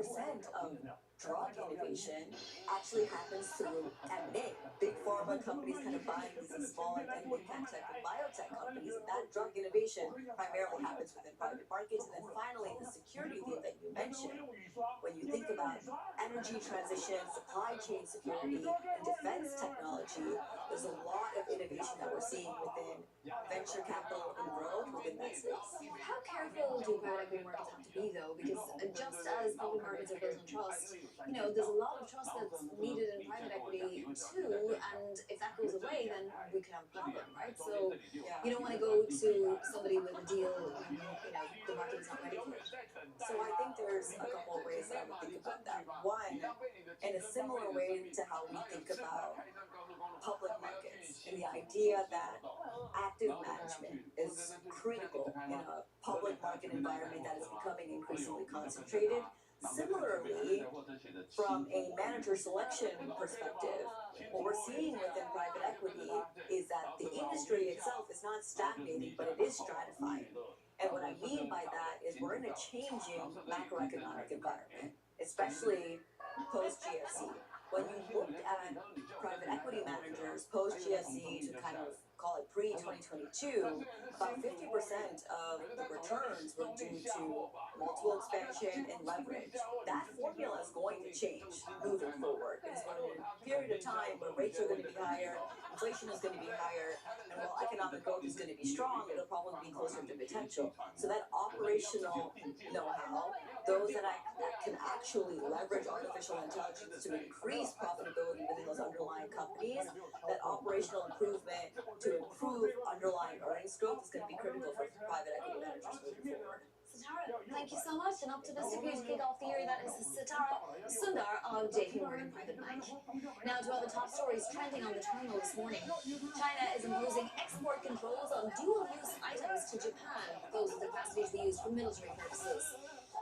of drug innovation actually happens through M&A. Big pharma companies kind of buying these small and mid-cap tech and biotech companies, and that drug innovation primarily happens within private markets. And then finally, the security thing that you mentioned, when you think about energy transition, supply chain security, and defense technology, there's a lot of innovation that we're seeing within venture capital and growth within that space. How careful do private equity markets have to be, though? Because just as public markets are built on trust, there's a lot of trust that's needed in private equity too, and if that goes away, then we could have a problem, right? So you don't want to go to somebody with a deal, the market is not ready for it. So I think there's a couple of ways that I would think about that. One, in a similar way to how we think about public markets, and the idea that active management is critical in a public market environment that is becoming increasingly concentrated. Similarly, from a manager selection perspective, what we're seeing within private equity is that the industry itself is not stagnating, but it is stratifying. And what I mean by that is we're in a changing macroeconomic environment, especially post-GFC. When you look at private equity managers post-GFC to kind of call it pre-2022, about 50% of the returns were due to multiple expansion and leverage. That formula is going to change moving forward. Because we're in a period of time where rates are going to be higher, inflation is going to be higher, and while economic growth is going to be strong, it'll probably be closer to potential. So that operational know-how, those that can actually leverage artificial intelligence to increase profitability within those underlying companies, that operational improvement to improve underlying earnings growth is going to be critical for private equity managers moving forward. Sitara, thank you so much. An optimistic view to kick off the year. That is Sitara Sundar of JP Morgan Private Bank. Now to other top stories trending on the terminal this morning. China is imposing export controls on dual-use items to Japan. Those are the capacities they use for military purposes.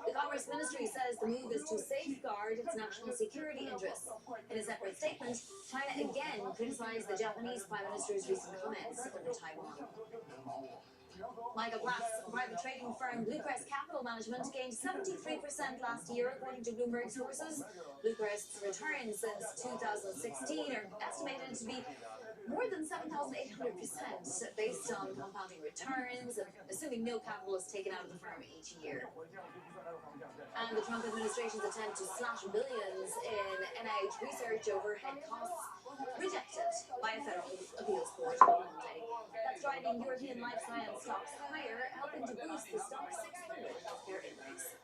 The Commerce Ministry says the move is to safeguard its national security interests. In a separate statement, China again criticized the Japanese Prime Minister's recent comments over Taiwan. Michael Platt's private trading firm Bluecrest Capital Management gained 73% last year, according to Bloomberg sources. Bluecrest's returns since 2016 are estimated to be more than 7,800% based on compounding returns, and assuming no capital is taken out of the firm each year. And the Trump administration's attempt to slash billions in NIH research overhead costs rejected by a federal appeals court on Monday. That's driving European life science stocks higher, helping to boost the stock 600 healthcare index.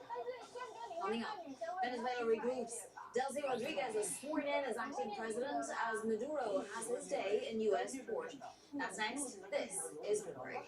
Coming up, Venezuela regroups. Delcy Rodriguez is sworn in as acting president as Maduro has his day in U.S. court. That's next. This is Bloomberg.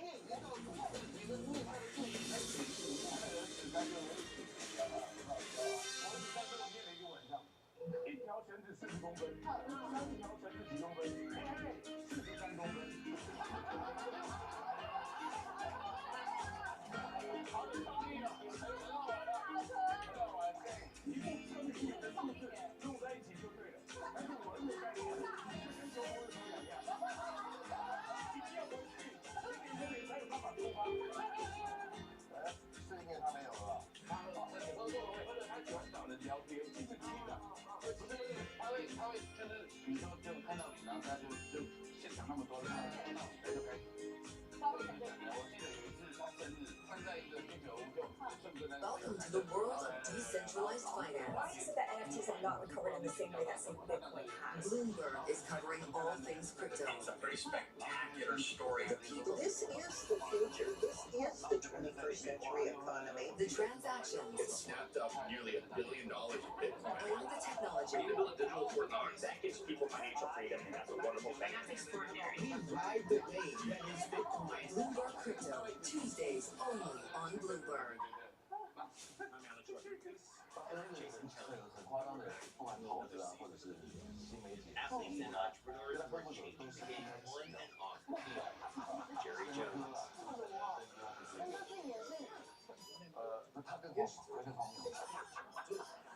Welcome to the world of decentralized finance. Why is it that NFTs have not recovered in the same way that some Bitcoin has? Bloomberg is covering all things crypto. It's a pretty spectacular story. This is the future. This is the 21st century economy. The transactions. It snapped up nearly $1 billion in Bitcoin. And the technology. We need to build a digital orthodox that gives people financial freedom, and that's a wonderful thing. That's extraordinary. We ride the wave that is Bitcoin. Bloomberg Crypto, Tuesdays only on Bloomberg. Jason Kelly. 很夸张的，不管投资啊，或者是新媒体， Athletes and entrepreneurs who are changing the game on and off the field. Jerry Jones. 那这也是他更好，他更方便，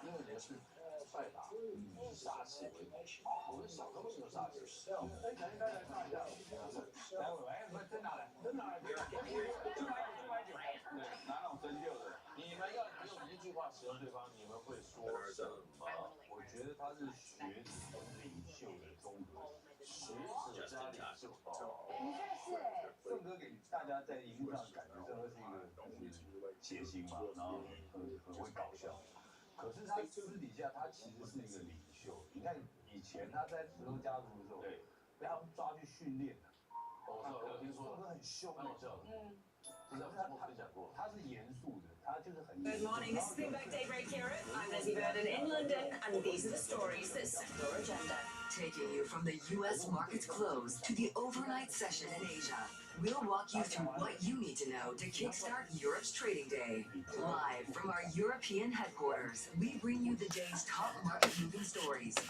因为我是赛打，杀气为主，我们小东西有杀气。哎，赶紧来看一下，来，喂，真拿来，真拿来，就买酒，对，哪种针灸的？你们要用一句话形容对方，你们会说什么？我觉得他是学子跟领袖的风格，学子加领袖。的确是哎。郑哥给大家在荧幕上感觉郑哥是一个谐星嘛，然后很会搞笑。可是他私底下他其实是一个领袖。你看以前他在石头家族的时候，对，被他们抓去训练的。我听说他很凶的，可是他分享过，他是严肃的，他就是很。Good morning, this is Bloomberg Daybreak Europe. I'm Lizzie Burden in London, and these are the stories that set your agenda. Taking you from the U.S. market's close to the overnight session in Asia, we'll walk you through what you need to know to kickstart Europe's trading day. Live from our European headquarters, we bring you the day's top market-moving stories